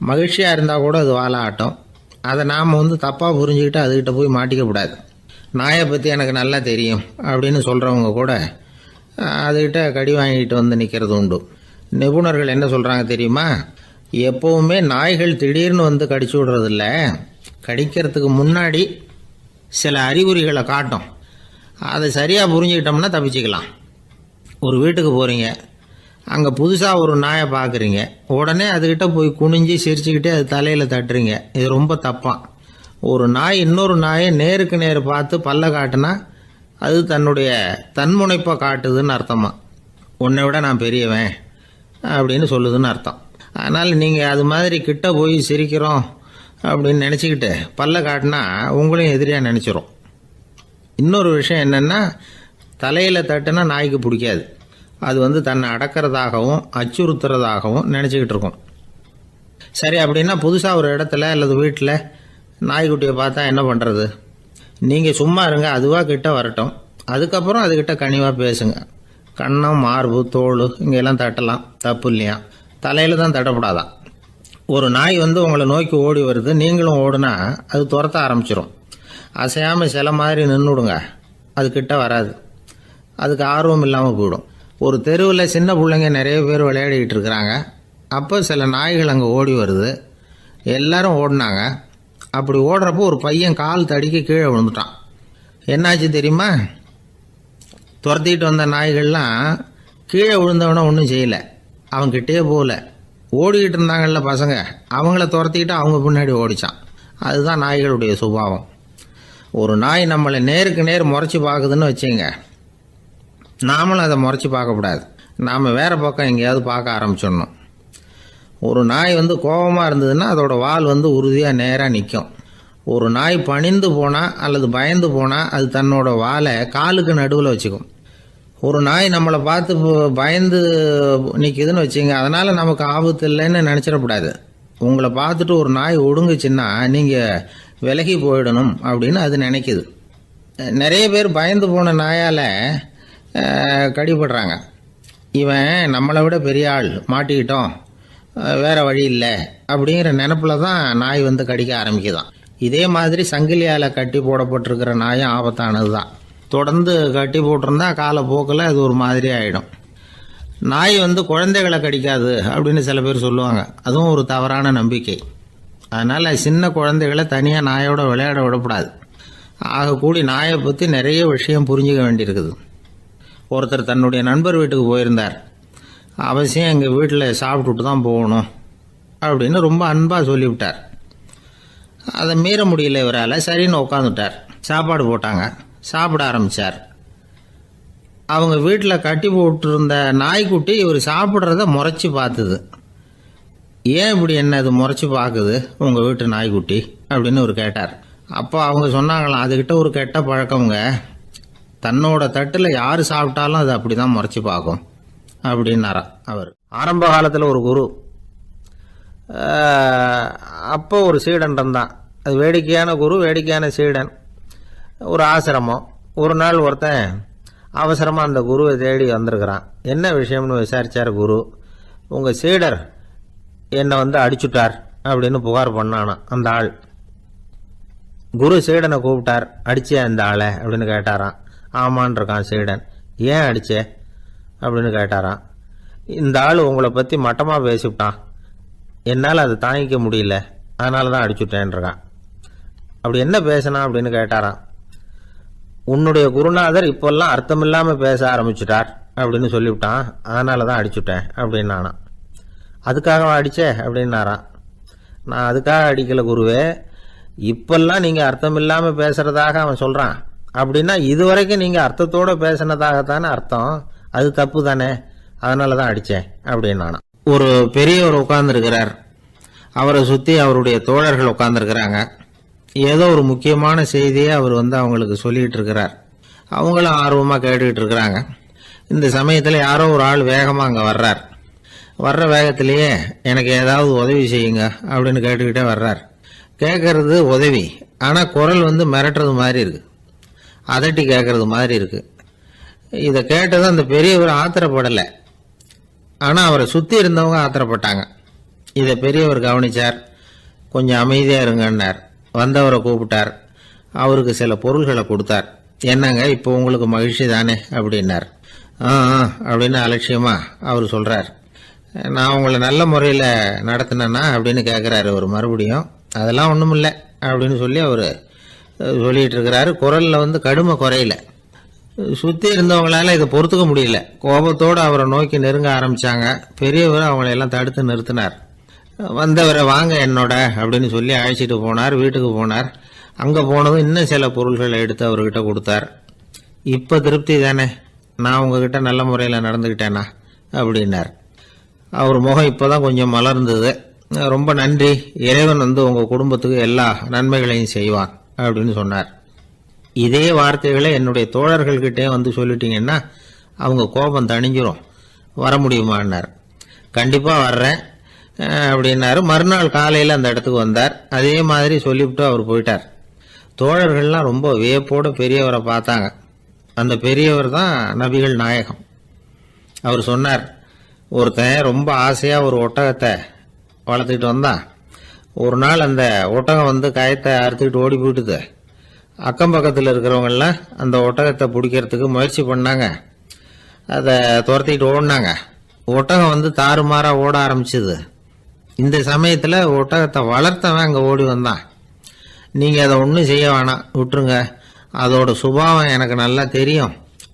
மகிழ்ச்சியாக இருந்தால் கூட அது வாலாட்டும். அதை நாம் தப்பாக புரிஞ்சுக்கிட்டு அதுக்கிட்ட போய் மாட்டிக்கக்கூடாது. நாயை பற்றி எனக்கு நல்லா தெரியும் அப்படின்னு சொல்கிறவங்க கூட அதுக்கிட்ட கடி வாங்கிட்டு நிற்கிறது உண்டு. நிபுணர்கள் என்ன சொல்கிறாங்க தெரியுமா? எப்போவுமே நாய்கள் திடீர்னு கடிச்சு விடுறதில்ல, கடிக்கிறதுக்கு முன்னாடி சில அறிகுறிகளை காட்டும். அதை சரியாக புரிஞ்சுக்கிட்டோம்னா தப்பிச்சுக்கலாம். ஒரு வீட்டுக்கு போகிறீங்க, அங்கே புதுசாக ஒரு நாயை பார்க்குறீங்க, உடனே அதுக்கிட்ட போய் குனிஞ்சு சிரிச்சுக்கிட்டே அது தலையில் தட்டுறீங்க. இது ரொம்ப தப்பான். ஒரு நாய் இன்னொரு நாயை நேருக்கு நேர் பார்த்து பல்ல காட்டுனா அது தன்னுடைய தன்முனைப்பை காட்டுதுன்னு அர்த்தமா. உன்னை விட நான் பெரியவன் அப்படின்னு சொல்லுதுன்னு அர்த்தம். அதனால் நீங்கள் அது மாதிரி கிட்ட போய் சிரிக்கிறோம் அப்படின்னு நினச்சிக்கிட்டு பல்ல காட்டினா உங்களையும் எதிரியாக நினச்சிரும். இன்னொரு விஷயம் என்னென்னா, தலையில் தட்டுனா நாய்க்கு பிடிக்காது. அது தன்னை அடக்கிறதாகவும் அச்சுறுத்துறதாகவும் நினச்சிக்கிட்டு இருக்கும். சரி, அப்படின்னா புதுசாக ஒரு இடத்துல அல்லது வீட்டில் நாய்க்குட்டியை பார்த்தா என்ன பண்ணுறது? நீங்கள் சும்மா இருங்க, அதுவாக கிட்ட வரட்டும். அதுக்கப்புறம் அதுக்கிட்ட கனிவாக பேசுங்க. கன்னம், மார்பு, தோல் இங்கெல்லாம் தட்டலாம், தப்பு இல்லையா? தலையில் தான் தட்டப்படாதான். ஒரு நாய் உங்களை நோக்கி ஓடி வருது, நீங்களும் ஓடுனா அது துரத்த ஆரம்பிச்சிடும். அசையாமல் சில மாதிரி நின்றுடுங்க, அது கிட்ட வராது. அதுக்கு ஆர்வம் இல்லாமல் போயிடும். ஒரு தெருவில் சின்ன பிள்ளைங்க நிறைய பேர் விளையாடிக்கிட்டு இருக்கிறாங்க. அப்போ சில நாய்கள் அங்கே ஓடி வருது. எல்லாரும் ஓடினாங்க. அப்படி ஓடுறப்போ ஒரு பையன் கால் தடிக்க கீழே விழுந்துட்டான். என்னாச்சு தெரியுமா? துரத்திட்டு வந்த நாய்கள்லாம் கீழே விழுந்தவன ஒன்றும் செய்யலை, அவன்கிட்டே போகல. ஓடிக்கிட்டு இருந்தாங்கல்ல பசங்க, அவங்கள துரத்திக்கிட்டு அவங்க பின்னாடி ஓடிச்சான். அதுதான் நாய்களுடைய சுபாவம். ஒரு நாய் நம்மளை நேருக்கு நேர் முறைச்சி பார்க்குதுன்னு வச்சுங்க, நாமளும் அதை முறைச்சி பார்க்கக்கூடாது. நாம் வேறு பக்கம் எங்கேயாவது பார்க்க ஆரம்பிச்சிடணும். ஒரு நாய் கோபமாக இருந்ததுன்னா அதோட வால் உறுதியாக நேராக நிற்கும். ஒரு நாய் பணிந்து போனால் அல்லது பயந்து போனால் அது தன்னோட வாலை காலுக்கு நடுவில் வச்சுக்கும். ஒரு நாய் நம்மளை பார்த்து பயந்து நிற்கிதுன்னு வச்சுங்க, அதனால் நமக்கு ஆபத்து இல்லைன்னு நினச்சிடக்கூடாது. உங்களை பார்த்துட்டு ஒரு நாய் ஒடுங்குச்சுன்னா நீங்கள் விலகி போயிடணும் அப்படின்னு அது நினைக்குது. நிறைய பேர் பயந்து போன நாயால் கடிபடுறாங்க. இவன் நம்மளை விட பெரிய ஆள், மாட்டிக்கிட்டோம், வேற வழி இல்லை அப்படிங்கிற நினப்பில் தான் நாய் வந்து கடிக்க ஆரம்பிக்குதான். இதே மாதிரி சங்கிலியால் கட்டி போடப்பட்டிருக்கிற நாயும் ஆபத்தானது தான். தொடர்ந்து கட்டி போட்டிருந்தா காலப்போக்கில் அது ஒரு மாதிரி ஆகிடும். நாய் வந்து குழந்தைகளை கடிக்காது அப்படின்னு சில பேர் சொல்லுவாங்க. அதுவும் ஒரு தவறான நம்பிக்கை. அதனால் சின்ன குழந்தைகளை தனியாக நாயோட விளையாட விடக்கூடாது. ஆகக்கூடி நாயை பற்றி நிறைய விஷயம் புரிஞ்சுக்க வேண்டியிருக்குது. ஒருத்தர் தன்னுடைய நண்பர் வீட்டுக்கு போயிருந்தார். அவசியம் எங்கள் வீட்டில் சாப்பிட்டுட்டு தான் போகணும் அப்படின்னு ரொம்ப அன்பாக சொல்லிவிட்டார். அதை மீற முடியல இவரால். சரின்னு உட்காந்துட்டார். சாப்பாடு போட்டாங்க. சாப்பிட ஆரம்பித்தார். அவங்க வீட்டில் கட்டி போட்டிருந்த நாய்க்குட்டி இவர் சாப்பிட்றத முறைச்சி பார்த்துது. ஏன் இப்படி என்ன இது முறைச்சி பார்க்குது உங்கள் வீட்டு நாய்க்குட்டி அப்படின்னு அவர் கேட்டார். அப்போ அவங்க சொன்னாங்களாம், அதுக்கிட்ட ஒரு கெட்ட பழக்கம்ங்க, தன்னோட தட்டில் யார் சாப்பிட்டாலும் அது அப்படி தான் முறைச்சி பார்க்கும் அப்படின்னாராம் அவர். ஆரம்ப காலத்தில் ஒரு குரு, அப்போ ஒரு சீடன் இருந்தான். அது வேடிக்கையான குரு, வேடிக்கையான சீடன். ஒரு ஆசிரமம். ஒரு நாள் ஒருத்தன் அவசரமாக அந்த குருவை தேடி வந்திருக்கிறான். என்ன விஷயம்னு விசாரித்தார் குரு. உங்கள் சீடர் என்னை வந்து அடிச்சுட்டார் அப்படின்னு புகார் பண்ணானா அந்த ஆள். குரு சீடனை கூப்பிட்டார். அடிச்சே அந்த ஆளை அப்படின்னு கேட்டாராம். ஆமான் இருக்கான் சீடன். ஏன் அடிச்சே அப்படின்னு கேட்டாராம். இந்த ஆள் உங்களை பற்றி மட்டமாக பேசிவிட்டான், என்னால் அதை தாங்கிக்க முடியல, அதனால தான் அடிச்சுட்டேன்ருக்கான். அப்படி என்ன பேசினா அப்படின்னு கேட்டாராம். உன்னுடைய குருநாதர் இப்போல்லாம் அர்த்தமில்லாமல் பேச ஆரம்பிச்சுட்டார் அப்படின்னு சொல்லிவிட்டான், அதனால தான் அடிச்சுட்டேன் அப்படின்னு நானா. அதுக்காக அடித்தே அப்படின்னாரான். நான் அதுக்காக அடிக்கலை குருவே, இப்பெல்லாம் நீங்கள் அர்த்தம் இல்லாமல் பேசுகிறதாக அவன் சொல்கிறான். அப்படின்னா இதுவரைக்கும் நீங்கள் அர்த்தத்தோடு பேசினதாகத்தானே அர்த்தம், அது தப்பு தானே, அதனால தான் அடித்தேன் அப்படின்னு நானா. ஒரு பெரியவர் உட்கார்ந்துருக்கிறார். அவரை சுற்றி அவருடைய தோழர்கள் உட்கார்ந்துருக்கிறாங்க. ஏதோ ஒரு முக்கியமான செய்தியை அவர் வந்து அவங்களுக்கு சொல்லிகிட்டு இருக்கிறார். அவங்களும் ஆர்வமாக கேட்டுக்கிட்டு இருக்கிறாங்க. இந்த சமயத்தில் யாரோ ஒரு ஆள் வேகமாக அங்கே வர்றார். வர்ற வேகத்திலேயே எனக்கு ஏதாவது உதவி செய்யுங்க அப்படின்னு கேட்டுக்கிட்டே வர்றார். கேட்கறது உதவி, ஆனால் குரல் வந்து மிரட்டுறது மாதிரி இருக்குது, அதட்டி கேட்கறது மாதிரி இருக்குது. இதை கேட்டதும் அந்த பெரியவர் ஆத்திரப்படலை, ஆனால் அவரை சுற்றி இருந்தவங்க ஆத்திரப்பட்டாங்க. இதை பெரியவர் கவனித்தார். கொஞ்சம் அமைதியாக இருங்கன்னார். வந்தவரை கூப்பிட்டார். அவருக்கு சில பொருள்களை கொடுத்தார். என்னங்க இப்போ உங்களுக்கு மகிழ்ச்சி தானே அப்படின்னார். அப்படின்னு அலட்சியமாக அவர் சொல்கிறார். நான் உங்களை நல்ல முறையில் நடத்தினேன்னா அப்படின்னு கேட்குறாரு அவர் மறுபடியும். அதெல்லாம் ஒன்றும் இல்லை அப்படின்னு சொல்லி அவர் சொல்லிகிட்டு இருக்கிறாரு. குரலில் வந்து கடுமை குறையில. சுற்றி இருந்தவங்களால இதை பொறுத்துக்க முடியல. கோபத்தோடு அவரை நோக்கி நெருங்க ஆரம்பித்தாங்க. பெரியவர் அவங்களையெல்லாம் தடுத்து நிறுத்தினார். வந்தவரை வாங்க என்னோட அப்படின்னு சொல்லி அழைச்சிட்டு போனார். வீட்டுக்கு போனார். அங்கே போனதும் இன்னும் சில பொருள்களை எடுத்து அவர்கிட்ட கொடுத்தார். இப்போ திருப்தி தானே, நான் உங்ககிட்ட நல்ல முறையில் நடந்துக்கிட்டேனா அப்படின்னார். அவர் முகம் இப்போ தான் கொஞ்சம் மலர்ந்தது. ரொம்ப நன்றி, இறைவன் வந்து உங்கள் குடும்பத்துக்கு எல்லா நன்மைகளையும் செய்வான் அப்படின்னு சொன்னார். இதே வார்த்தைகளை என்னுடைய தோழர்கள்கிட்டே வந்து சொல்லிட்டீங்கன்னா அவங்க கோபம் தணிஞ்சிரும், வர முடியுமான்னார். கண்டிப்பாக வர்றேன் அப்படின்னாரு. மறுநாள் காலையில் அந்த இடத்துக்கு வந்தார். அதே மாதிரி சொல்லிவிட்டு அவர் போயிட்டார். தோழர்கள்லாம் ரொம்ப வியப்போடு பெரியவரை பார்த்தாங்க. அந்த பெரியவர் தான் நபிகள் நாயகம். அவர் சொன்னார், ஒருத்தன் ரொம்ப ஆசையாக ஒரு ஒட்டகத்தை வளர்த்துக்கிட்டு வந்தான். ஒரு நாள் அந்த ஒட்டகம் வந்து கயத்தை அறுத்துக்கிட்டு ஓடி போயிட்டுது. அக்கம் பக்கத்தில் இருக்கிறவங்கெல்லாம் அந்த ஒட்டகத்தை பிடிக்கிறதுக்கு முயற்சி பண்ணாங்க. அதை துரத்திக்கிட்டு ஓடினாங்க. ஒட்டகம் வந்து தாறுமாறாக ஓட ஆரம்பிச்சுது. இந்த சமயத்தில் ஒட்டகத்தை வளர்த்தவன் அங்கே ஓடி வந்தான். நீங்கள் அதை ஒன்றும் செய்ய வேணாம், விட்டுருங்க, அதோட சுபாவம் எனக்கு நல்லா தெரியும்,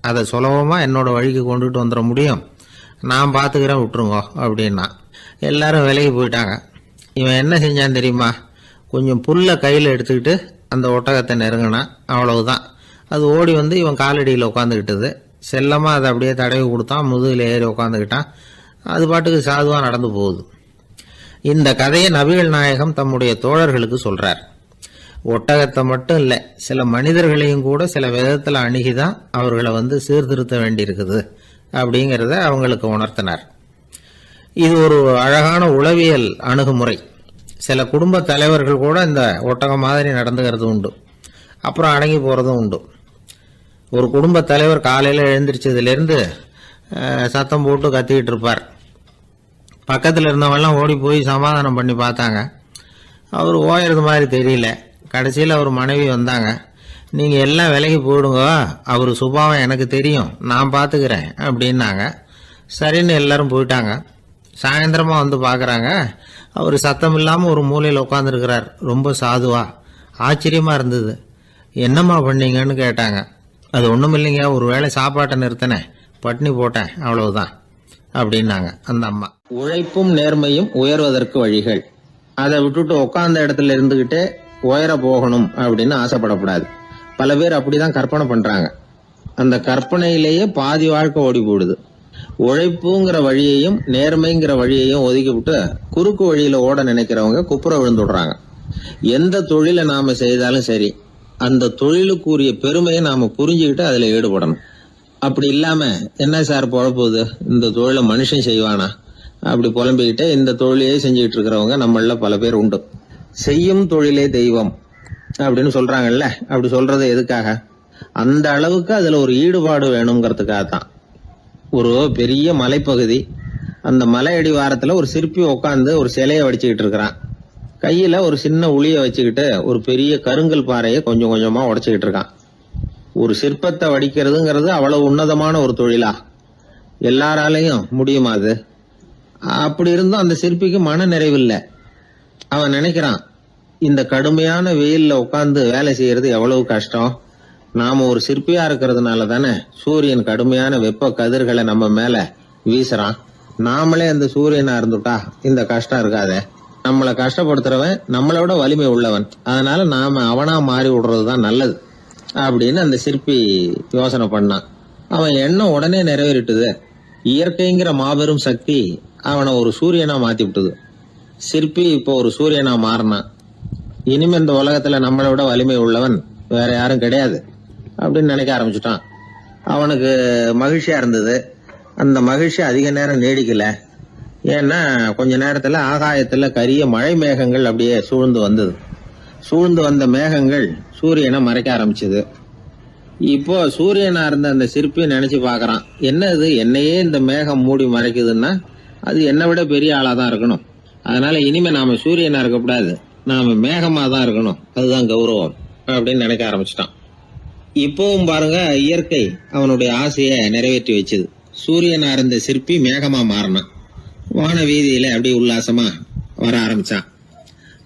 அதை சுலபமாக என்னோட வழிக்கு கொண்டுட்டு வந்துட முடியும், நான் பார்த்துக்கிறேன், விட்டுருங்கோ அப்படின்னா. எல்லாரும் விலகி போயிட்டாங்க. இவன் என்ன செஞ்சான் தெரியுமா? கொஞ்சம் புல்லை கையில் எடுத்துக்கிட்டு அந்த ஒட்டகத்தை நெருங்கினான். அவ்வளவுதான். அது ஓடி வந்து இவன் காலடியில் உட்காந்துக்கிட்டது. செல்லமாக அதை அப்படியே தடவி கொடுத்தான். முதுகில் ஏறி உட்காந்துக்கிட்டான். அது பாட்டுக்கு சாதுவாக நடந்து போகுது. இந்த கதையை நபிகள் நாயகம் தம்முடைய தோழர்களுக்கு சொல்றார். ஒட்டகத்தை மட்டும் இல்லை, சில மனிதர்களையும் கூட சில விதத்தில் அணுகிதான் அவர்களை சீர்திருத்த வேண்டியிருக்குது அப்படிங்கிறத அவங்களுக்கு உணர்த்தினார். இது ஒரு அழகான உளவியல் அணுகுமுறை. சில குடும்ப தலைவர்கள் கூட இந்த ஒட்டகம் மாதிரி நடந்துக்கிறது உண்டு, அப்புறம் அடங்கி போகிறதும் உண்டு. ஒரு குடும்ப தலைவர் காலையில் எழுந்திரிச்சதுலேருந்து சத்தம் போட்டு கத்திக்கிட்டு இருப்பார். பக்கத்தில் இருந்தவங்கெல்லாம் ஓடி போய் சமாதானம் பண்ணி பார்த்தாங்க. அவர் ஓயறது மாதிரி தெரியல. கடைசியில் அவர் மனைவி வந்தாங்க. நீங்கள் எல்லாம் விலகி போயிடுங்க, அவர் சுபாவம் எனக்கு தெரியும், நான் பார்த்துக்கிறேன் அப்படின்னாங்க. சரின்னு எல்லாரும் போயிட்டாங்க. சாயந்தரமாக பார்க்குறாங்க, அவர் சத்தம் இல்லாமல் ஒரு மூலையில் உட்காந்துருக்கிறார். ரொம்ப சாதுவா. ஆச்சரியமாக இருந்தது. என்னம்மா பண்ணீங்கன்னு கேட்டாங்க. அது ஒன்றும் இல்லைங்க, ஒரு வேளை சாப்பாட்டை நிறுத்தினேன், பட்னி போட்டேன், அவ்வளவுதான் அப்படின்னாங்க அந்த அம்மா. உழைப்பும் நேர்மையும் உயர்வதற்கு வழிகள். அதை விட்டுட்டு உட்கார்ந்த இடத்துல இருந்துகிட்டே உயர போகணும் அப்படின்னு ஆசைப்படக்கூடாது. பல பேர் அப்படிதான் கற்பனை பண்றாங்க. அந்த கற்பனையிலேயே பாதி வாழ்க்கை ஓடி போடுது. உழைப்புங்கிற வழியையும் நேர்மைங்கிற வழியையும் ஒதுக்கி விட்டு குறுக்கு வழியில ஓட நினைக்கிறவங்க குப்புற விழுந்துடுறாங்க. எந்த தொழிலை நாம செய்தாலும் சரி, அந்த தொழிலுக்குரிய பெருமையை நாம புரிஞ்சுக்கிட்டு அதுல ஈடுபடணும். அப்படி இல்லாம என்ன சார் பொழப்போகுது, இந்த தொழிலை மனுஷன் செய்வானா அப்படி புலம்பிக்கிட்டே இந்த தொழிலையே செஞ்சுக்கிட்டு இருக்கிறவங்க நம்மள பல பேர் உண்டு. செய்யும் தொழிலே தெய்வம் அப்படின்னு சொல்றாங்கல்ல, அப்படி சொல்றது எதுக்காக? அந்த அளவுக்கு அதுல ஒரு ஈடுபாடு வேணுங்கிறதுக்காகத்தான். ஒரு பெரிய மலைப்பகுதி, அந்த மலை அடிவாரத்துல ஒரு சிற்பி உட்காந்து ஒரு சிலையை வடிச்சுக்கிட்டு இருக்கிறான். கையில ஒரு சின்ன உளிய வச்சுக்கிட்டு ஒரு பெரிய கருங்கல் பாறையை கொஞ்சம் கொஞ்சமா உடைச்சுக்கிட்டு இருக்கான். ஒரு சிற்பத்தை வடிக்கிறதுங்கிறது அவ்வளவு உன்னதமான ஒரு தொழிலா? எல்லாராலையும் முடியுமா அது? அப்படி இருந்தும் அந்த சிற்பிக்கு மன நிறைவில்லை. அவன் நினைக்கிறான், இந்த கடுமையான வெயில்ல உட்கார்ந்து வேலை செய்யறது எவ்வளவு கஷ்டம். நாம ஒரு சிற்பியா இருக்கிறதுனால தானே சூரியன் கடுமையான வெப்ப கதிர்களை நம்ம மேல வீசுறான். நாமளே அந்த சூரியனா இருந்துட்டா இந்த கஷ்டம் இருக்காதே. நம்மளை கஷ்டப்படுத்துறவன் நம்மளோட வலிமை உள்ளவன், அதனால நாம அவனா மாறி விடுறதுதான் நல்லது அப்படின்னு அந்த சிற்பி யோசனை பண்ணான். அவன் எண்ணம் உடனே நிறைவேறிட்டுது. இயற்கைங்கிற மாபெரும் சக்தி அவனை ஒரு சூரியனா மாத்தி விட்டுது. சிற்பி இப்போ ஒரு சூரியனா மாறினான். இனிமே இந்த உலகத்துல நம்மளை விட வலிமை உள்ளவன் வேற யாரும் கிடையாது அப்படின்னு நினைக்க ஆரம்பிச்சுட்டான். அவனுக்கு மகிழ்ச்சியா இருந்தது. அந்த மகிழ்ச்சி அதிக நேரம் நீடிக்கல. ஏன்னா கொஞ்ச நேரத்துல ஆகாயத்துல கரிய மழை மேகங்கள் அப்படியே சூழ்ந்து வந்தது. சூழ்ந்து வந்த மேகங்கள் சூரியனை மறைக்க ஆரம்பிச்சது. இப்போ சூரியனா இருந்த அந்த சிற்பி நினைச்சு பாக்குறான், என்ன இது என்னையே இந்த மேகம் மூடி மறைக்குதுன்னா அது என்னை விட பெரிய ஆளாதான் இருக்கணும். அதனால இனிமே நாம சூரியனா இருக்கக்கூடாது, நாம மேகமா தான் இருக்கணும், அதுதான் கௌரவம் அப்படின்னு நினைக்க ஆரம்பிச்சிட்டான். இப்பவும் பாருங்க, இயற்கை அவனுடைய ஆசையை நிறைவேற்றி வச்சது. சூரியனா இருந்த சிற்பி மேகமா மாறினான். வான வீதியில அப்படியே உல்லாசமா வர ஆரம்பிச்சான்.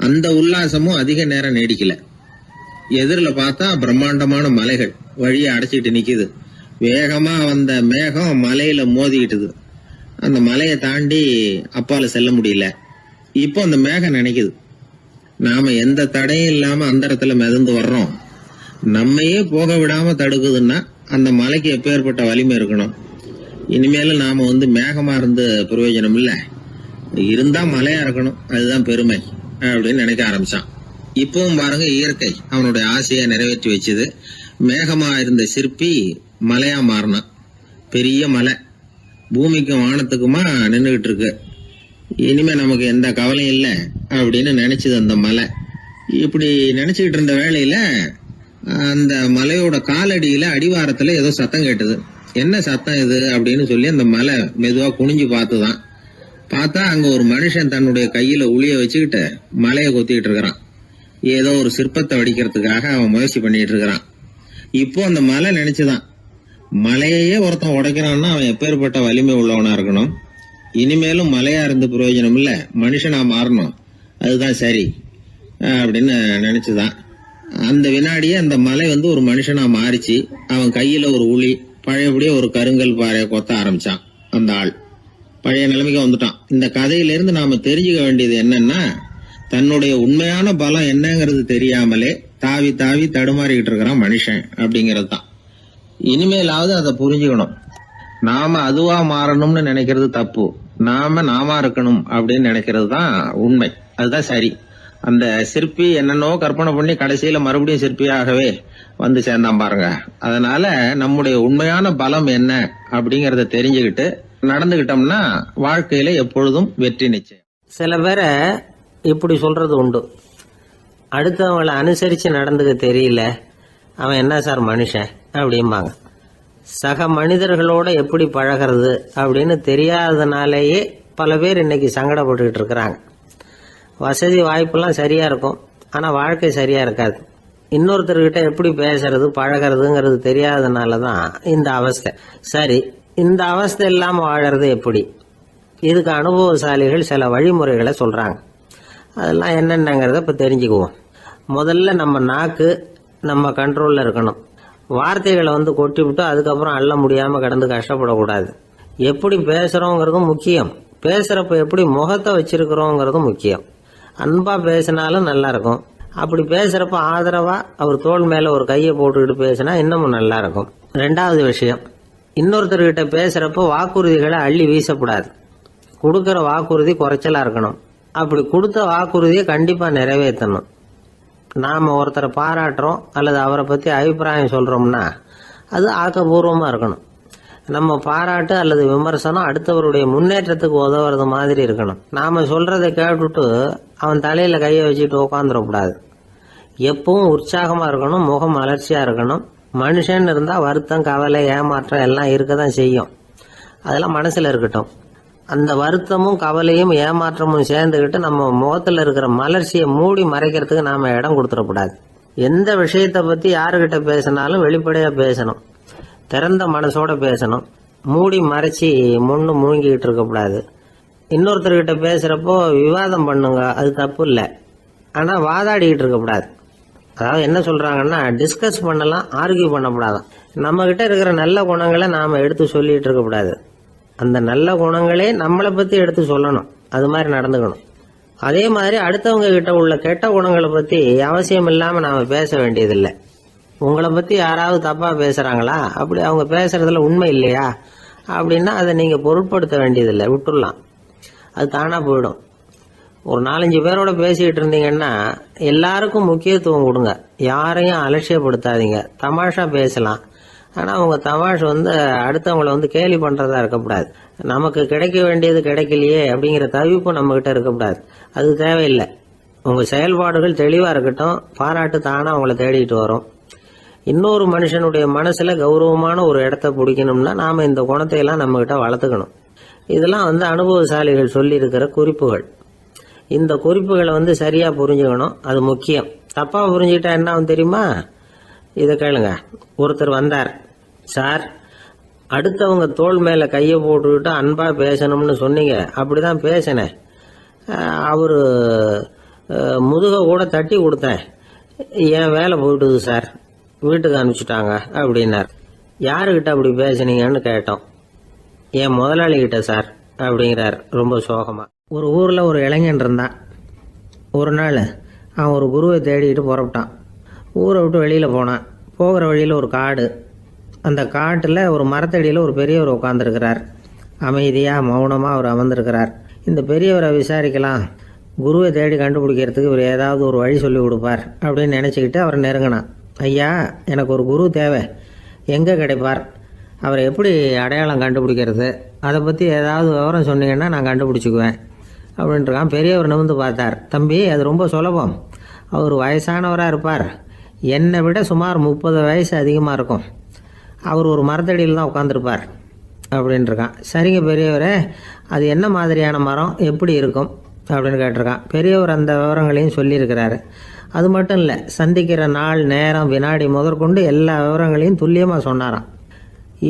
அந்த உல்லாசமும் அதிக நேரம் நீடிக்கல. எதிரில் பார்த்தா பிரம்மாண்டமான மலைகள் வழியை அடைச்சிட்டு நிக்குது. வேகமா வந்த மேகம் மலையில மோதிக்கிட்டுது. அந்த மலையை தாண்டி அப்பால செல்ல முடியல. இப்போ அந்த மேகம் நினைக்குது, நாம எந்த தடையும் இல்லாம அந்தரத்துல மிதந்து வர்றோம். நம்மையே போக விடாம தடுக்குதுன்னா அந்த மலைக்கு எப்பேற்பட்ட வலிமை இருக்கணும். இனிமேல நாம மேகமா இருந்து பிரயோஜனம் இல்ல, இருந்தா மலையா இருக்கணும், அதுதான் பெருமை அப்படின்னு நினைக்க ஆரம்பிச்சான். இப்பவும் பாருங்க, இயற்கை அவனுடைய ஆசையை நிறைவேற்றி வச்சது. மேகமா இருந்த சிற்பி மலையா மாறினான். பெரிய மலை பூமிக்கும் வானத்துக்குமா நின்றுகிட்டு இருக்கு. இனிமே நமக்கு எந்த கவலையும் இல்லை அப்படின்னு நினைச்சது அந்த மலை. இப்படி நினைச்சுக்கிட்டு இருந்த வேளையில அந்த மலையோட காலடியில அடிவாரத்துல ஏதோ சத்தம் கேட்டது. என்ன சத்தம் இது அப்படின்னு சொல்லி அந்த மலை மெதுவா குனிஞ்சு பார்த்துதான். பார்த்தா அங்க ஒரு மனுஷன் தன்னுடைய கையில உளிய வச்சுக்கிட்டு மலையை கொத்திக்கிட்டு இருக்கிறான். ஏதோ ஒரு சிற்பத்தை வடிக்கிறதுக்காக அவன் முயற்சி பண்ணிட்டு இருக்கிறான். இப்போ அந்த மலை நினைச்சுதான், மலையே ஒருத்தன் உடைக்கிறான்னா அவன் எப்பேற்பட்ட வலிமை உள்ளவனா இருக்கணும். இனிமேலும் மலையா இருந்து பிரயோஜனம் இல்ல, மனுஷனா மாறணும், அதுதான் சரி அப்படின்னு நினைச்சுதான். அந்த வினாடியே அந்த மலை ஒரு மனுஷனா மாறிச்சு. அவன் கையில ஒரு உளி, பழையபடியே ஒரு கருங்கல் பாறையை கொத்த ஆரம்பிச்சான். அந்த ஆள் பழைய நிலைமைக்கு வந்துட்டான். இந்த கதையில இருந்து நாம தெரிஞ்சுக்க வேண்டியது என்னன்னா, தன்னுடைய உண்மையான பலம் என்னங்கிறது தெரியாமலே தாவி தாவி தடுமாறிக்கிட்டு இருக்கிறான் மனுஷன் அப்படிங்கிறது தான். இனிமேலாவது அதை புரிஞ்சுக்கணும். நாம அதுவா மாறணும்னு நினைக்கிறது தப்பு, நாம இருக்கணும் அப்படின்னு நினைக்கிறது தான் உண்மை, அதுதான் சரி. அந்த சிற்பி என்னென்னோ கற்பனை பண்ணி கடைசியில மறுபடியும் சிற்பியாகவே வந்து சேர்ந்தான் பாருங்க. அதனால நம்முடைய உண்மையான பலம் என்ன அப்படிங்கறத தெரிஞ்சுக்கிட்டு நடந்துகிட்டோம்னா வாழ்க்கையில எப்பொழுதும் வெற்றி நிச்சயம். சில பேரை இப்படி சொல்றது உண்டு, அடுத்தவங்களை அனுசரித்து நடந்துக்க தெரியல, அவன் என்ன சார் மனுஷன் அப்படிம்பாங்க. சக மனிதர்களோட எப்படி பழகிறது அப்படின்னு தெரியாததுனாலேயே பல பேர் இன்னைக்கு சங்கடப்பட்டுக்கிட்டு இருக்கிறாங்க. வசதி வாய்ப்பெல்லாம் சரியாக இருக்கும், ஆனால் வாழ்க்கை சரியாக இருக்காது. இன்னொருத்தர்கிட்ட எப்படி பேசுறது பழகிறதுங்கிறது தெரியாததுனால தான் இந்த அவஸ்தை. சரி, இந்த அவஸ்தை இல்லாமல் வாழறது எப்படி? இதுக்கு அனுபவசாலிகள் சில வழிமுறைகளை சொல்கிறாங்க. அதெல்லாம் என்னென்னங்கிறத இப்போ தெரிஞ்சுக்குவோம். முதல்ல நம்ம நாக்கு நம்ம கண்ட்ரோலில் இருக்கணும். வார்த்தைகளை கொட்டி விட்டு அதுக்கப்புறம் அள்ள முடியாமல் கிடந்து கஷ்டப்படக்கூடாது. எப்படி பேசுகிறோங்கிறதும் முக்கியம், பேசுகிறப்ப எப்படி முகத்தை வச்சிருக்கிறோங்கிறதும் முக்கியம். அன்பாக பேசினாலும் நல்லா இருக்கும். அப்படி பேசுகிறப்ப ஆதரவாக அவர் தோள் மேலே ஒரு கையை போட்டுக்கிட்டு பேசினா இன்னமும் நல்லா இருக்கும். ரெண்டாவது விஷயம், இன்னொருத்தர்கிட்ட பேசுகிறப்போ வாக்குறுதிகளை அள்ளி வீசக்கூடாது. கொடுக்குற வாக்குறுதி குறைச்சலாக இருக்கணும். அப்படி கொடுத்த வாக்குறுதியை கண்டிப்பாக நிறைவேற்றணும். நாம் ஒருத்தரை பாராட்டுறோம் அல்லது அவரை பற்றி அபிப்பிராயம் சொல்கிறோம்னா அது ஆக்கப்பூர்வமாக இருக்கணும். நம்ம பாராட்டு அல்லது விமர்சனம் அடுத்தவருடைய முன்னேற்றத்துக்கு உதவுறது மாதிரி இருக்கணும். நாம் சொல்கிறத கேட்டுட்டு அவன் தலையில் கையை வச்சுட்டு உட்காந்துடக்கூடாது. எப்பவும் உற்சாகமாக இருக்கணும், முகம் மலர்ச்சியாக இருக்கணும். மனுஷன் இருந்தால் வருத்தம், கவலை, ஏமாற்றம் எல்லாம் இருக்க தான் செய்யும். அதெல்லாம் மனசில் இருக்கட்டும். அந்த வருத்தமும் கவலையும் ஏமாற்றமும் சேர்ந்துக்கிட்டு நம்ம முகத்தில் இருக்கிற மலர்ச்சியை மூடி மறைக்கிறதுக்கு நாம் இடம் கொடுத்துடக்கூடாது. எந்த விஷயத்தை பற்றி யாருக்கிட்ட பேசினாலும் வெளிப்படையாக பேசணும், திறந்த மனசோட பேசணும். மூடி மறைச்சி முன்னு மூழ்கிக்கிட்டு இருக்கக்கூடாது. இன்னொருத்தர்கிட்ட பேசுகிறப்போ விவாதம் பண்ணுங்க, அது தப்பு இல்லை. ஆனால் வாதாடிக்கிட்டு இருக்கக்கூடாது. அதாவது என்ன சொல்கிறாங்கன்னா, டிஸ்கஸ் பண்ணலாம், ஆர்கியூ பண்ணக்கூடாது. நம்மக்கிட்ட இருக்கிற நல்ல குணங்களை நாம் எடுத்து சொல்லிகிட்டு இருக்கக்கூடாது. அந்த நல்ல குணங்களே நம்மளை பற்றி எடுத்து சொல்லணும். அது மாதிரி நடந்துக்கணும். அதே மாதிரி அடுத்தவங்க கிட்ட உள்ள கெட்ட குணங்களை பற்றி அவசியம் இல்லாமல் நாம் பேச வேண்டியதில்லை. உங்களை பற்றி யாராவது தப்பாக பேசுகிறாங்களா, அப்படி அவங்க பேசுகிறதுல உண்மை இல்லையா அப்படின்னா அதை நீங்கள் பொருட்படுத்த வேண்டியதில்லை, விட்டுடலாம். அது தானாக போயிடும். ஒரு 4-5 பேரோட பேசிக்கிட்டு இருந்தீங்கன்னா எல்லாருக்கும் முக்கியத்துவம் கொடுங்க, யாரையும் அலட்சியப்படுத்தாதீங்க. தமாஷா பேசலாம், ஆனால் அவங்க தமாஷ் அடுத்தவங்களை கேலி பண்ணுறதா இருக்கக்கூடாது. நமக்கு கிடைக்க வேண்டியது கிடைக்கலையே அப்படிங்கிற தவிப்பு நம்மக்கிட்ட இருக்கக்கூடாது. அது தேவையில்லை. உங்கள் செயல்பாடுகள் தெளிவாக இருக்கட்டும், பாராட்டு தானாக அவங்கள தேடிட்டு வரும். இன்னொரு மனுஷனுடைய மனசில் கௌரவமான ஒரு இடத்த பிடிக்கணும்னா நாம் இந்த குணத்தையெல்லாம் நம்மக்கிட்ட வளர்த்துக்கணும். இதெல்லாம் அனுபவசாலிகள் சொல்லியிருக்கிற குறிப்புகள். இந்த குறிப்புகளை சரியாக புரிஞ்சுக்கணும், அது முக்கியம். தப்பாக புரிஞ்சுக்கிட்டா என்ன ஆகும் தெரியுமா? இதை கேளுங்க. ஒருத்தர் வந்தார், சார் அடுத்தவங்க தோள் மேலே கையை போட்டுக்கிட்டு அன்பாக பேசணும்னு சொன்னீங்க, அப்படி தான் பேசினேன். அவர் முதுகை கூட தட்டி கொடுத்தேன், என் வேலை போயிட்டுது சார், வீட்டுக்கு அனுப்பிச்சிட்டாங்க அப்படின்னார். யாருக்கிட்ட அப்படி பேசுனீங்கன்னு கேட்டோம். என் முதலாளிகிட்ட சார் அப்படிங்கிறார் ரொம்ப சோகமாக. ஒரு ஊரில் ஒரு இளைஞன் இருந்தான். ஒரு நாள் அவன் ஒரு குருவை தேடிக்கிட்டு புறப்பட்டான். ஊரை விட்டு வெளியில் போனான். போகிற வழியில் ஒரு காடு. அந்த காட்டில் ஒரு மரத்தடியில் ஒரு பெரியவர் உட்காந்துருக்கிறார். அமைதியாக மௌனமாக அவர் அமர்ந்திருக்கிறார். இந்த பெரியவரை விசாரிக்கலாம், குருவை தேடி கண்டுபிடிக்கிறதுக்கு இவர் ஏதாவது ஒரு வழி சொல்லி கொடுப்பார் அப்படின்னு நினச்சிக்கிட்டு அவரை நெருங்கினான். ஐயா, எனக்கு ஒரு குரு தேவை, எங்கே கிடைப்பார், அவரை எப்படி அடையாளம் கண்டுபிடிக்கிறது, அதை பற்றி ஏதாவது விவரம் சொன்னீங்கன்னா நான் கண்டுபிடிச்சிக்குவேன் அப்படின்ட்டுருக்கான். பெரியவர் நிமிர்ந்து பார்த்தார். தம்பி, அது ரொம்ப சுலபம். அவர் வயசானவராக இருப்பார், என்னை விட சுமார் 30 வயசு அதிகமாக இருக்கும். அவர் ஒரு மரத்தடியில் தான் உட்காந்துருப்பார் அப்படின்ட்டுருக்கான். சரிங்க பெரியவரே, அது என்ன மாதிரியான மரம், எப்படி இருக்கும் அப்படின்னு கேட்டிருக்கான். பெரியவர் அந்த விவரங்களையும் சொல்லியிருக்கிறாரு. அது மட்டும் இல்லை, சந்திக்கிற நாள், நேரம், வினாடி முதற்கொண்டு எல்லா விவரங்களையும் துல்லியமாக சொன்னாராம்.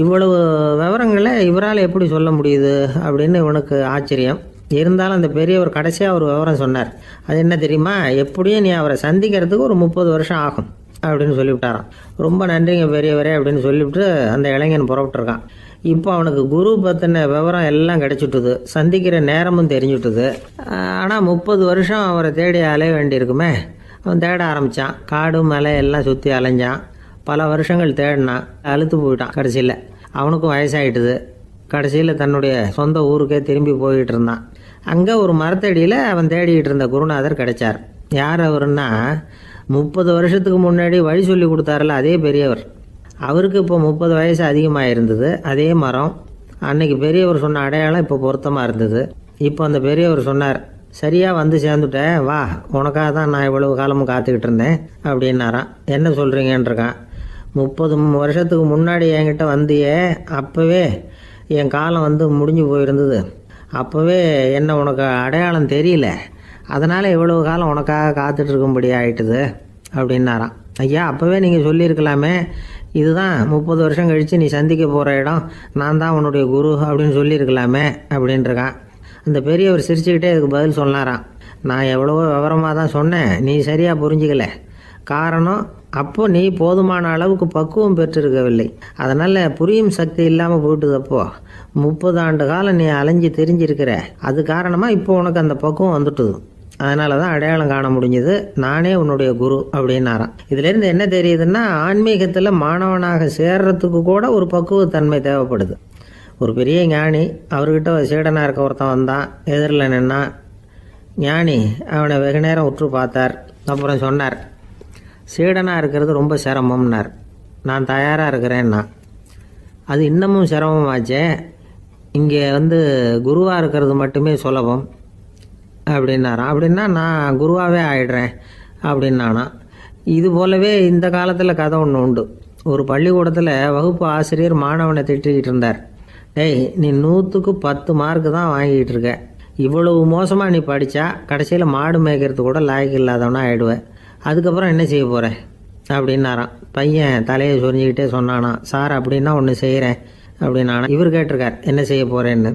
இவ்வளவு விவரங்களை இவரால் எப்படி சொல்ல முடியுது அப்படின்னு இவனுக்கு ஆச்சரியம். இருந்தாலும் அந்த பெரியவர் கடைசியாக ஒரு விவரம் சொன்னார். அது என்ன தெரியுமா? எப்படியும் நீ அவரை சந்திக்கிறதுக்கு ஒரு 30 வருஷம் ஆகும் அப்படின்னு சொல்லிவிட்டாராம். ரொம்ப நன்றிங்க பெரியவரே அப்படின்னு சொல்லிவிட்டு அந்த இளைஞன் புறப்பட்டுருக்கான். இப்போ அவனுக்கு குரு பற்றின விவரம் எல்லாம் கிடைச்சிட்டுது, சந்திக்கிற நேரமும் தெரிஞ்சுட்டுது. ஆனால் 30 வருஷம் அவரை தேடி அலைய வேண்டியிருக்குமே. அவன் தேட ஆரம்பித்தான். காடு மலை எல்லாம் சுற்றி அலைஞ்சான். பல வருஷங்கள் தேடினான், அழுத்து போயிட்டான். கடைசியில் அவனுக்கும் வயசாகிட்டுது. கடைசியில் தன்னுடைய சொந்த ஊருக்கே திரும்பி போயிட்டு இருந்தான். அங்கே ஒரு மரத்தடியில் அவன் தேடிக்கிட்டு இருந்த குருநாதர் கிடைச்சார். யார் அவருன்னா 30 வருஷத்துக்கு முன்னாடி வழி சொல்லி கொடுத்தாருல அதே பெரியவர். அவருக்கு இப்போ 30 வயசு அதிகமாக இருந்தது. அதே மரம் அன்னைக்கு பெரியவர் சொன்ன அடையாளம் இப்போ பொருத்தமாக இருந்தது. இப்போ அந்த பெரியவர் சொன்னார், சரியாக வந்து சேர்ந்துட்டேன், வா, உனக்காக தான் நான் இவ்வளவு காலமும் காத்துக்கிட்டு இருந்தேன் அப்படின்னாரான். என்ன சொல்கிறீங்கன்றிருக்கான். 30 வருஷத்துக்கு முன்னாடி என்கிட்ட வந்தியே, அப்போவே என் காலம் வந்து முடிஞ்சு போயிருந்தது. அப்போவே என்ன உனக்கு அடையாளம் தெரியல, அதனால் இவ்வளவு காலம் உனக்காக காத்துட்டு இருக்கும்படி ஆயிட்டுது அப்படின்னாராம். ஐயா, அப்போவே நீங்கள் சொல்லியிருக்கலாமே, இதுதான் 30 வருஷம் கழித்து நீ சந்திக்க போகிற இடம், நான் தான் உன்னுடைய குரு அப்படின்னு சொல்லியிருக்கலாமே அப்படின்ட்டுருக்கான். அந்த பெரியவர் சிரிச்சுக்கிட்டே இதுக்கு பதில் சொன்னாராம், நான் எவ்வளவோ விவரமாக தான் சொன்னேன், நீ சரியாக புரிஞ்சிக்கல. காரணம், அப்போ நீ போதுமான அளவுக்கு பக்குவம் பெற்றிருக்கவில்லை, அதனால் புரியும் சக்தி இல்லாமல் போயிட்டுதப்போ 30 ஆண்டு காலம் நீ அலைஞ்சு தெரிஞ்சிருக்கிற, அது காரணமாக இப்போ உனக்கு அந்த பக்குவம் வந்துட்டுது, அதனால தான் அடையாளம் காண முடிஞ்சது, நானே உன்னுடைய குரு அப்படின்னாராம். இதுலேருந்து என்ன தெரியுதுன்னா, ஆன்மீகத்தில் மாணவனாக சேர்றதுக்கு கூட ஒரு பக்குவத்தன்மை தேவைப்படுது. ஒரு பெரிய ஞானி, அவர்கிட்ட சீடனாக இருக்க ஒருத்தன் வந்தான், எதிரில் நின்னான். ஞானி அவனை வெகு நேரம் உற்று பார்த்தார். அப்புறம் சொன்னார், சீடனாக இருக்கிறது ரொம்ப சிரமம்னார். நான் தயாராக இருக்கிறேன்னா. அது இன்னமும் சிரமமாச்சே, இங்கே வந்து குருவாக இருக்கிறது மட்டுமே சுலபம் அப்படின்னாராம். அப்படின்னா நான் குருவாகவே ஆயிடுறேன் அப்படின்னானா. இது போலவே இந்த காலத்தில் கதை ஒன்று உண்டு. ஒரு பள்ளிக்கூடத்தில் வகுப்பு ஆசிரியர் மாணவனை திட்டிக்கிட்டு இருந்தார். டேய், நீ 100க்கு 10 மார்க்கு தான் வாங்கிட்டு இருக்க, இவ்வளவு மோசமாக நீ படித்தா கடைசியில் மாடு மேய்க்கிறது கூட லாய்க்கு இல்லாதவனா ஆயிடுவேன், அதுக்கப்புறம் என்ன செய்ய போகிறேன் அப்படின்னாராம். பையன் தலையை சொரிஞ்சிக்கிட்டே சொன்னானா, சார் அப்படின்னா ஒன்று செய்கிறேன் அப்படின்னானா. இவர் கேட்டிருக்கார், என்ன செய்ய போகிறேன்னு.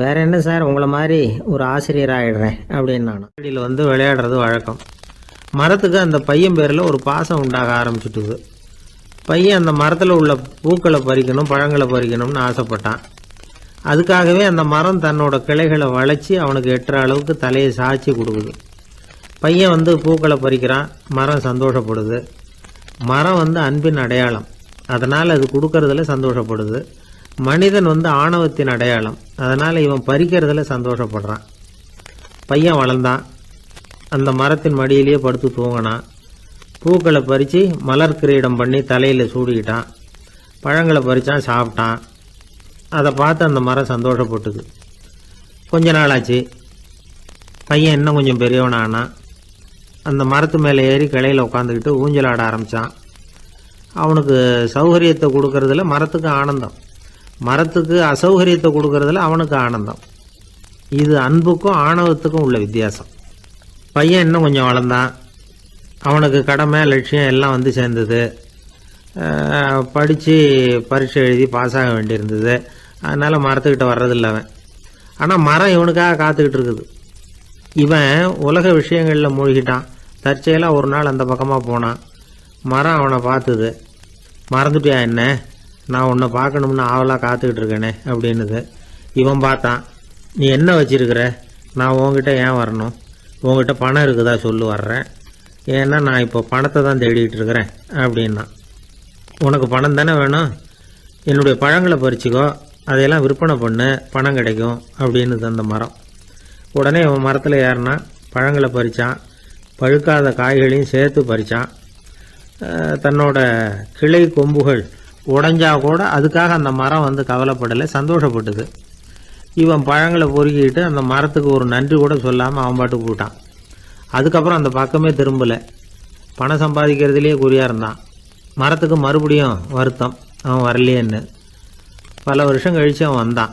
வேற என்ன சார், உங்களை மாதிரி ஒரு ஆசிரியர் ஆகிடுறேன் அப்படின்னானா. வீட்டில் வந்து விளையாடுறது வழக்கம். மரத்துக்கு அந்த பையன் பேரில் ஒரு பாசம் உண்டாக ஆரம்பிச்சுட்டுது. பையன் அந்த மரத்தில் உள்ள பூக்களை பறிக்கணும், பழங்களை பறிக்கணும்னு ஆசைப்பட்டான். அதுக்காகவே அந்த மரம் தன்னோட கிளைகளை வளைச்சி அவனுக்கு எட்டுற அளவுக்கு தலையை சாய்ச்சி கொடுக்குது. பையன் வந்து பூக்களை பறிக்கிறான், மரம் சந்தோஷப்படுது. மரம் வந்து அன்பின் அடையாளம், அதனால் அது கொடுக்கறதுல சந்தோஷப்படுது. மனிதன் வந்து ஆணவத்தின் அடையாளம், அதனால் இவன் பறிக்கிறதுல சந்தோஷப்படுறான். பையன் வளர்ந்தான், அந்த மரத்தின் மடியிலேயே படுத்து தூங்கினான். பூக்களை பறித்து மலர் கிரீடம் பண்ணி தலையில் சூடிக்கிட்டான். பழங்களை பறித்தான், சாப்பிட்டான். அதை பார்த்து அந்த மரம் சந்தோஷப்பட்டுது. கொஞ்ச நாளாச்சு, பையன் இன்னும் கொஞ்சம் பெரியவனானான். அந்த மரத்து மேலே ஏறி கிளையில் உட்காந்துக்கிட்டு ஊஞ்சல் ஆட ஆரம்பித்தான். அவனுக்கு சௌகரியத்தை கொடுக்கறதுல மரத்துக்கு ஆனந்தம், மரத்துக்கு அசௌகரியத்தை கொடுக்கறதுல அவனுக்கு ஆனந்தம். இது அன்புக்கும் ஆணவத்துக்கும் உள்ள வித்தியாசம். பையன் இன்னும் கொஞ்சம் வளர்ந்தான். அவனுக்கு கடமை லட்சியம் எல்லாம் வந்து சேர்ந்தது. படித்து பரீட்சை எழுதி பாஸ் ஆக வேண்டியிருந்தது. அதனால் மரத்துக்கிட்ட வர்றதில்லை அவன். ஆனால் மரம் இவனுக்காக காத்துக்கிட்டு இருக்குது. இவன் உலக விஷயங்களில் மூழ்கிட்டான். தற்செயலாக ஒரு நாள் அந்த பக்கமாக போனான். மரம் அவனை பார்த்துது. மறந்துட்டியா என்ன, நான் உன்னை பார்க்கணும்னு ஆவலாக காத்துக்கிட்டு இருக்கேனே அப்படின்னுது. இவன் பார்த்தான், நீ என்ன வச்சிருக்கிற, நான் உங்ககிட்ட ஏன் வரணும், உங்ககிட்ட பணம் இருக்குதா சொல்லு, வர்றேன், ஏன்னா நான் இப்போ பணத்தை தான் தேடிக்கிட்டு இருக்கிறேன் அப்படின்னா. உனக்கு பணம் தானே வேணும், என்னுடைய பழங்களை பறிச்சிக்கோ, அதையெல்லாம் விற்பனை பண்ணு, பணம் கிடைக்கும் அப்படின்னு அந்த மரம். உடனே அவன் மரத்தில் ஏறினா, பழங்களை பறித்தான், பழுக்காத காய்களையும் சேர்த்து பறித்தான். தன்னோட கிளை கொம்புகள் உடைஞ்சா கூட அதுக்காக அந்த மரம் வந்து கவலைப்படலை, சந்தோஷப்பட்டது. இவன் பழங்களை பொறுக்கிட்டு அந்த மரத்துக்கு ஒரு நன்றி கூட சொல்லாமல் அவன் பாட்டுக்கு போட்டான். அதுக்கப்புறம் அந்த பக்கமே திரும்பலை. பணம் சம்பாதிக்கிறதுலேயே குறியாக இருந்தான். மரத்துக்கு மறுபடியும் வருத்தம், அவன் வரலையேன்னு. பல வருஷம் கழித்து அவன் வந்தான்.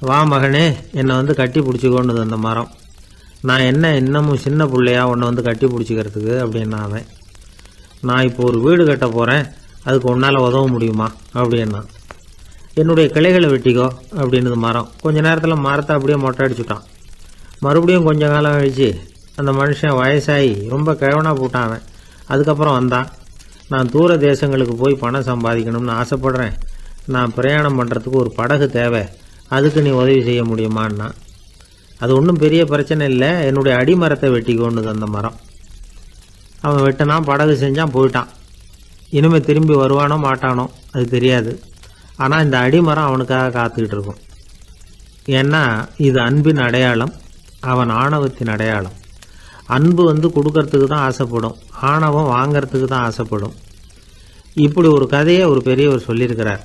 வா மகனே, என்னை வந்து கட்டி பிடிச்சிக்கோண்டுது அந்த மரம். நான் என்ன இன்னமும் சின்ன பிள்ளையா உன்னை வந்து கட்டி பிடிச்சிக்கிறதுக்கு அப்படின்னா அவன். நான் இப்போ ஒரு வீடு கட்ட போகிறேன், அதுக்கு உன்னால் உதவ முடியுமா அப்படின்னா. என்னுடைய கிளைகளை வெட்டிக்கோ அப்படின்னுது மரம். கொஞ்ச நேரத்தில் மரத்தை அப்படியே மொட்டை அடிச்சுட்டான். மறுபடியும் கொஞ்ச காலம் கழிச்சு அந்த மனுஷன் வயசாகி ரொம்ப கிழவனாக போட்டான் அவன். அதுக்கப்புறம் வந்தான். நான் தூர தேசங்களுக்கு போய் பணம் சம்பாதிக்கணும்னு ஆசைப்படுறேன், நான் பிரயாணம் பண்ணுறதுக்கு ஒரு படகு தேவை, அதுக்கு நீ உதவி செய்ய முடியுமான்னா. அது ஒன்றும் பெரிய பிரச்சனை இல்லை, என்னுடைய அடிமரத்தை வெட்டிக்கோன்னுது அந்த மரம். அவன் வெட்டினான், படகு செஞ்சான், போயிட்டான். இனிமேல் திரும்பி வருவானோ மாட்டானோ அது தெரியாது. ஆனால் இந்த அடிமரம் அவனுக்காக காத்துக்கிட்டு இருக்கும். ஏன்னா இது அன்பின் அடையாளம், அவன் ஆணவத்தின் அடையாளம். அன்பு கொடுக்கறதுக்கு தான் ஆசைப்படும், ஆணவம் வாங்கறதுக்கு தான் ஆசைப்படும். இப்படி ஒரு கதையை ஒரு பெரியவர் சொல்லியிருக்கிறார்.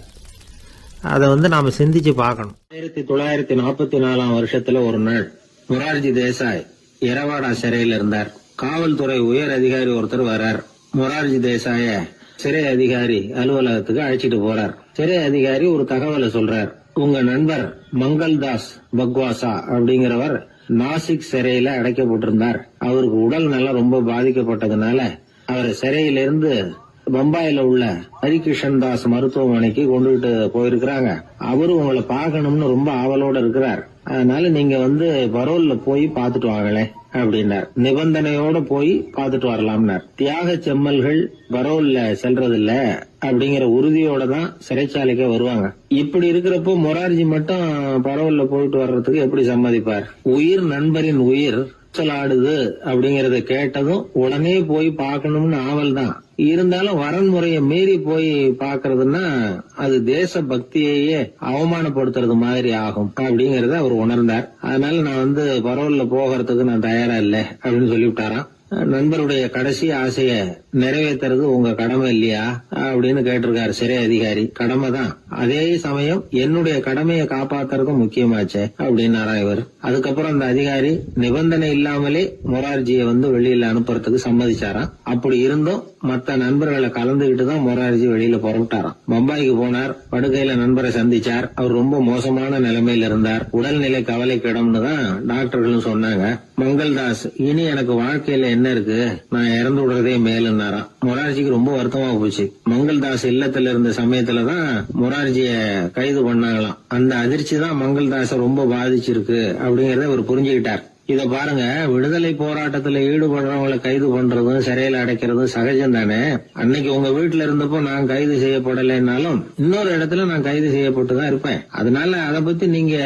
அதை நாம் சிந்திச்சு பார்க்கணும். 1944 வருஷத்துல ஒரு நாள் மொரார்ஜி தேசாய் எரவாடா சிறையில் இருந்தார். காவல்துறை உயர் அதிகாரி ஒருத்தர் வர்றார். மொரார்ஜி தேசாய சிறை அதிகாரி அலுவலகத்துக்கு அழைச்சிட்டு போறார். சிறை அதிகாரி ஒரு தகவலை சொல்றார். உங்க நண்பர் மங்கள்தாஸ் பக்வாசா அப்படிங்கிறவர் நாசிக் சிறையில அடைக்கப்பட்டிருந்தார். அவருக்கு உடல் நலம் ரொம்ப பாதிக்கப்பட்டதுனால அவரை சிறையிலிருந்து பம்பாயில உள்ள ஹரிகிருஷ்ணன் தாஸ் மருத்துவமனைக்கு கொண்டுகிட்டு போயிருக்கிறாங்க. அவரு உங்களை பார்க்கணும்னு ரொம்ப ஆவலோட இருக்கிறார். அதனால நீங்க பரோல்ல போய் பாத்துட்டு வாங்களே அப்படின்னார். நிபந்தனையோட போய் பாத்துட்டு வரலாம்னார். தியாக செம்மல்கள் பரோல்ல செல்றதில்ல அப்படிங்கிற உறுதியோட தான் சிறைச்சாலைக்கே வருவாங்க. இப்படி இருக்கிறப்போ மொரார்ஜி மட்டும் பரோல்ல போயிட்டு வர்றதுக்கு எப்படி சம்மதிப்பார்? உயிர் நண்பரின் உயிர் ஆடுது அப்படிங்கறத கேட்டதும் உடனே போய் பார்க்கணும்னு ஆவல் தான். இருந்தாலும் வரன்முறையை மீறி போய் பாக்குறதுன்னா அது தேச பக்தியையே அவமானப்படுத்துறது மாதிரி ஆகும் அப்படிங்கறத அவர் உணர்ந்தார். அதனால நான் பரோல்ல போகிறதுக்கு நான் தயாரா இல்லை அப்படின்னு சொல்லிவிட்டாராம். நண்பருடைய கடைசி ஆசைய நிறைவேற்றுறது உங்க கடமை இல்லையா அப்படின்னு கேட்டிருக்காரு சிறை அதிகாரி. கடமை தான், அதே சமயம் என்னுடைய கடமையை காப்பாத்துறதும் முக்கியமாச்சே அப்படின்னாரா இவர். அதுக்கப்புறம் அந்த அதிகாரி நிபந்தனை இல்லாமலே மொரார்ஜியை வெளியில அனுப்புறதுக்கு சம்மதிச்சாராம். அப்படி இருந்தும் மத்த நண்பர்களை கலந்துகிட்டு தான் மொரார்ஜி வெளியில புறப்பட்டாராம். பம்பாய்க்கு போனார். படுக்கையில நண்பரை சந்திச்சார். அவர் ரொம்ப மோசமான நிலைமையில இருந்தார். உடல்நிலை கவலைக்கிடம்னு தான் டாக்டர்களும் சொன்னாங்க. மங்கள்தாஸ், இனி எனக்கு வாழ்க்கையில என்ன இருக்கு, நான் இறந்து விடுறதே மேலுன்னாராம். மொரார்ஜிக்கு ரொம்ப வருத்தமா போச்சு. மங்கள்தாஸ் இல்லத்துல இருந்த சமயத்துலதான் மொரார்ஜிய கைது பண்ணாங்களாம். அந்த அதிர்ச்சி தான் மங்கள்தாஸ ரொம்ப பாதிச்சிருக்கு அப்படிங்கறத அவர் புரிஞ்சுக்கிட்டார். இத பாருங்க, விடுதலை போராட்டத்துல ஈடுபடுறவங்களை கைது பண்றதும் சிறையில அடைக்கிறதும் சகஜம் தானே. அன்னைக்கு உங்க வீட்டுல இருந்தப்போ நான் கைது செய்யப்படலைன்னாலும் இன்னொரு இடத்துல நான் கைது செய்யப்பட்டுதான் இருப்பேன். அதனால அதை பத்தி நீங்க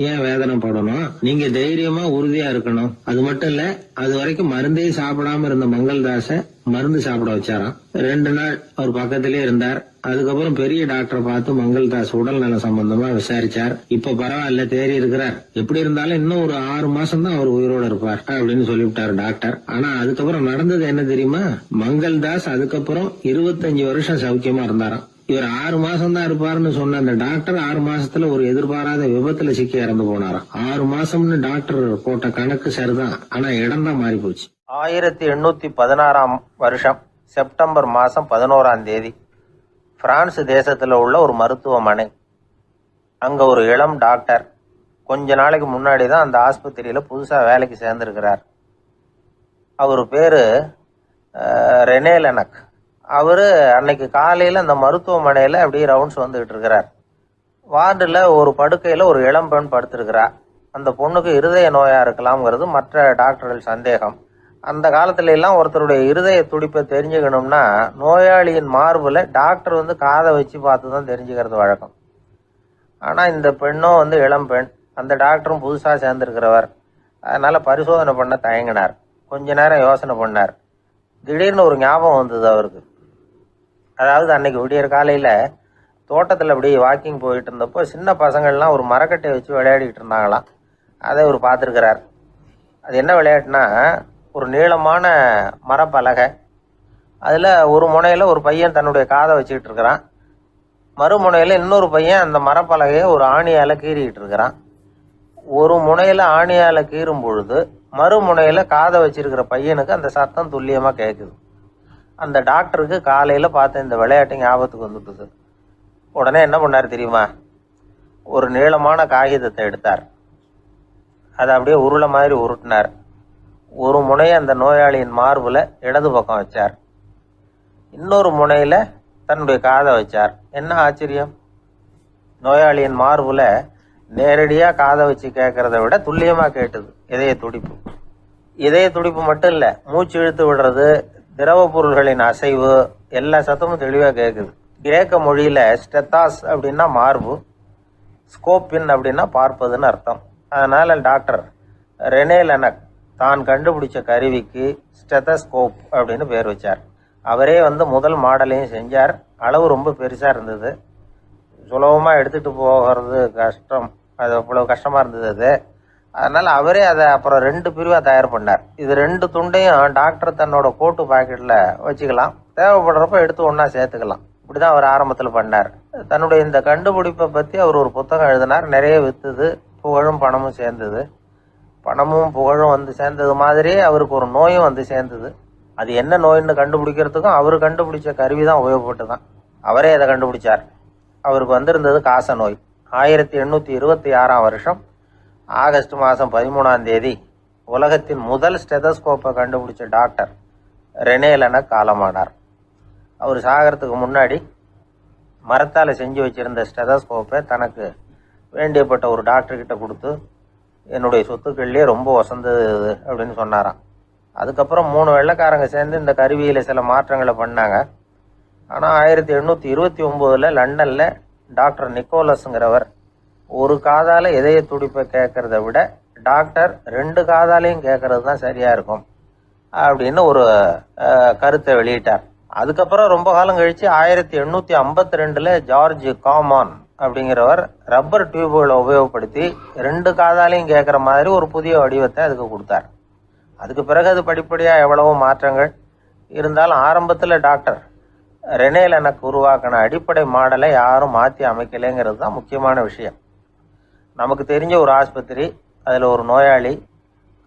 ஏன் வேதனைப்படணும்? நீங்க தைரியமா உறுதியா இருக்கணும். அது மட்டும் இல்ல, அது வரைக்கும் மருந்தே சாப்பிடாம இருந்த மங்கள்தாஸ மருந்து சாப்பிட வச்சாராம். 2 நாள் அவர் பக்கத்திலே இருந்தார். அதுக்கப்புறம் பெரிய டாக்டரை பார்த்து மங்கள்தாஸ் உடல் நல சம்பந்தமா விசாரிச்சார். இப்ப பரவாயில்ல, தேறி இருக்கிறார். எப்படி இருந்தாலும் இன்னும் ஒரு 6 மாசம் தான் அவர் உயிரோட இருப்பார் அப்படின்னு சொல்லிவிட்டாரு டாக்டர். ஆனா அதுக்கப்புறம் நடந்தது என்ன தெரியுமா? மங்கள்தாஸ் அதுக்கப்புறம் 25 வருஷம் சௌக்கியமா இருந்தாராம். இவர் 6 மாசம் தான் இருப்பாருன்னு சொன்ன அந்த டாக்டர் 6 மாசத்துல ஒரு எதிர்பாராத விபத்துல சிக்கி இறந்து போனாராம். 6 மாசம்னு டாக்டர் போட்ட கணக்கு சரிதான், ஆனா இடம் தான் மாறி போச்சு. 1816 வருஷம் செப்டம்பர் மாசம் 11ஆம் தேதி பிரான்ஸ் தேசத்துல உள்ள ஒரு மருத்துவமனை. அங்க ஒரு இளம் டாக்டர் கொஞ்ச நாளைக்கு முன்னாடி தான் அந்த ஆஸ்பத்திரியில புதுசா வேலைக்கு சேர்ந்திருக்கிறார். அவரு பேரு ரெனே லெனக். அவரு அன்னைக்கு காலையில அந்த மருத்துவமனையில அப்படியே ரவுண்ட்ஸ் வந்துகிட்டு இருக்கிறார். வார்டுல ஒரு படுக்கையில ஒரு இளம் பெண் படுத்திருக்கிறார். அந்த பொண்ணுக்கு இருதய நோயா இருக்கலாம்ங்கிறது மற்ற டாக்டர்கள் சந்தேகம். அந்த காலத்துல எல்லாம் ஒருத்தருடைய இருதய துடிப்பை தெரிஞ்சுக்கணும்னா நோயாளியின் மார்புல டாக்டர் காதை வச்சு பார்த்து தான் தெரிஞ்சுக்கிறது வழக்கம். ஆனா இந்த பெண்ணும் இளம் பெண், அந்த டாக்டரும் புதுசா சேர்ந்திருக்கிறவர். அதனால பரிசோதனை பண்ண தயங்கினார். கொஞ்ச நேரம் யோசனை பண்ணார். திடீர்னு ஒரு ஞாபகம் வந்தது அவருக்கு. அதாவது அன்னைக்கு விடியற் காலையில தோட்டத்துல அப்படியே வாக்கிங் போயிட்டு இருந்தப்போ சின்ன பசங்கள்லாம் ஒரு மரக்கட்டையை வச்சு விளையாடிட்டு இருந்தாங்களாம். அதை அவர் பார்த்துருக்கிறார். அது என்ன விளையாட்டுனா, ஒரு நீளமான மரப்பலகை, அதில் ஒரு முனையில் ஒரு பையன் தன்னுடைய காதை வச்சுக்கிட்டு இருக்கிறான். மறுமுனையில் இன்னொரு பையன் அந்த மரப்பலகையை ஒரு ஆணியால் கீறிக்கிட்டு இருக்கிறான். ஒரு முனையில் ஆணியால் கீறும் பொழுது மறுமுனையில் காதை வச்சிருக்கிற பையனுக்கு அந்த சத்தம் துல்லியமாக கேட்குது. அந்த டாக்டருக்கு காலையில் பார்த்த இந்த விளையாட்டு ஞாபகத்துக்கு வந்துட்டுது. உடனே என்ன பண்ணார் தெரியுமா? ஒரு நீளமான காகிதத்தை எடுத்தார். அதை அப்படியே உருளை மாதிரி உருட்டினார். ஒரு முனையை அந்த நோயாளியின் மார்புல இடது பக்கம் வச்சார். இன்னொரு முனையில தன்னுடைய காதை வச்சார். என்ன ஆச்சரியம்! நோயாளியின் மார்புல நேரடியா காதை வச்சு கேட்கறத விட துல்லியமா கேட்டது இதய துடிப்பு. இதய துடிப்பு மட்டும் இல்ல, மூச்சு இழுத்து விடுறது, திரவ பொருள்களின் அசைவு, எல்லா சத்தமும் தெளிவா கேட்குது. கிரேக்க மொழியில ஸ்டெத்தாஸ் அப்படின்னா மார்பு, ஸ்கோப்பின் அப்படின்னா பார்ப்பதுன்னு அர்த்தம். அதனால டாக்டர் ரெனே லெனக் தான் கண்டுபிடிச்ச கருவிக்கு ஸ்டெத்தஸ்கோப் அப்படின்னு பேர் வச்சார். அவரே முதல் மாடலையும் செஞ்சார். அளவு ரொம்ப பெருசா இருந்தது, சுலபமா எடுத்துட்டு போகிறது கஷ்டம். அது அவ்வளவு கஷ்டமா இருந்தது. அதனால அவரே அதை அப்புறம் 2 பிரிவாக தயார் பண்ணார். இது 2 துண்டையும் டாக்டர் தன்னோட கோட்டு பாக்கெட்டில் வச்சுக்கலாம், தேவைப்படுறப்ப எடுத்து ஒன்றா சேர்த்துக்கலாம். இப்படிதான் அவர் ஆரம்பத்தில் பண்ணார். தன்னுடைய இந்த கண்டுபிடிப்பை பற்றி அவர் ஒரு புத்தகம் எழுதினார். நிறைய வித்துது, புகழும் பணமும் சேர்ந்தது. பணமும் புகழும் வந்து சேர்ந்தது மாதிரியே அவருக்கு ஒரு நோயும் வந்து சேர்ந்தது. அது என்ன நோயின்னு கண்டுபிடிக்கிறதுக்கும் அவர் கண்டுபிடிச்ச கருவி தான் உபயோகப்பட்டு அவரே அதை கண்டுபிடிச்சார். அவருக்கு வந்திருந்தது காச நோய். 1826ஆம் வருஷம் ஆகஸ்ட் மாதம் 13ஆம் தேதி உலகத்தின் முதல் ஸ்டெதஸ்கோப்பை கண்டுபிடிச்ச டாக்டர் ரெனே லெனக் காலமானார். அவர் சாகிறதுக்கு முன்னாடி மரத்தால் செஞ்சு வச்சிருந்த ஸ்டெதஸ்கோப்பை தனக்கு வேண்டியப்பட்ட ஒரு டாக்டர்கிட்ட கொடுத்து, என்னுடைய சொத்துக்கள்லேயே ரொம்ப வசந்தது அப்படின்னு சொன்னாராம். அதுக்கப்புறம் 3 வெள்ளைக்காரங்க சேர்ந்து இந்த கருவியில் சில மாற்றங்களை பண்ணாங்க. ஆனால் 1829 லண்டனில் டாக்டர் நிக்கோலஸுங்கிறவர் ஒரு காதால் இதய துடிப்பை கேட்கறத விட டாக்டர் 2 காதாலையும் கேட்கறது தான் சரியாக இருக்கும் அப்படின்னு ஒரு கருத்தை வெளியிட்டார். அதுக்கப்புறம் ரொம்ப காலம் கழித்து 1852 ஜார்ஜ் காமான் அப்படிங்கிறவர் ரப்பர் டியூப்களை உபயோகப்படுத்தி 2 காதாலையும் கேட்குற மாதிரி ஒரு புதிய வடிவத்தை அதுக்கு கொடுத்தார். அதுக்கு பிறகு அது படிப்படியாக எவ்வளவோ மாற்றங்கள் இருந்தாலும் ஆரம்பத்தில் டாக்டர் ரெனே லெனக் உருவாக்கின அடிப்படை மாடலை யாரும் மாற்றி அமைக்கலைங்கிறது தான் முக்கியமான விஷயம். நமக்கு தெரிஞ்ச ஒரு ஆஸ்பத்திரி, அதில் ஒரு நோயாளி,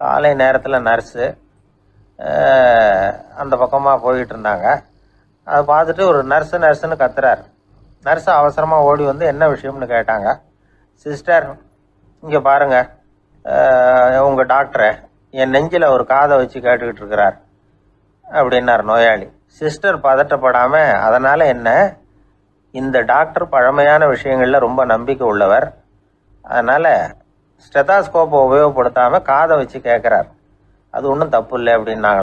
காலை நேரத்தில் நர்ஸு அந்த பக்கமாக போயிட்டு இருந்தாங்க. அதை பார்த்துட்டு ஒரு நர்ஸுன்னு கத்துறாரு. நர்ஸு அவசரமாக ஓடி வந்து என்ன விஷயம்னு கேட்டாங்க. சிஸ்டர், இங்கே பாருங்கள், உங்கள் டாக்டரை என் நெஞ்சில் ஒரு காதை வச்சு கேட்டுக்கிட்டு இருக்கிறார் அப்படின்னார் நோயாளி. சிஸ்டர் பதட்டப்படாமல், அதனால் என்ன, இந்த டாக்டர் பழமையான விஷயங்களில் ரொம்ப நம்பிக்கை உள்ளவர், அதனால் ஸ்டெதாஸ்கோப்பை உபயோகப்படுத்தாமல் காதை வச்சு கேட்குறார், அது ஒன்றும் தப்பு இல்லை அப்படின்னாங்க.